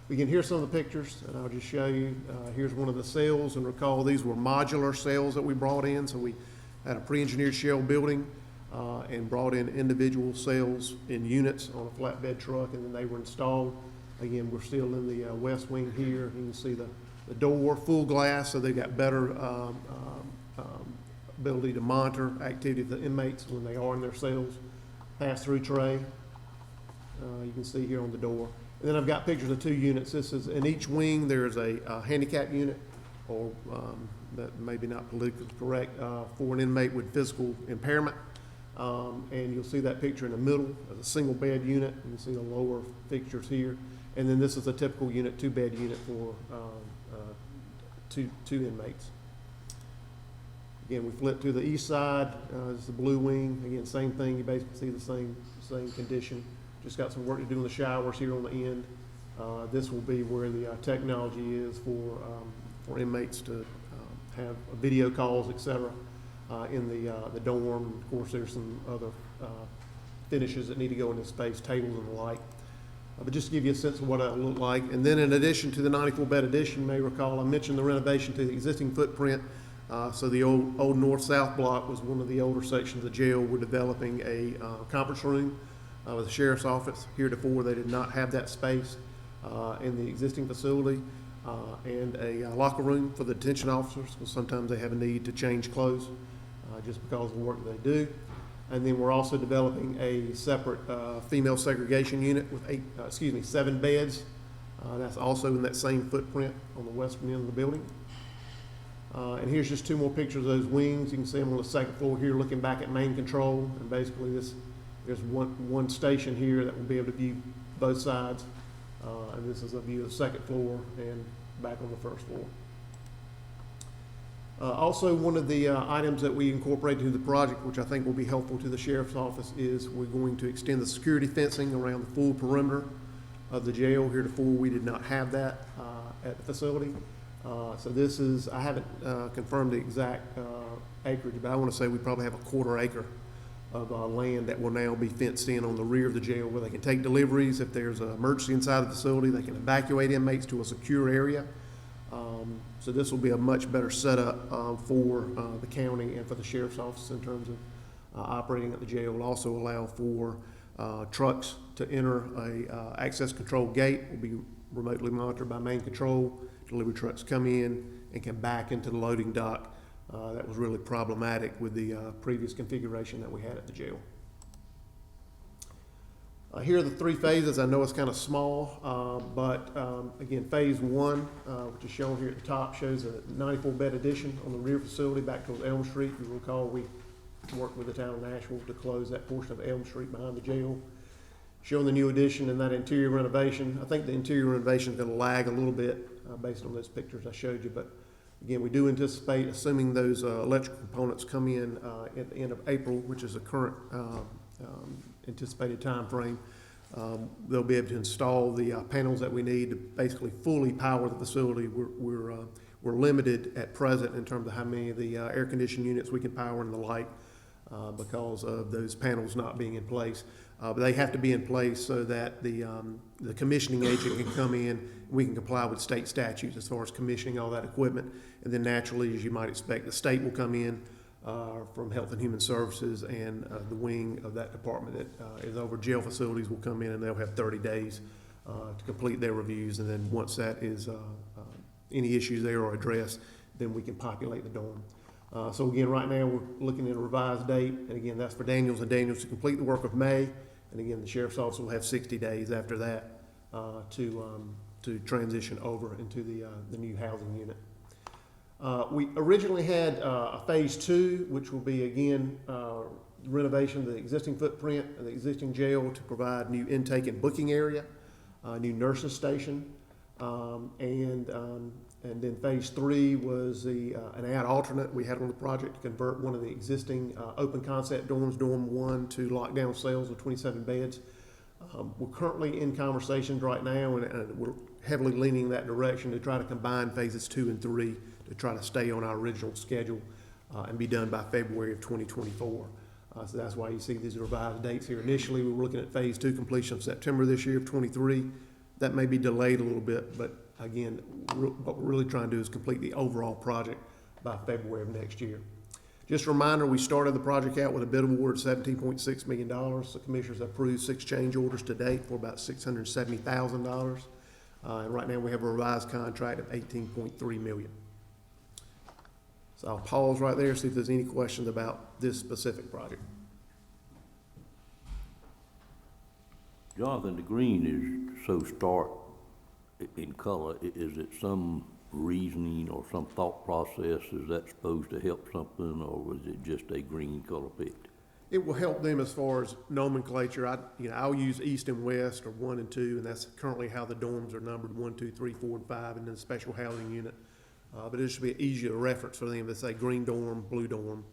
Again, here's some of the pictures, and I'll just show you. Here's one of the cells, and recall these were modular cells that we brought in. So we had a pre-engineered shell building and brought in individual cells in units on a flatbed truck, and then they were installed. Again, we're still in the west wing here. You can see the door, full glass, so they've got better ability to monitor activity of the inmates when they are in their cells. Pass-through tray, you can see here on the door. And then I've got pictures of 2 units. This is, in each wing, there's a handicap unit, or that maybe not politically correct, for an inmate with physical impairment. And you'll see that picture in the middle as a single bed unit. You can see the lower fixtures here. And then this is a typical unit, 2-bed unit for two inmates. Again, we flip to the east side. This is the blue wing. Again, same thing. You basically see the same condition. Just got some work to do in the showers here on the end. This will be where the technology is for inmates to have video calls, etc. In the dorm. Of course, there's some other finishes that need to go in this space, tables and the like. But just to give you a sense of what it looked like. And then in addition to the 94-bed addition, you may recall I mentioned the renovation to the existing footprint. So the old north-south block was one of the older sections of the jail. We're developing a conference room with the sheriff's office. Heretofore, they did not have that space in the existing facility. And a locker room for the detention officers, because sometimes they have a need to change clothes just because of the work they do. And then we're also developing a separate female segregation unit with 7 beds. That's also in that same footprint on the western end of the building. And here's just 2 more pictures of those wings. You can see them on the second floor here looking back at main control. And basically this There's one station here that will be able to view both sides, and this is a view of the second floor and back on the first floor. Also, one of the items that we incorporated into the project, which I think will be helpful to the sheriff's office, is we're going to extend the security fencing around the full perimeter of the jail. Heretofore, we did not have that at the facility. So this is, I haven't confirmed the exact acreage, but I want to say we probably have a 1/4 acre of land that will now be fenced in on the rear of the jail, where they can take deliveries. If there's an emergency inside the facility, they can evacuate inmates to a secure area. So this will be a much better setup for the county and for the sheriff's office in terms of operating at the jail. Will also allow for trucks to enter a access control gate. Will be remotely monitored by main control. Delivery trucks come in and can back into the loading dock. That was really problematic with the previous configuration that we had at the jail. Here are the 3 phases. I know it's kind of small, but again, phase 1, which is shown here at the top, shows a 94-bed addition on the rear facility back towards Elm Street. You recall we worked with the town of Nashville to close that portion of Elm Street behind the jail. Showing the new addition and that interior renovation. I think the interior renovation is going to lag a little bit based on those pictures I showed you, but again, we do anticipate, assuming those electrical components come in at the end of April, which is the current anticipated time frame, they'll be able to install the panels that we need to basically fully power the facility. We're limited at present in terms of how many of the air conditioning units we can power and the like because of those panels not being in place. But they have to be in place so that the commissioning agent can come in. We can comply with state statutes as far as commissioning all that equipment. And then naturally, as you might expect, the state will come in from Health and Human Services, and the wing of that department that is over jail facilities will come in, and they'll have 30 days to complete their reviews. And then once that is, any issues there are addressed, then we can populate the dorm. So again, right now, we're looking at a revised date, and again, that's for Daniels and Daniels to complete the work of May. And again, the sheriff's office will have 60 days after that to transition over into the new housing unit. We originally had a phase 2, which will be again renovation of the existing footprint of the existing jail to provide new intake and booking area, new nurses station, and then phase 3 was an add alternate we had on the project to convert one of the existing open concept dorms, dorm 1, to lockdown cells with 27 beds. We're currently in conversations right now, and we're heavily leaning in that direction to try to combine phases 2 and 3 to try to stay on our original schedule and be done by February of 2024. So that's why you see these revised dates here. Initially, we were looking at phase 2 completion of September this year of 23. That may be delayed a little bit, but again, what we're really trying to do is complete the overall project by February of next year. Just a reminder, we started the project out with a bid award of $17.6 million. The commissioners approved 6 change orders to date for about $670,000. And right now we have a revised contract of $18.3 million. So I'll pause right there, see if there's any questions about this specific project. Jonathan, the green is so stark in color. Is it some reasoning or some thought process? Is that supposed to help something, or was it just a green color picked? It will help them as far as nomenclature. I'll use east and west, or 1 and 2, and that's currently how the dorms are numbered: 1, 2, 3, 4, and 5, and then the special housing unit. But it should be easier reference for them to say green dorm, blue dorm.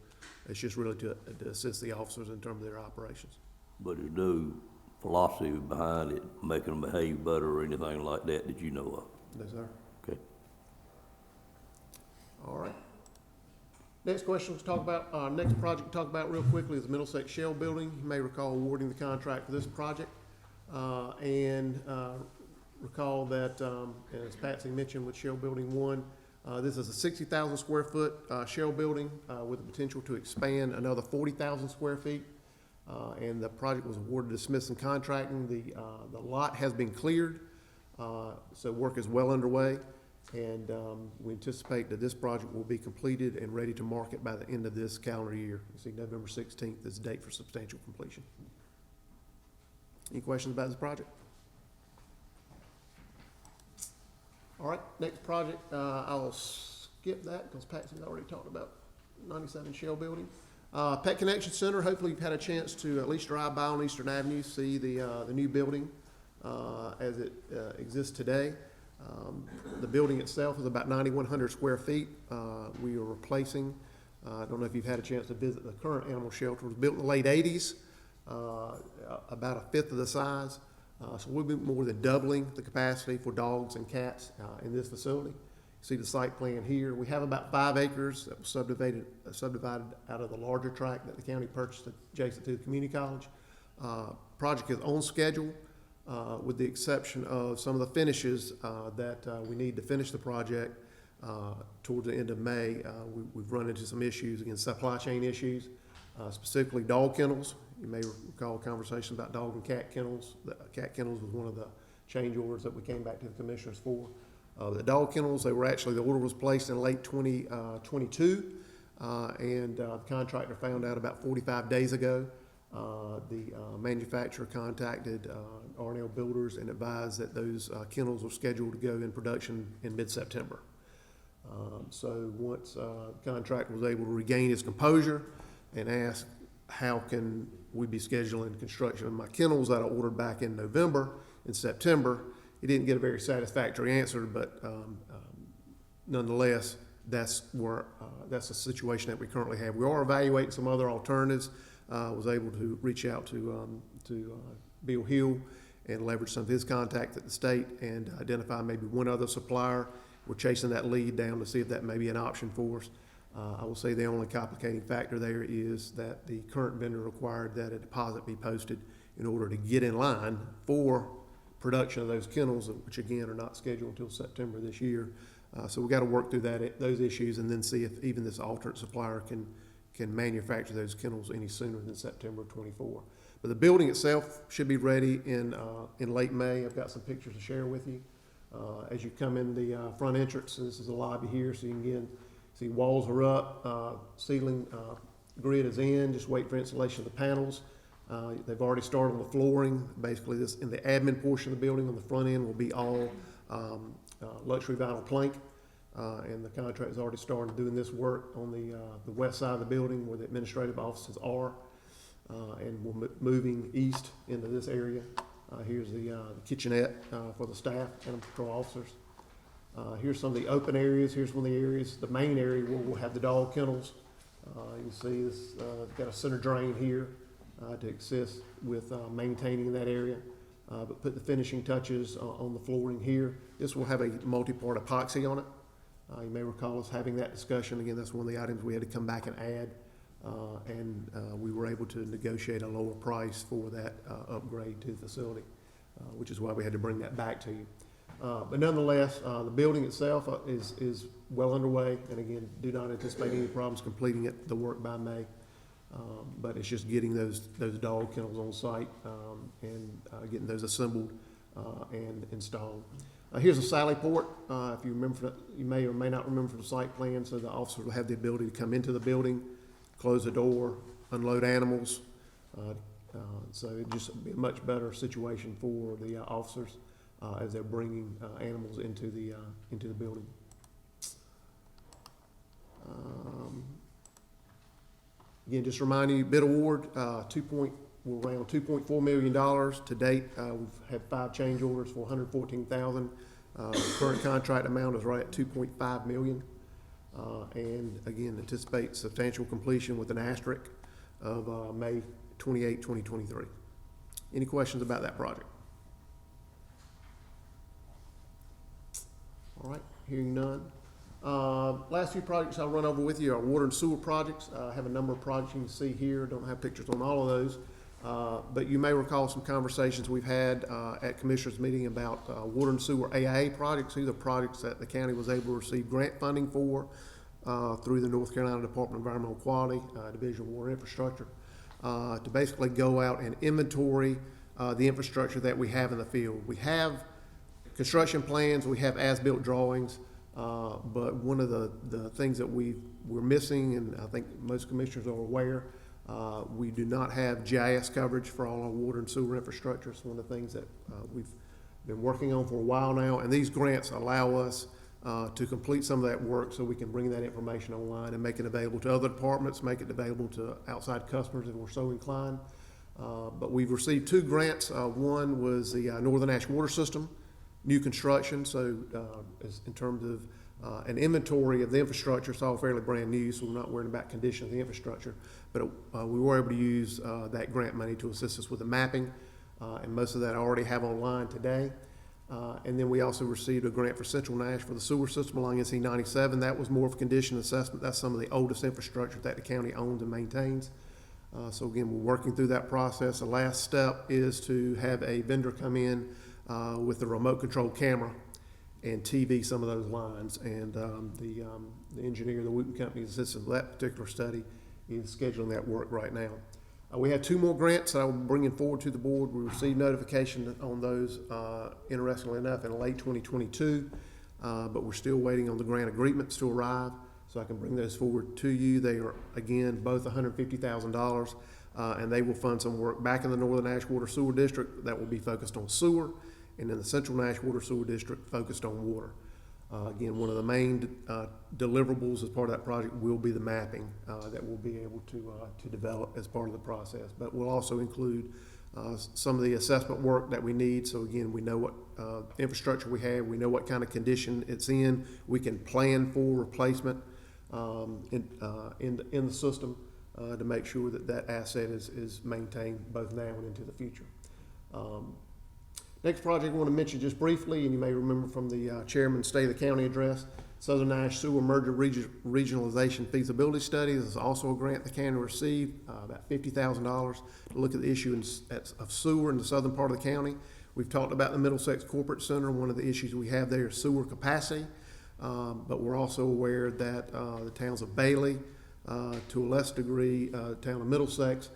It's just really to assist the officers in terms of their operations. But there's no philosophy behind it, making them behave better or anything like that you know of? Yes, sir. Okay. All right. Next question to talk about, next project to talk about real quickly is the Middlesex Shell Building. You may recall awarding the contract for this project. Recall that, as Patsy mentioned with Shell Building 1, this is a 60,000 square foot shell building with the potential to expand another 40,000 square feet. And the project was awarded to Smiths and Contracting. The lot has been cleared, so work is well underway. And we anticipate that this project will be completed and ready to market by the end of this calendar year. You see November 16th is the date for substantial completion. Any questions about this project? All right, next project, I'll skip that because Patsy's already talked about 97 Shell Building. Pet Connection Center, hopefully you've had a chance to at least drive by on Eastern Avenue, see the new building as it exists today. The building itself is about 9,100 square feet. We are replacing, I don't know if you've had a chance to visit the current animal shelter. It was built in the late 80s, about a fifth of the size. So we'll be more than doubling the capacity for dogs and cats in this facility. See the site plan here. We have about 5 acres that was subdivided out of the larger tract that the county purchased adjacent to the community college. Project is on schedule, with the exception of some of the finishes that we need to finish the project towards the end of May. We've run into some issues, again, supply chain issues, specifically dog kennels. You may recall a conversation about dog and cat kennels. The cat kennels was one of the change orders that we came back to the commissioners for. The dog kennels, the order was placed in late 2022, and the contractor found out about 45 days ago. The manufacturer contacted R&L Builders and advised that those kennels were scheduled to go in production in mid-September. So once the contractor was able to regain his composure and ask, how can we be scheduling construction of my kennels that I ordered back in November and September, he didn't get a very satisfactory answer, but nonetheless, that's the situation that we currently have. We are evaluating some other alternatives. Was able to reach out to Bill Hill and leverage some of his contacts at the state and identify maybe one other supplier. We're chasing that lead down to see if that may be an option for us. I will say the only complicating factor there is that the current vendor required that a deposit be posted in order to get in line for production of those kennels, which again are not scheduled until September this year. So we've got to work through those issues and then see if even this alternate supplier can manufacture those kennels any sooner than September 24. But the building itself should be ready in late May. I've got some pictures to share with you. As you come in the front entrance, and this is the lobby here, so you can again see walls are up, ceiling grid is in, just wait for installation of the panels. They've already started on the flooring. Basically, this in the admin portion of the building on the front end will be all luxury vinyl plank. And the contract has already started doing this work on the west side of the building where the administrative offices are. And we're moving east into this area. Here's the kitchenette for the staff and patrol officers. Here's some of the open areas. Here's one of the areas, the main area where we'll have the dog kennels. You can see this, got a center drain here to assist with maintaining that area. But put the finishing touches on the flooring here. This will have a multi-part epoxy on it. You may recall us having that discussion. Again, that's one of the items we had to come back and add. And we were able to negotiate a lower price for that upgrade to the facility, which is why we had to bring that back to you. But nonetheless, the building itself is well underway. And again, do not anticipate any problems completing the work by May. But it's just getting those dog kennels on site and getting those assembled and installed. Here's a sally port. If you remember, you may or may not remember from the site plan, so the officers will have the ability to come into the building, close the door, unload animals. So it just be a much better situation for the officers as they're bringing animals into the building. Again, just reminding you, bid award, we're around $2.4 million to date. We've had 5 change orders for $114,000. Current contract amount is right at $2.5 million. And again, anticipate substantial completion with an asterisk of May 28, 2023. Any questions about that project? All right, hearing none. Last few projects I'll run over with you are water and sewer projects. I have a number of projects you can see here. Don't have pictures on all of those. But you may recall some conversations we've had at Commissioners meeting about water and sewer AIA projects. These are projects that the county was able to receive grant funding for through the North Carolina Department of Environmental Quality, Division of Water Infrastructure, to basically go out and inventory the infrastructure that we have in the field. We have construction plans, we have as-built drawings, but one of the things that we're missing, and I think most commissioners are aware, we do not have GIS coverage for all our water and sewer infrastructure. It's one of the things that we've been working on for a while now, and these grants allow us to complete some of that work so we can bring that information online and make it available to other departments, make it available to outside customers if we're so inclined. But we've received 2 grants. One was the Northern Ash Water System, new construction, so as in terms of an inventory of the infrastructure. It's all fairly brand new, so we're not worried about condition of the infrastructure. But we were able to use that grant money to assist us with the mapping, and most of that I already have online today. And then we also received a grant for Central Nash for the sewer system along NC 97. That was more of a condition assessment. That's some of the oldest infrastructure that the county owns and maintains. So again, we're working through that process. The last step is to have a vendor come in with a remote control camera and TV some of those lines. And the engineer, the Wooten Company, assistant with that particular study, is scheduling that work right now. We have 2 more grants that I will be bringing forward to the board. We received notification on those, interestingly enough, in late 2022, but we're still waiting on the grant agreements to arrive, so I can bring those forward to you. They are, again, both $150,000, and they will fund some work back in the Northern Ash Water Sewer District that will be focused on sewer, and in the Central Nash Water Sewer District focused on water. Again, one of the main deliverables as part of that project will be the mapping that we'll be able to develop as part of the process. But we'll also include some of the assessment work that we need. So again, we know what infrastructure we have, we know what kind of condition it's in. We can plan for replacement in the system to make sure that that asset is maintained both now and into the future. Next project I want to mention just briefly, and you may remember from the Chairman's State of the County address, Southern Nash Sewer Merger Regionalization Feasibility Study. This is also a grant the county received, about $50,000 to look at the issue of sewer in the southern part of the county. We've talked about the Middlesex Corporate Center. One of the issues we have there is sewer capacity, but we're also aware that the towns of Bailey, to a less degree, the town of Middlesex,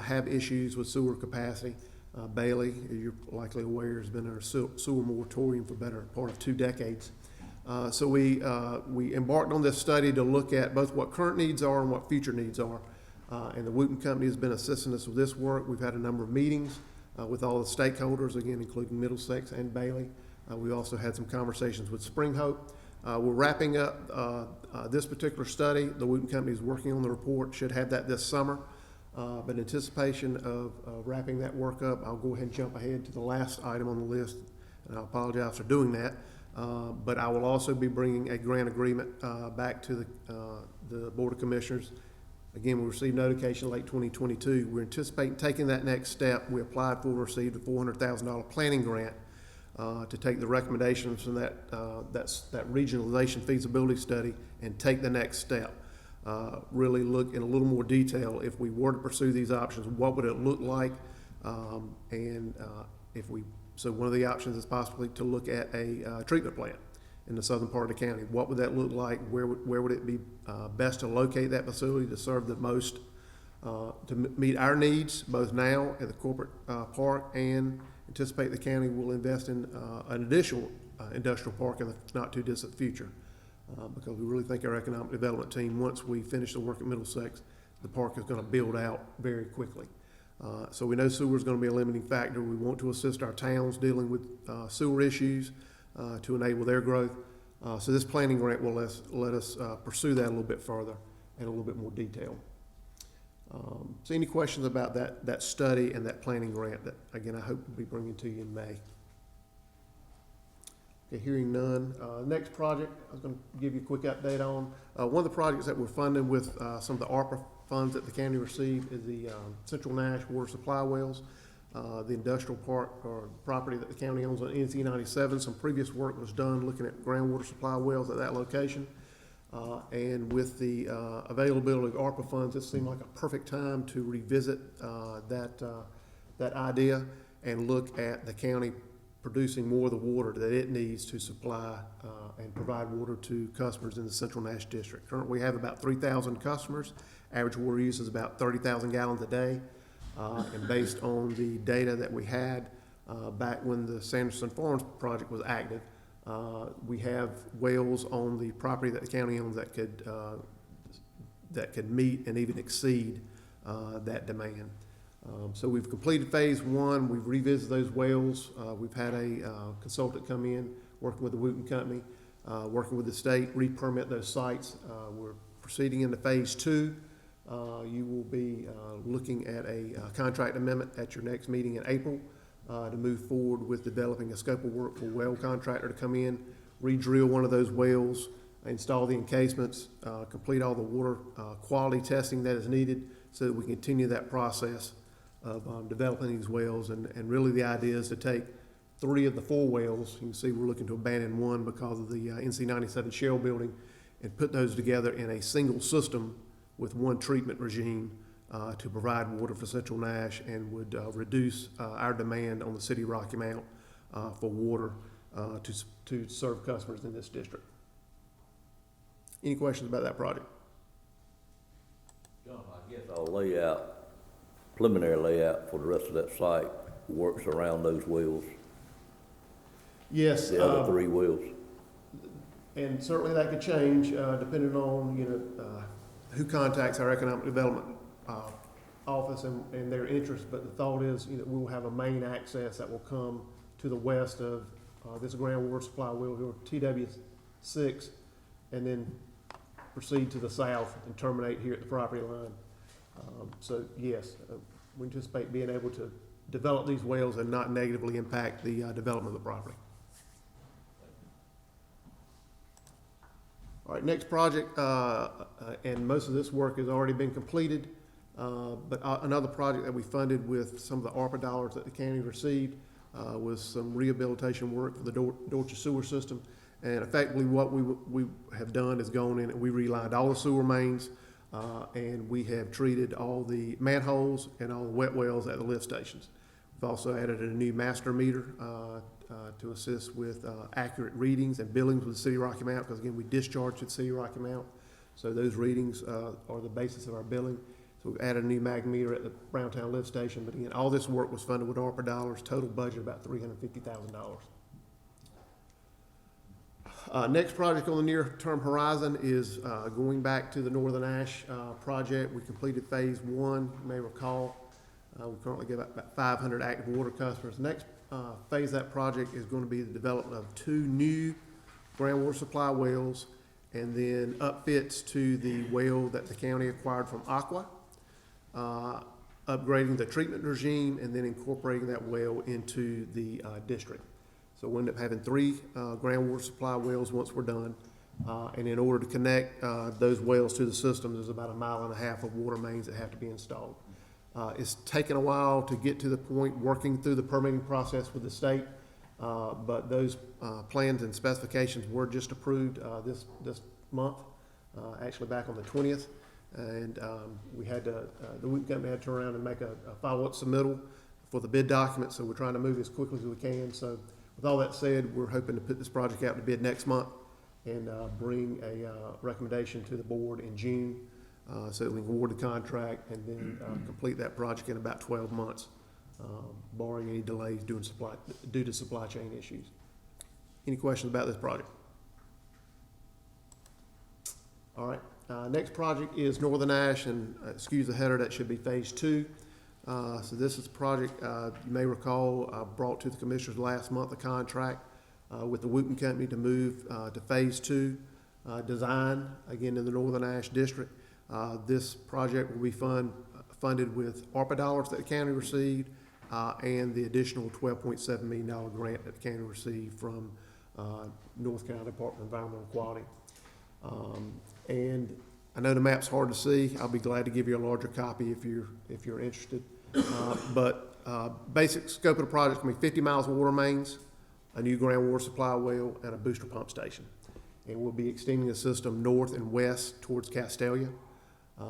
have issues with sewer capacity. Bailey, as you're likely aware, has been in a sewer moratorium for better part of 2 decades. So we embarked on this study to look at both what current needs are and what future needs are. And the Wooten Company has been assisting us with this work. We've had a number of meetings with all the stakeholders, again, including Middlesex and Bailey. We also had some conversations with Spring Hope. We're wrapping up this particular study. The Wooten Company is working on the report, should have that this summer. But in anticipation of wrapping that work up, I'll go ahead and jump ahead to the last item on the list, and I apologize for doing that. But I will also be bringing a grant agreement back to the Board of Commissioners. Again, we received notification late 2022. We're anticipating taking that next step. We applied for and received a $400,000 planning grant to take the recommendations from that regionalization feasibility study and take the next step. Really look in a little more detail. If we were to pursue these options, what would it look like? So one of the options is possibly to look at a treatment plant in the southern part of the county. What would that look like? Where would it be best to locate that facility to serve the most, to meet our needs, both now at the corporate park, and anticipate the county will invest in an additional industrial park in the not too distant future. Because we really think our economic development team, once we finish the work at Middlesex, the park is going to build out very quickly. So we know sewer is going to be a limiting factor. We want to assist our towns dealing with sewer issues to enable their growth. So this planning grant will let us pursue that a little bit further and a little bit more detail. So any questions about that study and that planning grant that, again, I hope we'll be bringing to you in May. Okay, hearing none. Next project I was going to give you a quick update on. One of the projects that we're funding with some of the ARPA funds that the county received is the Central Nash water supply wells, the industrial park or property that the county owns on NC 97. Some previous work was done looking at groundwater supply wells at that location. And with the availability of ARPA funds, it seemed like a perfect time to revisit that idea and look at the county producing more of the water that it needs to supply and provide water to customers in the Central Nash District. Currently, we have about 3,000 customers. Average water use is about 30,000 gallons a day. And based on the data that we had back when the Sanderson Farms project was active, we have wells on the property that the county owns that could meet and even exceed that demand. So we've completed phase 1. We've revisited those wells. We've had a consultant come in working with the Wooten Company working with the state, re-permit those sites. We're proceeding into phase 2. You will be looking at a contract amendment at your next meeting in April to move forward with developing a scope of work for a well contractor to come in, re-drill one of those wells, install the encasements, complete all the water quality testing that is needed so that we continue that process of developing these wells. And really the idea is to take 3 of the 4 wells, you can see we're looking to abandon 1 because of the NC-97 shell building, and put those together in a single system with 1 treatment regime to provide water for Central Nash, and would reduce our demand on the city of Rocky Mount for water to serve customers in this district. Any questions about that project? John, I guess our layout, preliminary layout for the rest of that site works around those wells, Yes. the other 3 wells. And certainly that could change depending on, who contacts our economic development office and their interest. But the thought is, we will have a main access that will come to the west of this groundwater supply well here, TW6, and then proceed to the south and terminate here at the property line. So yes, we anticipate being able to develop these wells and not negatively impact the development of the property. All right, next project, and most of this work has already been completed, but another project that we funded with some of the ARPA dollars that the county received was some rehabilitation work for the Dorchester sewer system. And effectively what we have done is gone in and we relined all the sewer mains, and we have treated all the manholes and all the wet wells at the lift stations. We've also added a new master meter to assist with accurate readings and billings with the city of Rocky Mount, because again, we discharge to the city of Rocky Mount. So those readings are the basis of our billing. So we've added a new mag meter at the Browntown lift station. But again, all this work was funded with ARPA dollars, total budget about $350,000. Next project on the near-term horizon is going back to the Northern Ash project. We completed phase 1, you may recall. We currently get about 500 active water customers. Next phase of that project is going to be the development of 2 new groundwater supply wells, and then upfits to the well that the county acquired from Aqua, upgrading the treatment regime, and then incorporating that well into the district. So we'll end up having 3 groundwater supply wells once we're done. And in order to connect those wells to the system, there's about 1.5 miles of water mains that have to be installed. It's taken a while to get to the point working through the permitting process with the state, but those plans and specifications were just approved this month, actually back on the 20th. And we had to, the Wheaton company had to turn around and make a follow-up submittal for the bid document, so we're trying to move as quickly as we can. So with all that said, we're hoping to put this project out to bid next month and bring a recommendation to the board in June, so that we can award the contract and then complete that project in about 12 months, barring any delays due to supply chain issues. Any questions about this project? All right, next project is Northern Ash, and excuse the header, that should be phase 2. So this is a project, you may recall, I brought to the commissioners last month a contract with the Wheaton company to move to phase 2 design, again in the Northern Ash district. This project will be funded with ARPA dollars that the county received, and the additional $12.7 million grant that the county received from North Carolina Department of Environmental Quality. And I know the map's hard to see. I'll be glad to give you a larger copy if you're interested. But basic scope of the project is going to be 50 miles of water mains, a new groundwater supply well, and a booster pump station. And we'll be extending the system north and west towards Castelia.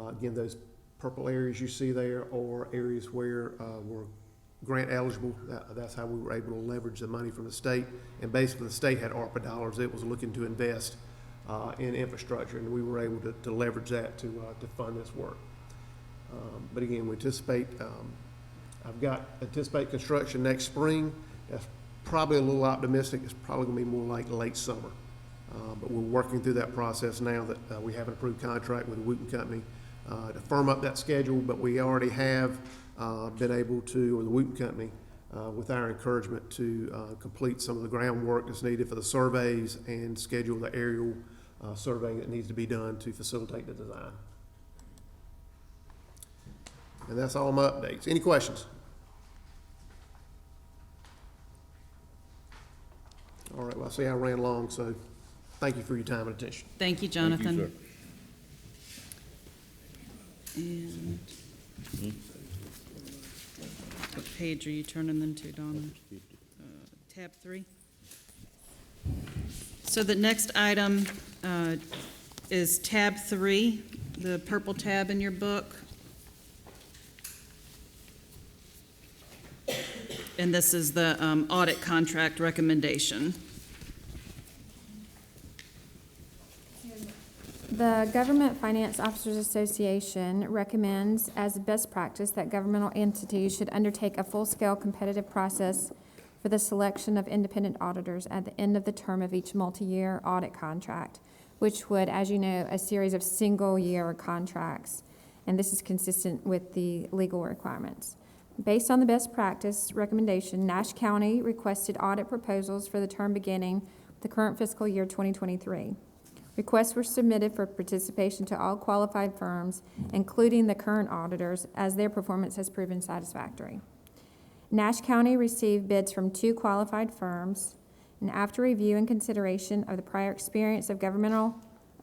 Again, those purple areas you see there are areas where we're grant eligible. That's how we were able to leverage the money from the state. And basically the state had ARPA dollars it was looking to invest in infrastructure, and we were able to leverage that to fund this work. But again, we anticipate, anticipate construction next spring. That's probably a little optimistic. It's probably gonna be more like late summer. But we're working through that process now that we have an approved contract with the Wheaton company to firm up that schedule, but we already have been able to, or the Wheaton company with our encouragement to complete some of the groundwork that's needed for the surveys and schedule the aerial surveying that needs to be done to facilitate the design. And that's all my updates. Any questions? All right, well, I see I ran long, so thank you for your time and attention. Thank you, Jonathan. Thank And what page are you turning them to, Donna? Tab 3. So the next item is tab 3, the purple tab in your book. And this is the audit contract recommendation. The Government Finance Officers Association recommends as best practice that governmental entities should undertake a full-scale competitive process for the selection of independent auditors at the end of the term of each multi-year audit contract, which would, as you know, a series of single-year contracts, and this is consistent with the legal requirements. Based on the best practice recommendation, Nash County requested audit proposals for the term beginning the current fiscal year 2023. Requests were submitted for participation to all qualified firms, including the current auditors, as their performance has proven satisfactory. Nash County received bids from 2 qualified firms, and after review and consideration of the prior experience of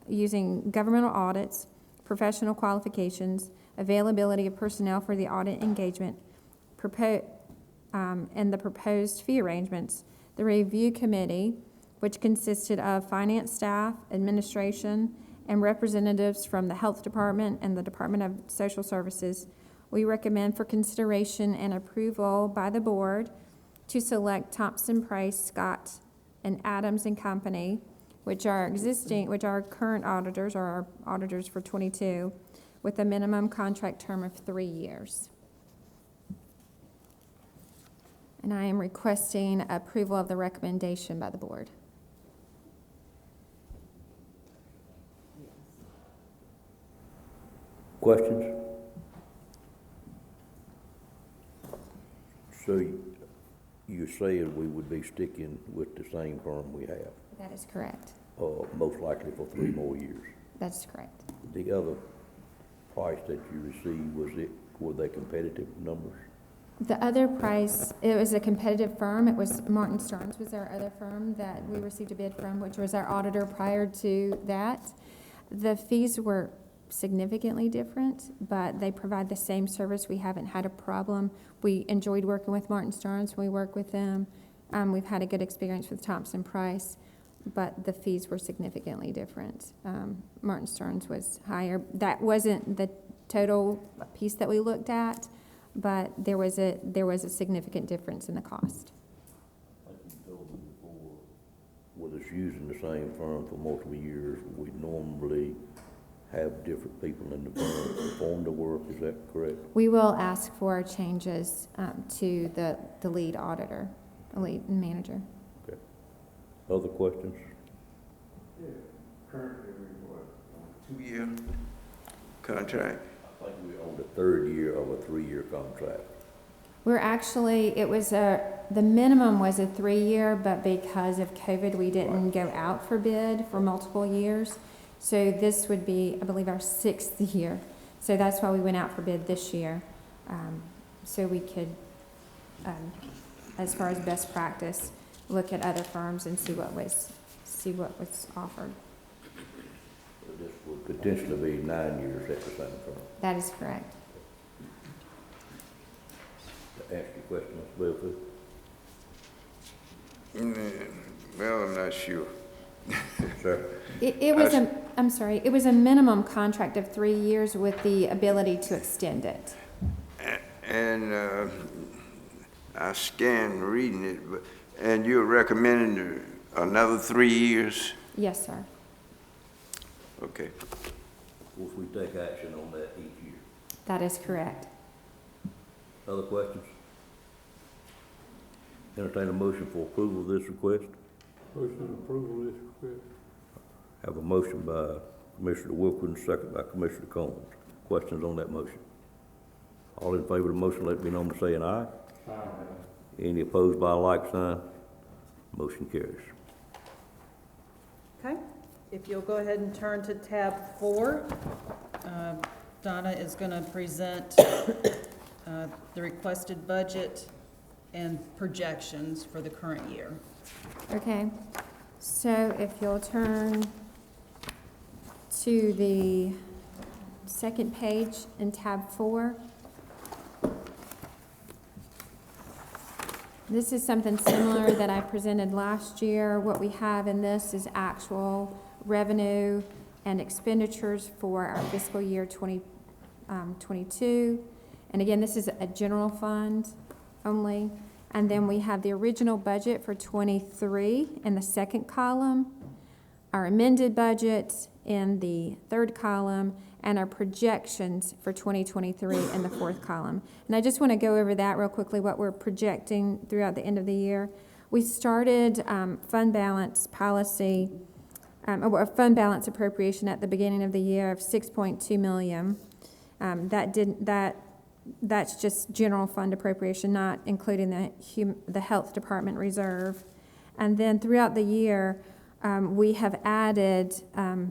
using governmental audits, professional qualifications, availability of personnel for the audit engagement, and the proposed fee arrangements, the review committee, which consisted of finance staff, administration, and representatives from the Health Department and the Department of Social Services, we recommend for consideration and approval by the board to select Thompson Price, Scott, and Adams and Company, which are current auditors, or our auditors for 22, with a minimum contract term of 3 years. And I am requesting approval of the recommendation by the board. Questions? So you're saying we would be sticking with the same firm we have? That is correct. Most likely for 3 more years. That's correct. The other price that you received, were they competitive numbers? The other price, it was a competitive firm. It was Martin Starnes was our other firm that we received a bid from, which was our auditor prior to that. The fees were significantly different, but they provide the same service. We haven't had a problem. We enjoyed working with Martin Starnes when we work with them. We've had a good experience with Thompson Price, but the fees were significantly different. Martin Starnes was higher. That wasn't the total piece that we looked at, but there was a significant difference in the cost. Like you told me before, with us using the same firm for multiple years, we normally have different people in the firm perform the work. Is that correct? We will ask for changes to the lead auditor, the lead manager. Okay. Other questions? Yeah, currently we're on a 2-year contract. I think we're on the 3rd year of a 3-year contract. We're actually, the minimum was a 3-year, but because of COVID, we didn't go out for bid for multiple years. So this would be, I believe, our 6th year. So that's why we went out for bid this year. So we could, as far as best practice, look at other firms and see what was offered. So this would potentially be 9 years at the same firm. That is correct. To ask you a question, Ms. Belfield? Well, I'm not sure. Sir? It was a minimum contract of 3 years with the ability to extend it. And I scanned reading it, and you're recommending another 3 years? Yes, sir. Okay. Of course, we take action on that each year. That is correct. Other questions? Entertain a motion for approval of this request. Motion approval of this request. Have a motion by Commissioner Wilkins, second by Commissioner Combs. Questions on that motion? All in favor of the motion, let me know by saying aye. Aye. Any opposed by a like sign? Motion carries. Okay, if you'll go ahead and turn to tab 4, Donna is going to present the requested budget and projections for the current year. Okay, so if you'll turn to the second page in tab 4. This is something similar that I presented last year. What we have in this is actual revenue and expenditures for our fiscal year 2022. And again, this is a general fund only. And then we have the original budget for 23 in the second column, our amended budget in the third column, and our projections for 2023 in the fourth column. And I just want to go over that real quickly, what we're projecting throughout the end of the year. We started fund balance policy, or fund balance appropriation at the beginning of the year of $6.2 million. That's just general fund appropriation, not including the health department reserve. And then throughout the year, we have added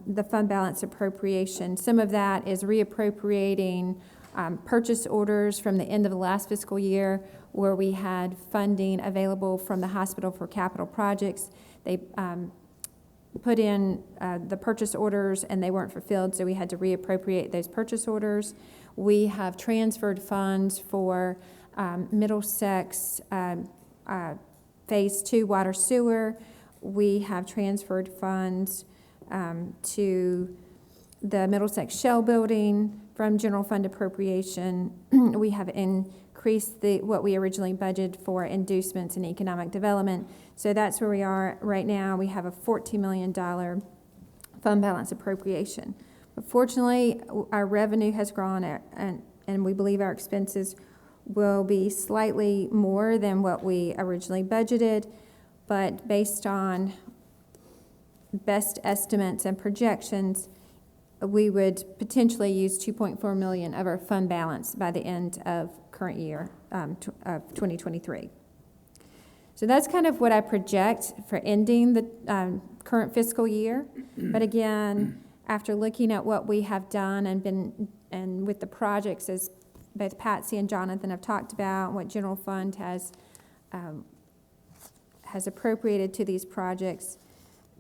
the fund balance appropriation. Some of that is reappropriating purchase orders from the end of the last fiscal year where we had funding available from the hospital for capital projects. They put in the purchase orders and they weren't fulfilled, so we had to reappropriate those purchase orders. We have transferred funds for Middlesex Phase 2 water sewer. We have transferred funds to the Middlesex Shell building from general fund appropriation. We have increased what we originally budgeted for inducements and economic development. So that's where we are right now. We have a $14 million fund balance appropriation. But fortunately, our revenue has grown, and we believe our expenses will be slightly more than what we originally budgeted. But based on best estimates and projections, we would potentially use $2.4 million of our fund balance by the end of current year, of 2023. So that's kind of what I project for ending the current fiscal year. But again, after looking at what we have done and with the projects, as both Patsy and Jonathan have talked about, what general fund has appropriated to these projects,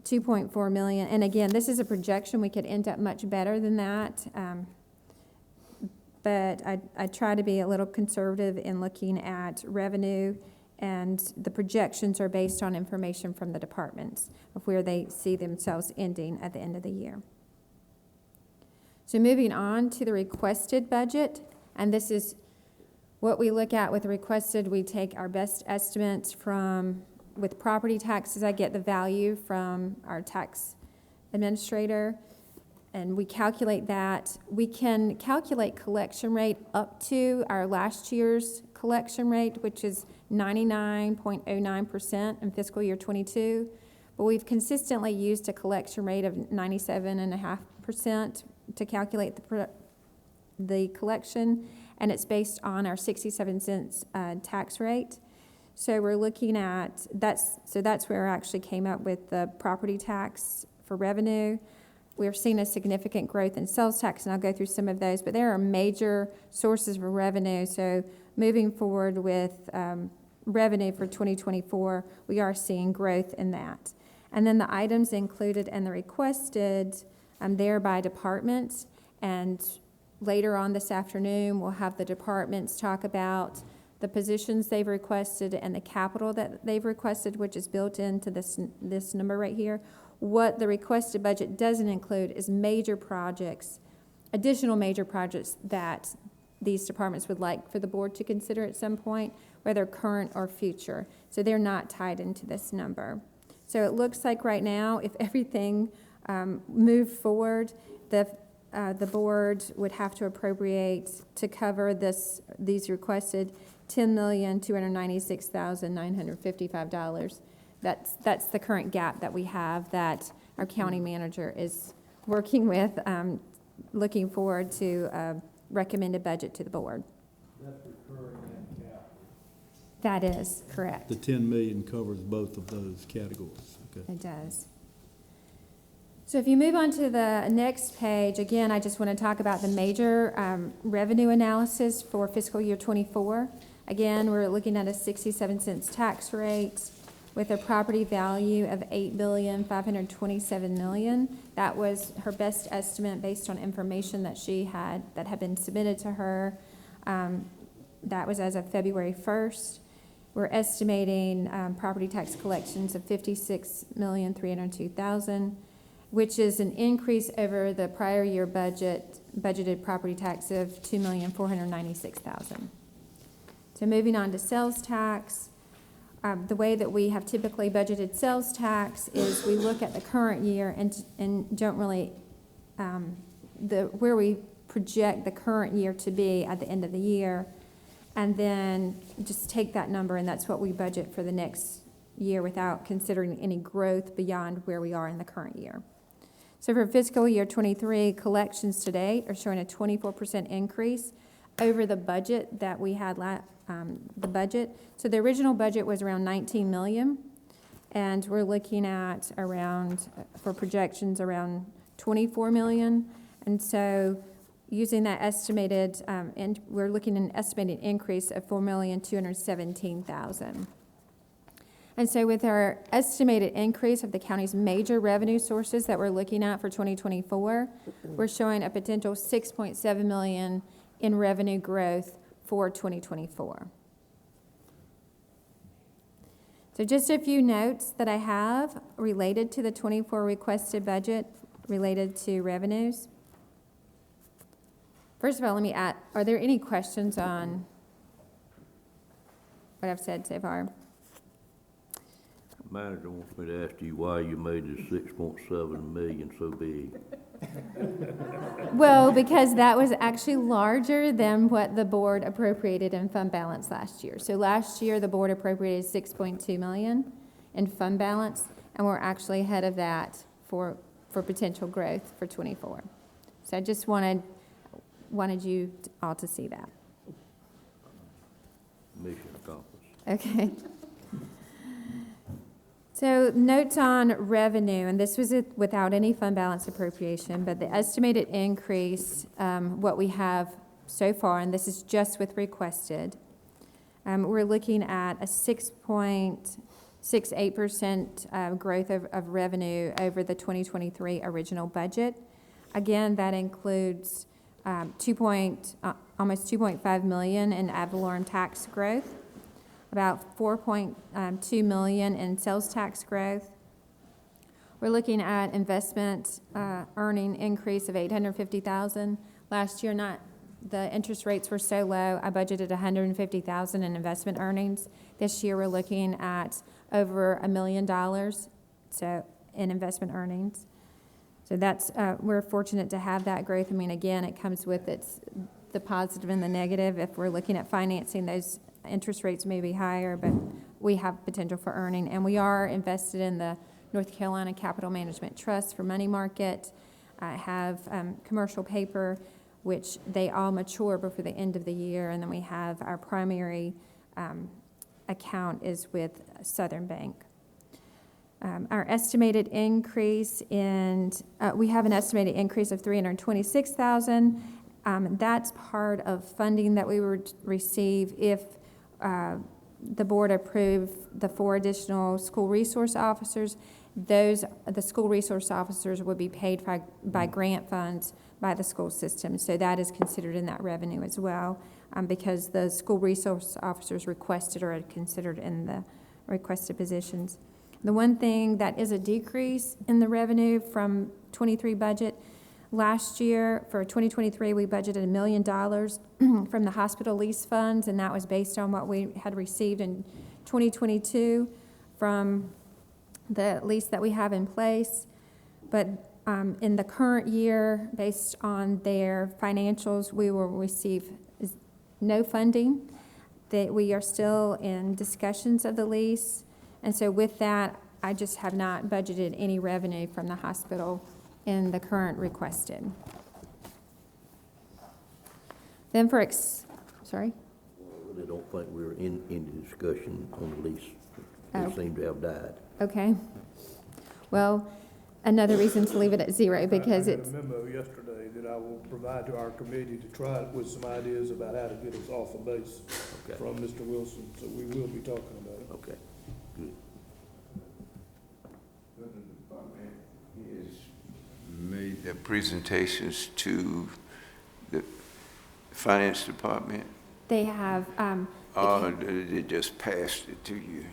$2.4 million. And again, this is a projection. We could end up much better than that. But I try to be a little conservative in looking at revenue, and the projections are based on information from the departments of where they see themselves ending at the end of the year. So moving on to the requested budget, and this is what we look at with the requested. We take our best estimates with property taxes. I get the value from our tax administrator, and we calculate that. We can calculate collection rate up to our last year's collection rate, which is 99.09% in fiscal year 22, but we've consistently used a collection rate of 97.5% to calculate the collection, and it's based on our 67 cents tax rate. So we're looking at that's where I actually came up with the property tax for revenue. We're seeing a significant growth in sales tax, and I'll go through some of those, but there are major sources for revenue. So moving forward with revenue for 2024, we are seeing growth in that. And then the items included and the requested, there by department, and later on this afternoon, we'll have the departments talk about the positions they've requested and the capital that they've requested, which is built into this number right here. What the requested budget doesn't include is major projects, additional major projects that these departments would like for the board to consider at some point, whether current or future. So they're not tied into this number. So it looks like right now, if everything moved forward, the board would have to appropriate to cover these requested $10,296,955. That's the current gap that we have that our county manager is working with, looking forward to a recommended budget to the board. That's recurring and capital. That is correct. The 10 million covers both of those categories, okay? It does. So if you move on to the next page, again, I just want to talk about the major revenue analysis for fiscal year '24. Again, we're looking at a 67 cents tax rate with a property value of $8,527,000,000. That was her best estimate based on information that that had been submitted to her. That was as of February 1st. We're estimating property tax collections of $56,302,000, which is an increase over the prior year budgeted property tax of $2,496,000. So moving on to sales tax, the way that we have typically budgeted sales tax is we look at the current year and don't really where we project the current year to be at the end of the year, and then just take that number, and that's what we budget for the next year without considering any growth beyond where we are in the current year. So for fiscal year '23, collections to date are showing a 24% increase over the budget that we had the budget. So the original budget was around 19 million, and we're looking at around, for projections, around 24 million. And so using that estimated, and we're looking at an estimated increase of 4,217,000. And so with our estimated increase of the county's major revenue sources that we're looking at for 2024, we're showing a potential 6.7 million in revenue growth for 2024. So just a few notes that I have related to the '24 requested budget related to revenues. First of all, let me ask, are there any questions on what I've said so far? Manager wants me to ask you why you made the 6.7 million so big. Well, because that was actually larger than what the board appropriated in fund balance last year. So last year, the board appropriated 6.2 million in fund balance, and we're actually ahead of that for potential growth for '24. So I just wanted you all to see that. Mission accomplished. Okay. So notes on revenue, and this was without any fund balance appropriation, but the estimated increase, what we have so far, and this is just with requested, we're looking at a 6.68% growth of revenue over the 2023 original budget. Again, that includes almost 2.5 million in ad valorem tax growth, about 4.2 million in sales tax growth. We're looking at investment earning increase of 850,000. Last year, the interest rates were so low, I budgeted 150,000 in investment earnings. This year, we're looking at over $1 million so in investment earnings. So that's we're fortunate to have that growth. I mean, again, it comes with the positive and the negative. If we're looking at financing, those interest rates may be higher, but we have potential for earning. And we are invested in the North Carolina Capital Management Trust for money market. I have commercial paper, which they all mature before the end of the year. And then we have our primary account is with Southern Bank. Our estimated increase we have an estimated increase of 326,000. That's part of funding that we would receive if the board approved the 4 additional school resource officers. The school resource officers would be paid by grant funds by the school system. So that is considered in that revenue as well, because the school resource officers requested or are considered in the requested positions. The one thing that is a decrease in the revenue from '23 budget, last year for 2023, we budgeted $1 million from the hospital lease funds, and that was based on what we had received in 2022 from the lease that we have in place. But in the current year, based on their financials, we will receive no funding. That we are still in discussions of the lease. And so with that, I just have not budgeted any revenue from the hospital in the current requested. Then for, sorry? really don't think we're in the discussion on the lease. Oh. They seem to have died. Okay. Well, another reason to leave it at zero because it's, I had a memo yesterday that I will provide to our committee to try it with some ideas about how to get us off of base Okay. from Mr. Wilson, so we will be talking about it. Okay, good. The department has made their presentations to the finance department, they have, or they just passed it to you?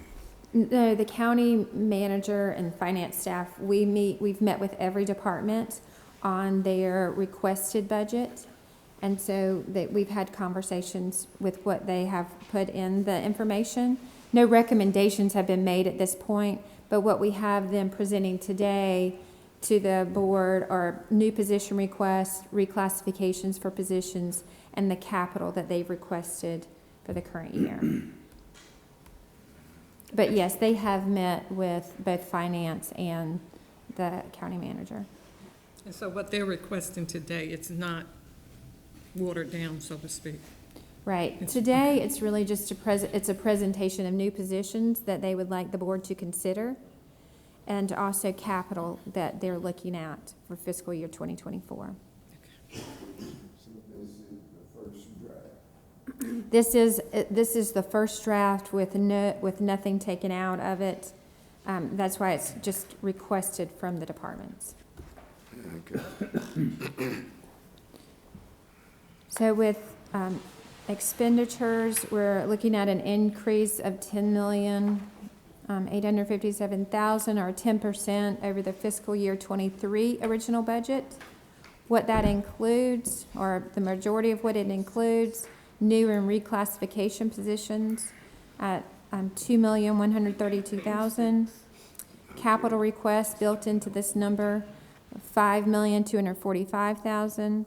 no, the county manager and finance staff, we've met with every department on their requested budget. And so that we've had conversations with what they have put in the information. No recommendations have been made at this point, but what we have them presenting today to the board are new position requests, reclassifications for positions, and the capital that they've requested for the current year. But yes, they have met with both finance and the county manager. And so what they're requesting today, it's not watered down, so to speak. Right. Today, it's really just it's a presentation of new positions that they would like the board to consider, and also capital that they're looking at for fiscal year 2024. This is the first draft with nothing taken out of it. That's why it's just requested from the departments. Okay. So with expenditures, we're looking at an increase of $10,857,000 or 10% over the fiscal year 23 original budget. What that includes, or the majority of what it includes, new and reclassification positions at $2,132,000. Capital requests built into this number, $5,245,000.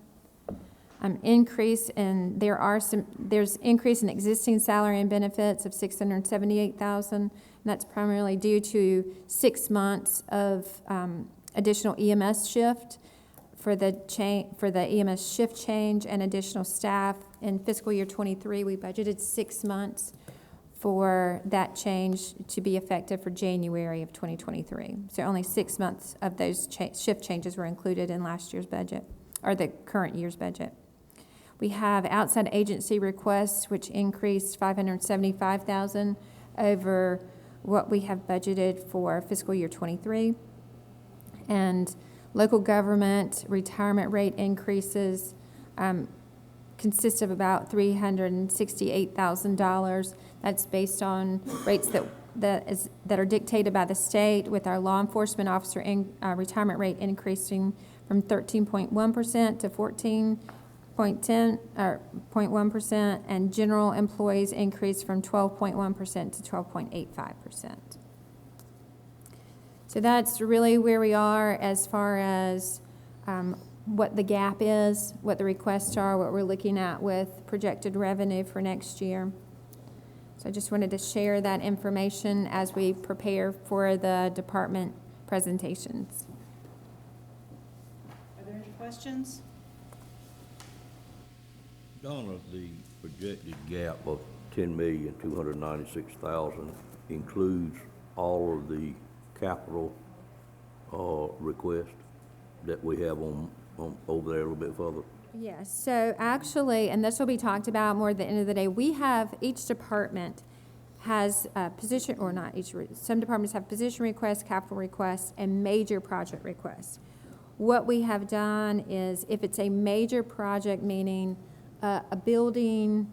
Increase in, there's increase in existing salary and benefits of $678,000. And that's primarily due to 6 months of additional EMS shift for the EMS shift change and additional staff. In fiscal year 23, we budgeted 6 months for that change to be effective for January of 2023. So only 6 months of those shift changes were included in last year's budget, or the current year's budget. We have outside agency requests, which increased $575,000 over what we have budgeted for fiscal year 23. And local government retirement rate increases consist of about $368,000. That's based on rates that are dictated by the state, with our law enforcement officer retirement rate increasing from 13.1% to 0.1%, and general employees increased from 12.1% to 12.85%. So that's really where we are as far as what the gap is, what the requests are, what we're looking at with projected revenue for next year. So I just wanted to share that information as we prepare for the department presentations. Are there any questions? Donna, the projected gap of $10,296,000 includes all of the capital requests that we have on over there a little bit further. Yes, so actually, and this will be talked about more at the end of the day, we have, each department has a position, or not each, some departments have position requests, capital requests, and major project requests. What we have done is, if it's a major project, meaning a building,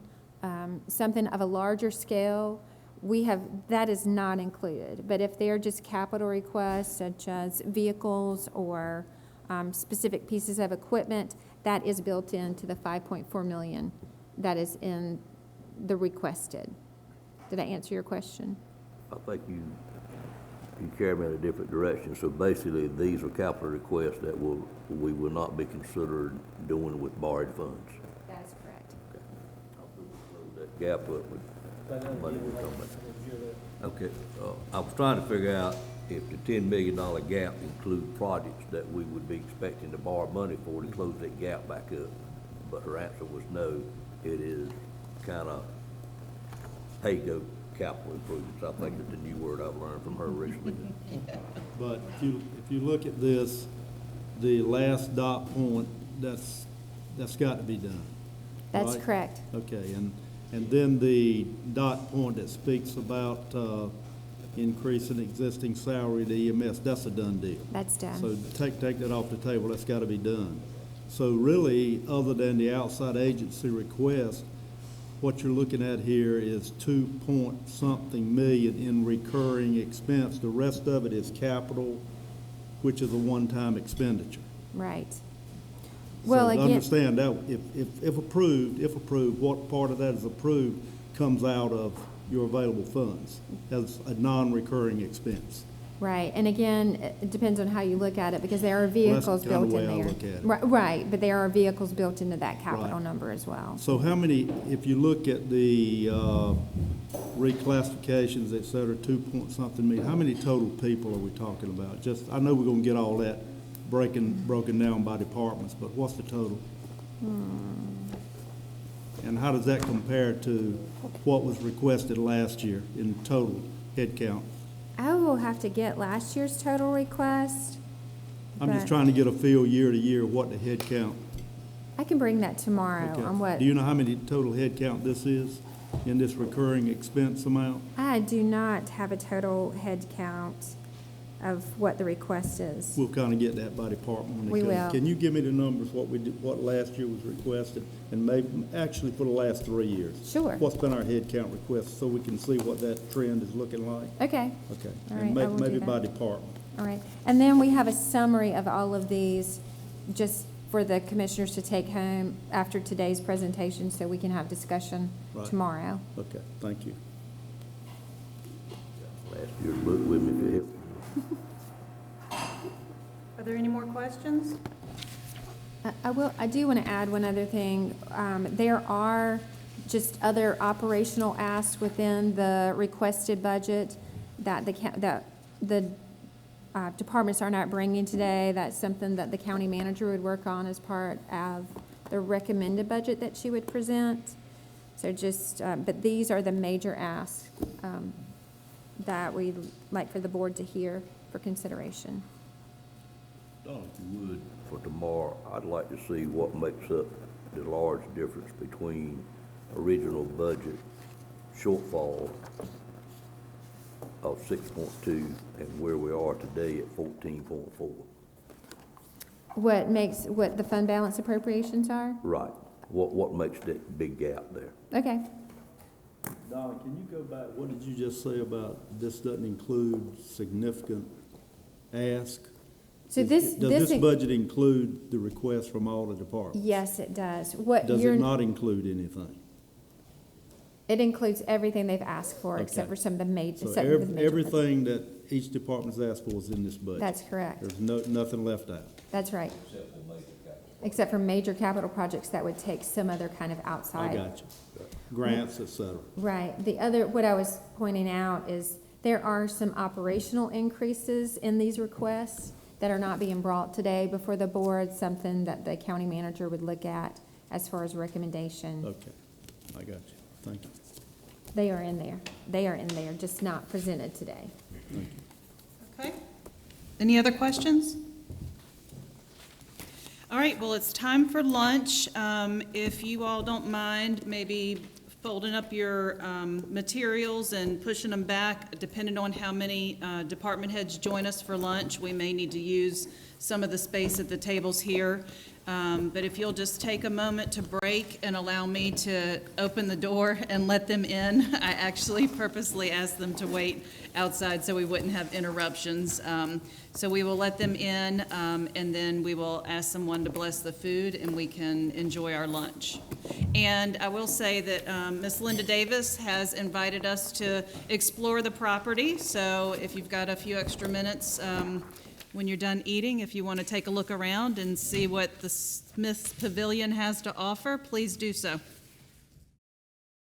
something of a larger scale, that is not included. But if they're just capital requests, such as vehicles or specific pieces of equipment, that is built into the $5.4 million that is in the requested. Did I answer your question? I think you carry me in a different direction. So basically, these are capital requests that we will not be considered doing with borrowed funds. That is correct. Okay. I'll close that gap up with money we're talking about. Okay, I was trying to figure out if the $10 million gap includes projects that we would be expecting to borrow money for to close that gap back up. But her answer was no. It is kind of pay-go capital improvements. I think that's the new word I've learned from her recently. But if you look at this, the last dot point, that's got to be done. That's right? correct. Okay, and then the dot point that speaks about, increasing existing salary to EMS, that's a done deal. That's done. So take that off the table, that's gotta be done. So really, other than the outside agency request, what you're looking at here is 2-point-something million in recurring expense. The rest of it is capital, which is a one-time expenditure. Right. Well, So again, understand that, if approved, what part of that is approved comes out of your available funds as a non-recurring expense. right, and again, it depends on how you look at it, because there are that's vehicles kinda built the in way I there. look at it. Right, but there are vehicles built into that capital Right. number as well. So how many, if you look at the reclassifications, et cetera, 2-point-something million, how many total people are we talking about? Just, I know we're gonna get all that broken down by departments, but what's the total? And how does that compare to what was requested last year in total head count? I will have to get last year's total request. I'm just but trying to get a feel year to year what the head count. I can bring that tomorrow Okay. on what, Do you know how many total head count this is in this recurring expense amount? I do not have a total head count of what the request is. We'll kind of get that by department when We they come. will. Can you give me the numbers, what we did, what last year was requested, and maybe, actually for the last 3 years? Sure. What's been our head count request, so we can see what that trend is looking like? Okay, Okay. All And right, I will do maybe that. by department. all right. And then we have a summary of all of these, just for the commissioners to take home after today's presentation, so we can have discussion Right. tomorrow. Okay, thank you. Last year's book with me to help. Are there any more questions? I do want to add one other thing. There are just other operational asks within the requested budget that the departments are not bringing today. That's something that the county manager would work on as part of the recommended budget that she would present. So just, but these are the major asks that we'd like for the board to hear for consideration. Don, if you would, for tomorrow, I'd like to see what makes up the large difference between original budget shortfall of 6.2 and where we are today at 14.4. What the fund balance appropriations are? Right. What makes that big gap there? Okay. Donna, can you go back, what did you just say about this doesn't include significant ask? So this. Does this budget include the requests from all the departments? Yes, it does. Does it not include anything? It includes everything they've asked for, except Okay. for some of the major, So except for the major. everything that each department's asked for is in this budget? That's correct. There's nothing left out? That's right. Except for major capital projects that would take some other kind of I outside. got you. Grants, et cetera. Right. The other, what I was pointing out is there are some operational increases in these requests that are not being brought today before the board, something that the county manager would look at as far as recommendation. Okay, I got you. Thank you. They are in there. They are in there, just not presented today. Thank you. Okay. Any other questions? All right, well, it's time for lunch. If you all don't mind, maybe folding up your materials and pushing them back, depending on how many department heads join us for lunch. We may need to use some of the space at the tables here. But if you'll just take a moment to break and allow me to open the door and let them in. I actually purposely asked them to wait outside so we wouldn't have interruptions. So we will let them in, and then we will ask someone to bless the food, and we can enjoy our lunch. And I will say that Ms. Linda Davis has invited us to explore the property. So if you've got a few extra minutes, when you're done eating, if you want to take a look around and see what the Smith's Pavilion has to offer, please do so.